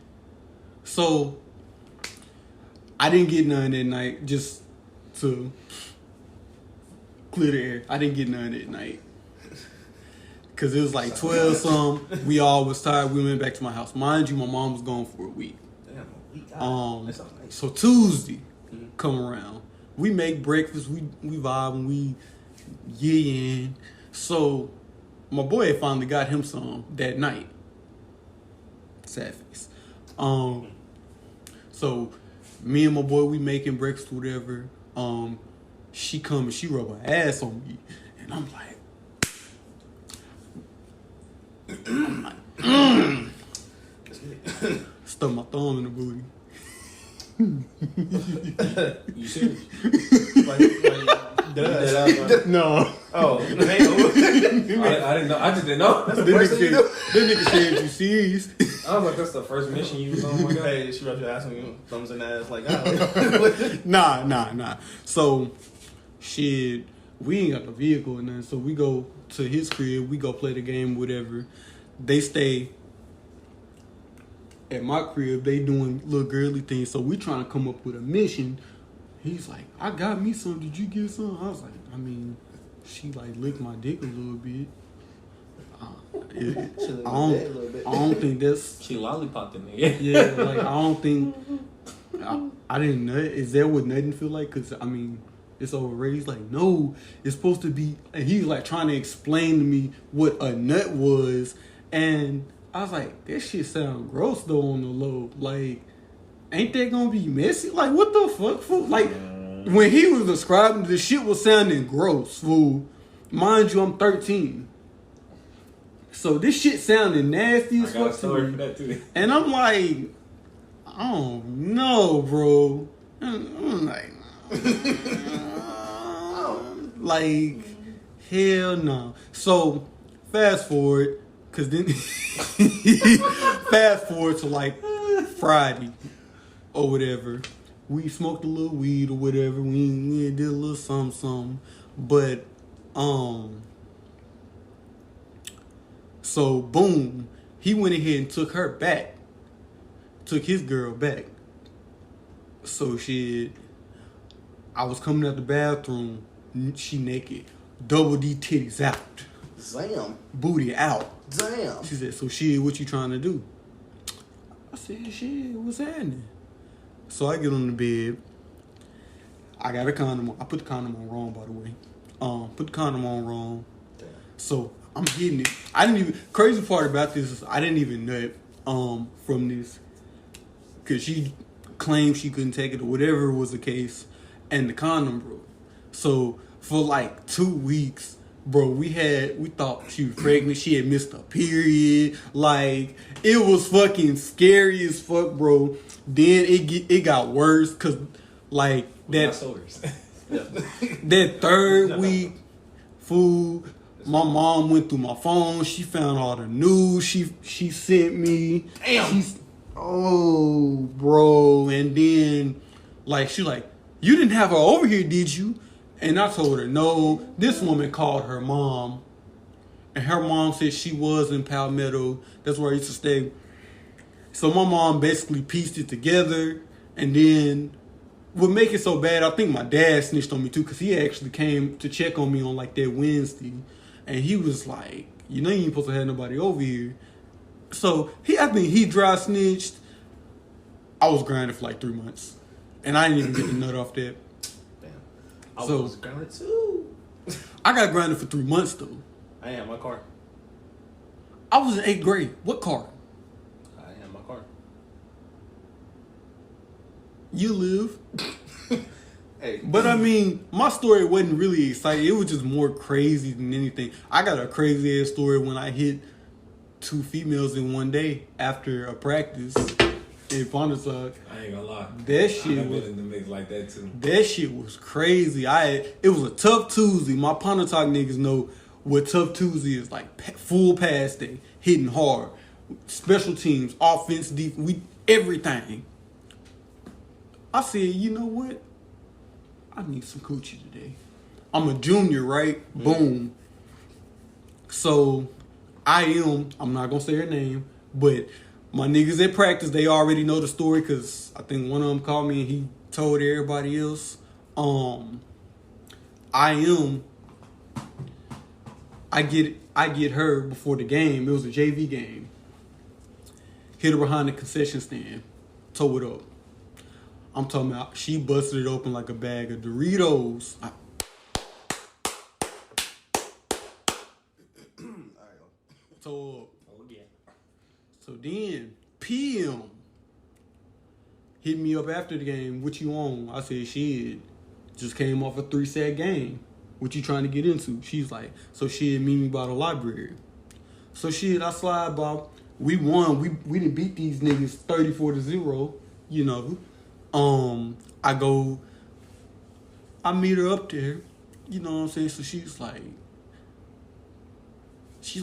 So I didn't get none that night. Just to clear the air, I didn't get none that night. Cause it was like 12 something. We all was tired. We went back to my house. Mind you, my mom was gone for a week. Damn, a week. So Tuesday come around. We make breakfast. We vibe and we in. So my boy had finally got him some that night. Sad face. So me and my boy, we making breakfast, whatever. She come and she rub her ass on me, and I'm like, stuck my thumb in the booty. You serious? No. Oh, I didn't know. I just didn't know. That's the first thing you do. That nigga said you serious. I was like, that's the first mission you was on. My God. Hey, she rubbed your ass on you, thumbs in the ass, like, oh. Nah. So, shit, we ain't got the vehicle and nothing, so we go to his crib, we go play the game, whatever. They stay at my crib, they doing little girly things, so we trying to come up with a mission. He's like, I got me some, did you get some? I was like, I mean, she like licked my dick a little bit. I don't think that's... She lollipopped the nigga. Yeah, like, I don't think... I didn't know. Is that what nothing feel like? Because, I mean, It's overrated. He's like, no, it's supposed to be. And he's like trying to explain to me what a nut was. And I was like, that shit sound gross though on the low. Like, ain't that gonna be messy? Like, what the fuck, fool? Like, when he was describing, the shit was sounding gross, fool. Mind you, I'm 13. So this shit sounded nasty as fuck to me. For that too. And I'm like, I don't know, bro. I'm like, like, hell no. So fast forward, cause then fast forward to like Friday or whatever. We smoked a little weed or whatever. We did a little something. But so boom, he went ahead and took her back. Took his girl back. So shit, I was coming out the bathroom, she naked, double D titties out. Damn. Booty out. Damn. She said, so shit, what you trying to do? I said, shit, what's happening? So I get on the bed. I got a condom on. I put the condom on wrong, by the way. Put the condom on wrong. Damn. So I'm hitting it. I didn't even, crazy part about this is I didn't even nut from this. Cause she claimed she couldn't take it or whatever was the case. And the condom broke. So for like 2 weeks, bro, we thought she was pregnant. She had missed a period. Like, it was fucking scary as fuck, bro. Then it got worse because, like, that third week, fool, my mom went through my phone. She found all the news she sent me. Damn. Oh, bro. And then, like, she like, you didn't have her over here, did you? And I told her, no. This woman called her mom. And her mom said she was in Palmetto. That's where I used to stay. So my mom basically pieced it together. And then what make it so bad, I think my dad snitched on me too. Because he actually came to check on me on like that Wednesday. And he was like, you know you ain't supposed to have nobody over here. So I think he dry snitched. I was grinding for like 3 months. And I didn't even get the nut off that. I was grounded too. I got grounded for 3 months though. I had my car. I was in 8th grade. What car? I had my car. You live. Hey. But I mean, my story wasn't really exciting. It was just more crazy than anything. I got a crazy ass story when I hit 2 females in one day after a practice in Pontotoc. I ain't gonna lie. That shit I've was been in the mix like that too. That shit was crazy. It was a tough Tuesday. My Pontotoc niggas know what tough Tuesday is like. Full pass day, hitting hard, special teams, offense, defense, everything. I said, you know what? I need some coochie today. I'm a junior, right? Mm-hmm. Boom. So I'm not gonna say her name, but my niggas at practice, they already know the story because I think one of them called me and he told everybody else. I get her before the game. It was a JV game. Hit her behind the concession stand. Tow it up. I'm talking about she busted it open like a bag of Doritos. Tow up. Oh yeah. So then PM hit me up after the game. What you on? I said, shit, just came off a 3-set game. What you trying to get into? She's like, so shit, meet me by the library. So shit, I slide by. We won. We didn't beat these niggas 34-0. You know. I meet her up there. You know what I'm saying? So she's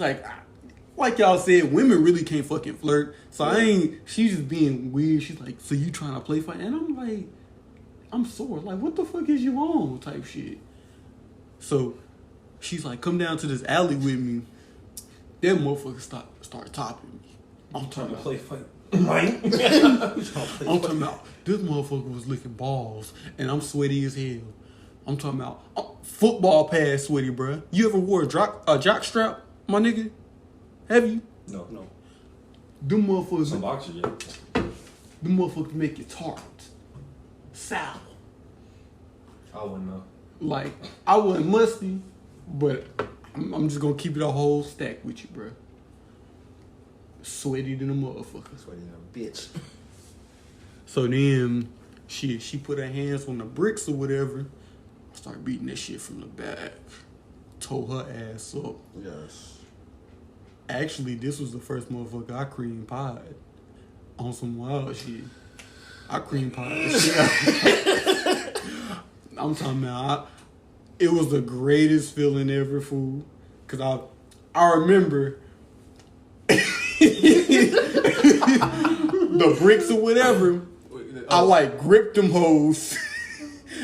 like, like y'all said, women really can't fucking flirt. So she's just being weird. She's like, so you trying to play fight? And I'm like, I'm sore. Like, what the fuck is you on? Type shit. So she's like, come down to this alley with me. That motherfucker start topping me. I'm Trying to play fight. I'm talking about, this motherfucker was licking balls and I'm sweaty as hell. I'm talking about football pads sweaty, bro. You ever wore a jock strap, my nigga? Have you? No. Them motherfuckers. Some boxers, yeah. Them motherfuckers make you tart. Sour. I wouldn't know. Like, I wasn't musty, but I'm just gonna keep it a whole stack with you, bro. Sweaty than a motherfucker. Sweaty than a bitch. So then, she put her hands on the bricks or whatever. Started beating that shit from the back. Tore her ass up. Yes. Actually, this was the first motherfucker I cream pied on some wild shit. I cream pied the shit out. I'm talking about, it was the greatest feeling ever, fool. Cause I remember the bricks or whatever. I like gripped them hoes,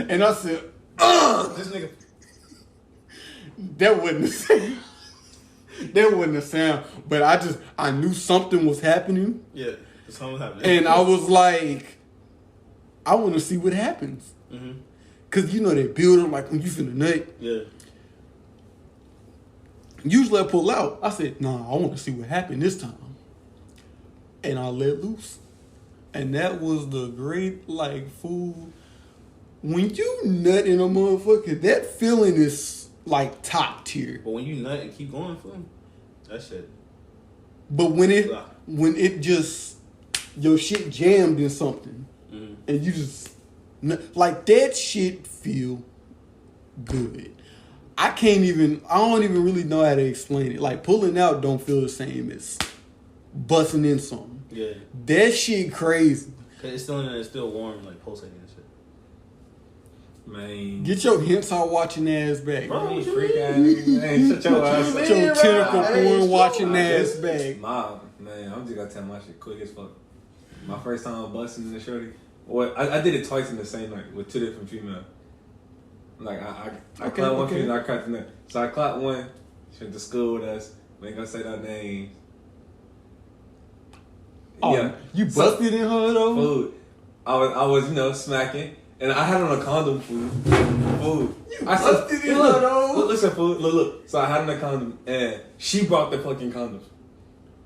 and I said, "Ugh." This nigga. That wasn't the sound. That wasn't the sound. But I knew something was happening. Yeah, something was happening. And I was like, I want to see what happens. Mm-hmm. Because you know they build them like when you finna nut. Yeah. Usually I pull out. I said, nah, I want to see what happened this time. And I let loose. And that was the great, like, fool. When you nut in a motherfucker, that feeling is, like, top tier. But when you nut and keep going for him, that shit. But when it just, your shit jammed in something, and you just, like, that shit feel good. I don't even really know how to explain it. Like, pulling out don't feel the same as busting in something. Yeah. That shit crazy. Cause it's still warm, like pulsating and shit. Man. Get your hentai watching ass back. Bro, You freak ass nigga. Man, shut your ass up. Get your tentacle Hey, porn it's watching true. ass back. Man, I'm just gonna tell my shit quick as fuck. My first time busting in the shorty. Well, I did it twice in the same night with 2 different females. Like I clapped one female, I clapped another. So I clapped one. She went to school with us. We ain't gonna say that name. Oh, Yeah, you busted in her though? food. I was smacking, and I had on a condom. Food. I busted in her though? Look, listen, food. Look. So I had on a condom, and she brought the fucking condoms.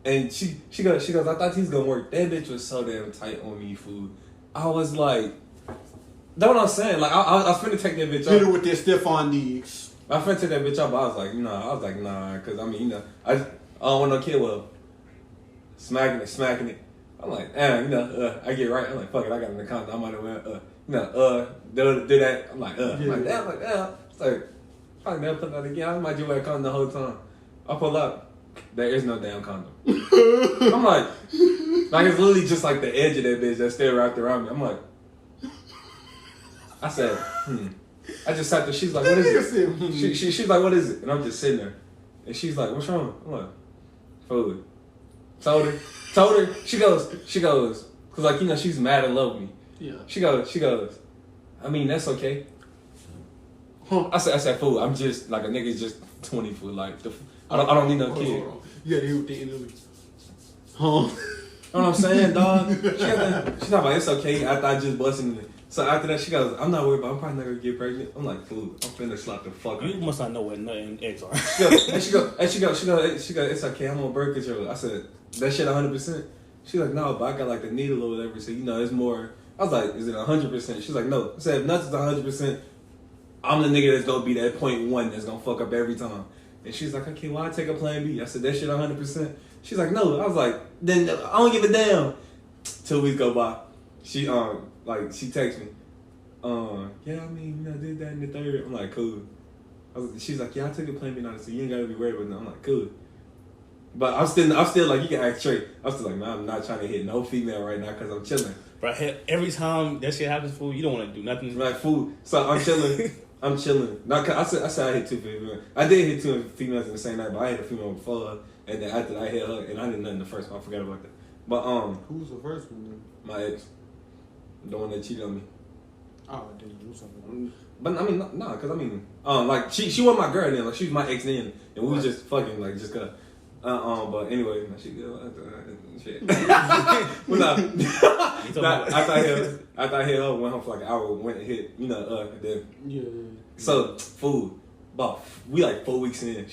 And she goes, I thought these gonna work. That bitch was so damn tight on me, food. I was like, that's what I'm saying. Like, I was finna take that bitch Hit her off. with that Stephon Diggs. I finna take that bitch off, but I was like, nah, because I mean, I don't want no kid with smacking it. I'm like, I get right. I'm like, fuck it, I got an account. I might have went, do that. I'm like, Yeah. I'm like, damn. It's like, fuck, never put that again. I might just wear a condom the whole time. I pull up, there is no damn condom. I'm like it's literally just like the edge of that bitch that's still wrapped around me. I'm like, I said, I just sat there. She's like, what is it? She's like, what is it? And I'm just sitting there. And she's like, what's wrong? I'm like, food. Told her. She goes, because like, she's mad and love me. Yeah. She goes, I mean, that's okay. Huh. I said, fool, I'm just, like, a nigga's just 20, fool. Like, I don't need no kid. Hold on. You gotta hear what the end of it. Huh? You know what I'm saying, dog? She's not like, it's okay after I just busted it. So after that, she goes, I'm not worried about it. I'm probably not going to get pregnant. I'm like, fool, I'm finna slap the fuck out. You must not know what nut and eggs are. She goes, it's okay, I'm on birth control. I said, that shit 100%? She's like, no, but I got like the needle or whatever, so it's more. I was like, is it 100%? She's like, no. I said, if nuts is 100%, I'm the nigga that's gonna be that 0.1 that's gonna fuck up every time. And she's like, okay, why take a plan B? I said, that shit 100%. She's like, no. I was like, then I don't give a damn. 2 weeks go by. She she texts me. Yeah, I mean, did that in the third. I'm like, cool. She's like, yeah, I took a plan B now, so you ain't gotta be worried about it. I'm like, cool. But I'm still like, you can act straight. I'm still like, man, I'm not trying to hit no female right now because I'm chilling. But every time that shit happens, fool, you don't want to do nothing. Like food. So I'm chilling. I said I hit 2 females. I did hit 2 females in the same night, but I hit a female before her, and then after that I hit her, and I did nothing the first one. I forgot about that. But Who was the first one then? my ex, the one that cheated on me. Oh, I didn't do something. But I mean, no, because I mean, like she wasn't my girl then. Like she was my ex then, and we was just fucking like just cause. But anyway, she good. Shit. Well, after I hit her, went home for like an hour, went and hit, then. Yeah. So, food. About we like 4 weeks in.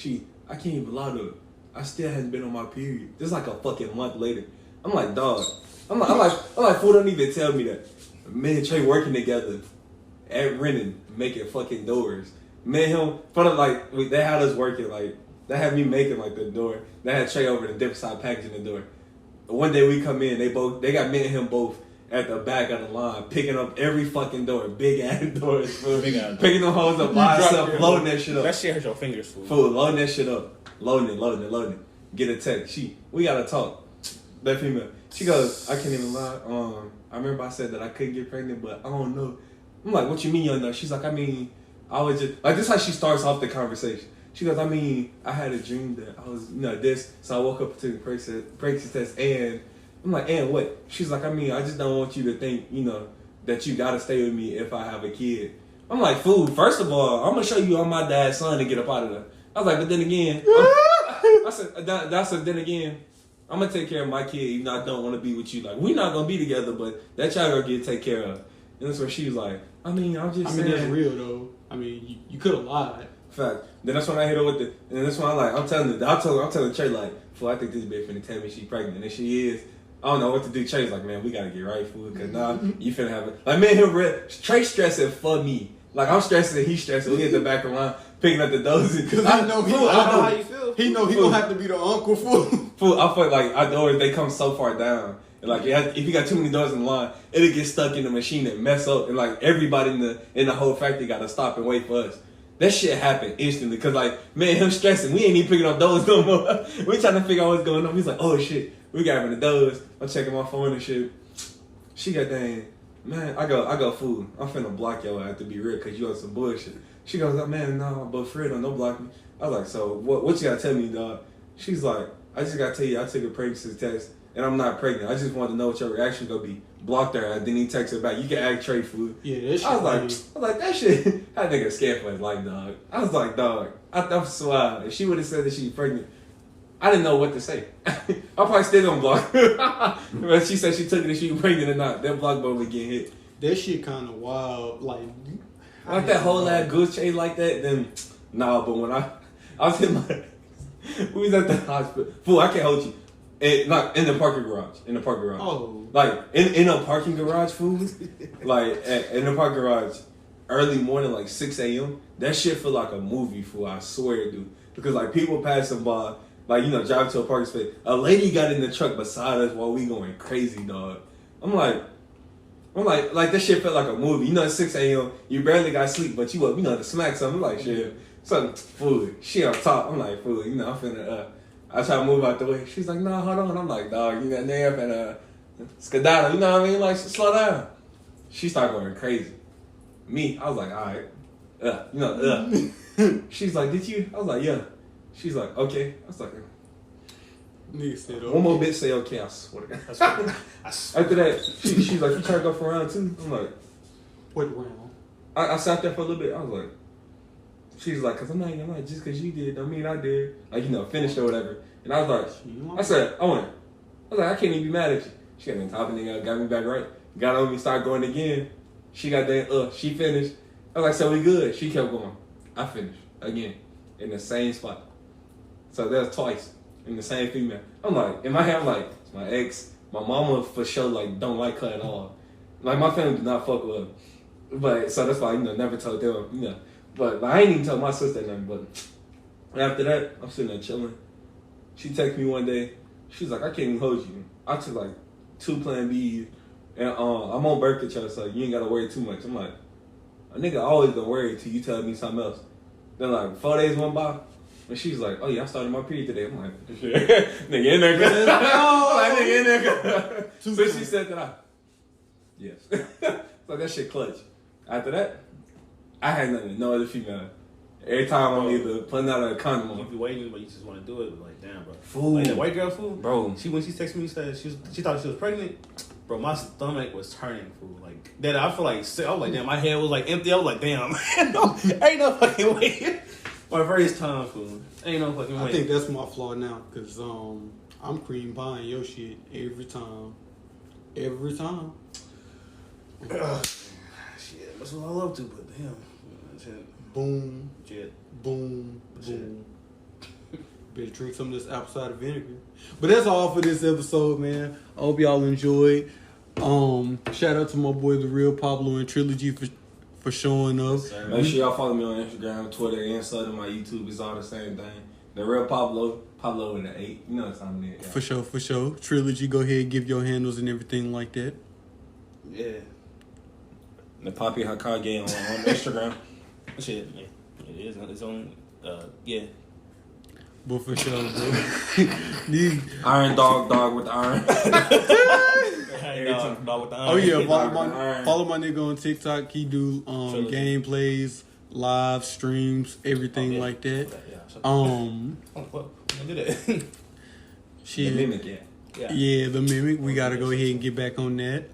I can't even lie to her. I still hadn't been on my period. This is like a fucking month later. I'm like, dog. I'm like, fool don't even tell me that. Me and Trey working together. at Renton making fucking doors. Me and him, they had us working, like, they had me making, like, the door. They had Trey over the different side packaging the door. One day we come in, they got me and him both at the back of the line, picking up every fucking door, big ass doors, fool. Picking them hoes up by ourselves, loading that shit up. That shit hurt your fingers, fool. Fool, loading that shit up. Loading it. Get a text. We gotta talk. That female. She goes, I can't even lie. I remember I said that I couldn't get pregnant, but I don't know. I'm like, what you mean you don't know? She's like, I mean, I was just, like, this is how she starts off the conversation. She goes, I mean, I had a dream that I was, this, so I woke up to the pregnancy test, and I'm like, and what? She's like, I mean, I just don't want you to think, that you gotta stay with me if I have a kid. I'm like, fool, first of all, I'm gonna show you I'm my dad's son and get up out of there. I was like, but then again, I said, then again, I'm gonna take care of my kid even though I don't want to be with you. Like, we're not gonna be together, but that child gonna get taken care of. And that's where she was like, I mean, I'm just saying. That's real though. I mean, you could have lied. Fact. Then that's when I hit her with and that's when I'm telling Trey, like, fool, I think this bitch finna tell me she's pregnant. And if she is, I don't know what to do. Trey's like, man, we gotta get right, fool, because you finna have it. Like, man, Trey stressing for me. Like, I'm stressing and he's stressing. We at the back of the line picking up the dozy. Because I know how you feel. He know he gonna have to be the uncle, fool. Fool, I feel like our doors, they come so far down. And like, if you got too many doors in the line, it'll get stuck in the machine and mess up. And like, everybody in the whole factory gotta stop and wait for us. That shit happened instantly. Cause like, man, him stressing. We ain't even picking up doors no more. We trying to figure out what's going on. He's like, oh shit, we got the doors. I'm checking my phone and shit. She got dang. Man, I go, fool, I'm finna block your ass to be real, cause you on some bullshit. She goes, oh, man, no, but Fred, don't block me. I was like, so what you gotta tell me, dog? She's like, I just gotta tell you, I took a pregnancy test, and I'm not pregnant. I just wanted to know what your reaction gonna be. Blocked her, and then he texted her back. You can act Trey, fool. Yeah, that shit. I was like, that shit. That nigga scared for his life, dog. I was like, dog, I'm swear. If she would have said that she's pregnant, I didn't know what to say. I probably still gonna block her. But she said she took it and she was pregnant or not. That block button would get hit. That shit kind of wild. Like that whole ass goose chase like that, then, nah, but when I was in we was at the hospital. Fool, I can't hold you. In the parking garage. Oh. Like, in a parking garage, fool. Like, in the parking garage, early morning, like 6 a.m., that shit feel like a movie, fool. I swear it do. Because, like, people passing by, like, driving to a parking space. A lady got in the truck beside us while we going crazy, dog. I'm like, that shit felt like a movie. At 6 a.m., you barely got sleep, but you up, to smack something. I'm like, shit, something, fool, she on top. I'm like, fool, I'm finna, I try to move out the way. She's like, nah, hold on. I'm like, dog, you got there and skedaddle, you know what I mean? Like, slow down. She started going crazy. Me, I was like, all right, She's like, did you? I was like, yeah. She's like, okay. I was like, nigga said, okay. One more bitch say okay, I swear to God. After that, she's like, you trying to go for round 2? I'm like, what round? I sat there for a little bit. I was like, she's like, cause I'm not just cause you did, don't mean I did. Like, finished or whatever. And I was like, I said, I can't even be mad at you. She got me top of nigga, got me back right. Got on me, started going again. She got there, she finished. I was like, so we good. She kept going. I finished again in the same spot. So that was twice in the same female. I'm like, in my head, I'm like, it's my ex. My mama for sure like don't like her at all. Like my family do not fuck with her. But so that's why never told them. But I ain't even told my sister nothing. But after that, I'm sitting there chilling. She texted me one day. She's like, I can't even hold you. I took like 2 Plan Bs, and I'm on birth control, so you ain't gotta worry too much. I'm like, a nigga always gonna worry until you tell me something else. Then like 4 days went by, and she's like, oh yeah, I started my period today. I'm like, nigga in there, good. Like, nigga in there, good. So she said that yes. So that shit clutch. After that, I had nothing, no other female. Every time I'm either putting out a condom You be waiting, but you just want to do it. But like, damn, bro. Fool. Like that white girl, fool. Bro. When she texted me, said she thought she was pregnant. Bro, my stomach was turning, fool. Like that, I feel like I was like, damn. My head was like empty. I was like, damn. Ain't no fucking way. My first time, fool. Ain't no fucking way. I think that's my flaw now, cause I'm cream buying your shit every time. Every time. Shit, that's what I love to, but damn. Boom. Jet. Boom. Boom. Better drink some of this apple cider vinegar. But that's all for this episode, man. I hope y'all enjoyed. Shout out to my boy The Real Pablo and Trilligy for showing up. Make sure y'all follow me on Instagram, Twitter, and Southern. My YouTube is all the same thing. The real Pablo with the 8. You know what time it is. Yeah. For sure. Trilogy, go ahead, give your handles and everything like that. Yeah. The Poppy Hakage on Instagram. Shit, yeah. It is. It's on. Yeah. But for sure, bro. These Iron dog with the iron. Dog with the Oh yeah, Iron. follow my nigga on TikTok. He do gameplays, live streams, everything like that. Well, I do that. Shit. The Mimic, Yeah, the Mimic. We gotta go ahead and get back on that.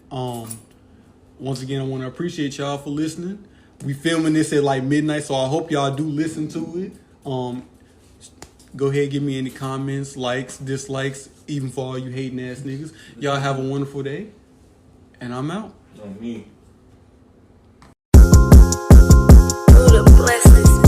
Once again, I want to appreciate y'all for listening. We filming this at like midnight, so I hope y'all do listen to it. Go ahead, give me any comments, likes, dislikes, even for all you hating ass niggas. Y'all have a wonderful day, and I'm out. On me. Buddha bless this